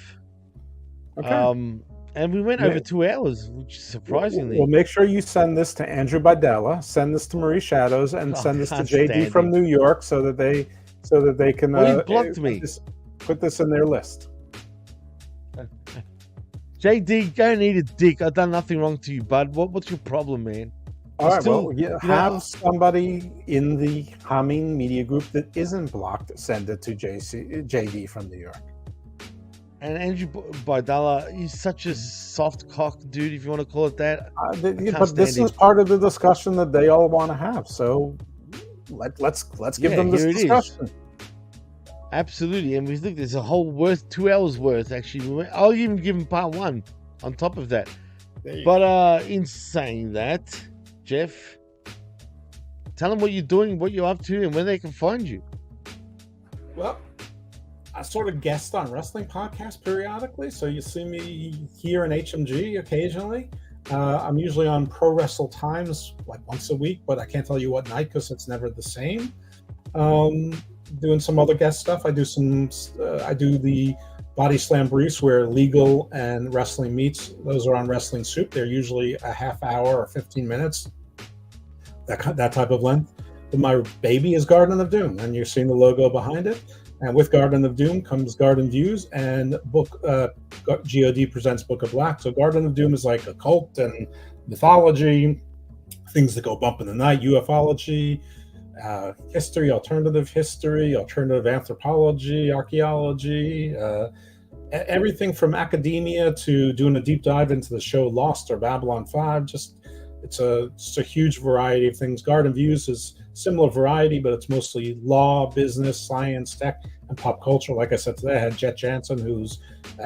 Okay. And we went over 2 hours, which is surprisingly. Well, make sure you send this to Andrew Bidella, send this to Marie Shadows, and send this to JD from New York so that they can he blocked me. Put this in their list. JD, go and eat a dick. I've done nothing wrong to you, bud. What's your problem, man? All right, have somebody in the Humming Media Group that isn't blocked send it to JD from New York. And Andrew Baidala, he's such a soft cock dude, if you want to call it that. But this is part of the discussion that they all want to have. So let's give them this discussion. Absolutely. And we think there's a whole 2 hours worth, actually. I'll even give him part 1 on top of that. But in saying that, Jeff, tell them what you're doing, what you're up to, and where they can find you. Well, I sort of guest on wrestling podcasts periodically, so you see me here in HMG occasionally. I'm usually on Pro Wrestle Times like once a week, but I can't tell you what night because it's never the same. Doing some other guest stuff. I do the Body Slam briefs where legal and wrestling meets. Those are on Wrestling Soup. They're usually a half hour or 15 minutes, that type of length. But my baby is Garden of Doom, and you're seeing the logo behind it. And with Garden of Doom comes Garden Views and GOD presents Book of Black. So Garden of Doom is like occult and mythology, things that go bump in the night, ufology, history, alternative anthropology, archaeology, everything from academia to doing a deep dive into the show Lost or Babylon 5. It's a huge variety of things. Garden Views is similar variety, but it's mostly law, business, science, tech, and pop culture. Like I said today, I had Jet Jansen, who's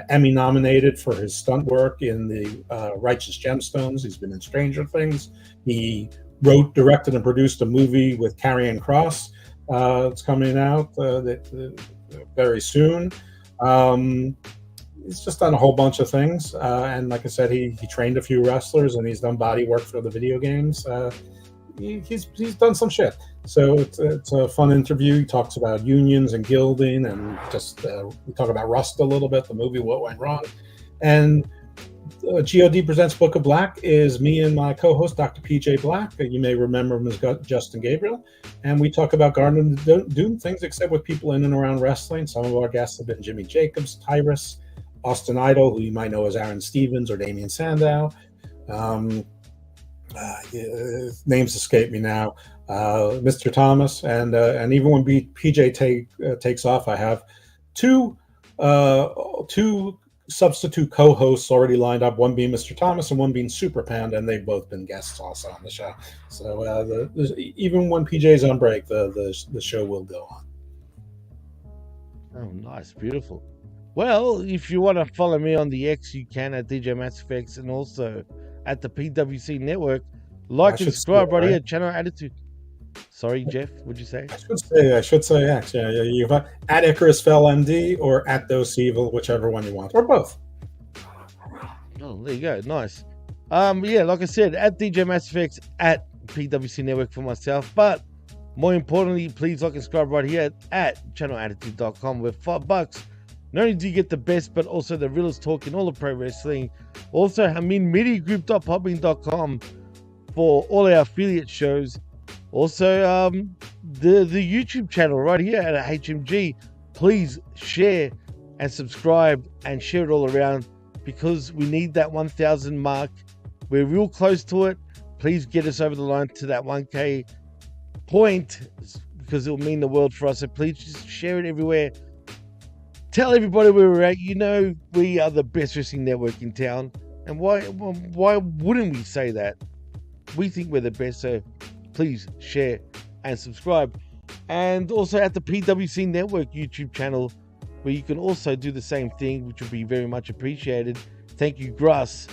Emmy nominated for his stunt work in the Righteous Gemstones. He's been in Stranger Things. He wrote, directed, and produced a movie with Karrion Kross. It's coming out very soon. He's just done a whole bunch of things. And like I said, he trained a few wrestlers, and he's done body work for the video games. He's done some shit. So it's a fun interview. He talks about unions and gilding, and we talk about Rust a little bit, the movie What Went Wrong. And GOD Presents Book of Black is me and my co-host, Dr. PJ Black. You may remember him as Justin Gabriel. And we talk about Garden of Doom things, except with people in and around wrestling. Some of our guests have been Jimmy Jacobs, Tyrus, Austin Idol, who you might know as Aaron Stevens or Damian Sandow. Names escape me now. Mr. Thomas, and even when PJ takes off, I have two substitute co-hosts already lined up. One being Mr. Thomas, and one being Super Panda, and they've both been guests also on the show. So even when PJ's on break, the show will go on. Oh, nice, beautiful. Well, if you want to follow me on the X, you can at DJ MassifX, and also at the PWC Network. Like and subscribe right here, Channel Attitude. Sorry, Jeff, what'd you say? I should say X. Yeah. You at Icarus Fell MD or at Dose Evil, whichever one you want, or both. Oh, there you go. Nice. Yeah, like I said, at DJ MassifX, at PWC Network for myself. But more importantly, please like and subscribe right here at channelattitude.com with $5. Not only do you get the best, but also the realest talk in all of pro wrestling. Also, HaminMediaGroup.podbean.com for all our affiliate shows. Also, the YouTube channel right here at HMG. Please share and subscribe and share it all around, because we need that 1,000 mark. We're real close to it. Please get us over the line to that 1K point, because it will mean the world for us. So please just share it everywhere. Tell everybody where we're at. You know, we are the best wrestling network in town. And why wouldn't we say that? We think we're the best, so please share and subscribe. And also at the PWC Network YouTube channel, where you can also do the same thing, which would be very much appreciated. Thank you, Grass,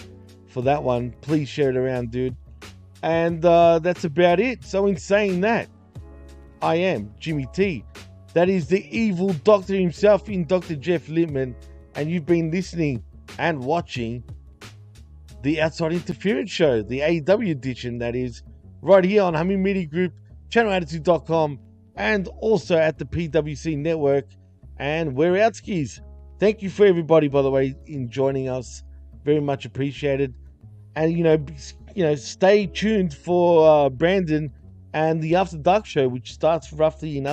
for that one. Please share it around, dude. And that's about it. So in saying that, I am Jimmy T. That is the evil doctor himself in Dr. Jeff Lippman. And you've been listening and watching the Outside Interference Show, the AEW edition, that is, right here on Hamin Media Group, channelattitude.com, and also at the PWC Network. And we're outskis. Thank you for everybody, by the way, in joining us. Very much appreciated. And, you know, stay tuned for Brandon and the After Dark show, which starts roughly in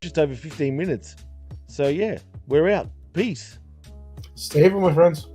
just over 15 minutes. So, yeah, we're out. Peace. Stay here, my friends.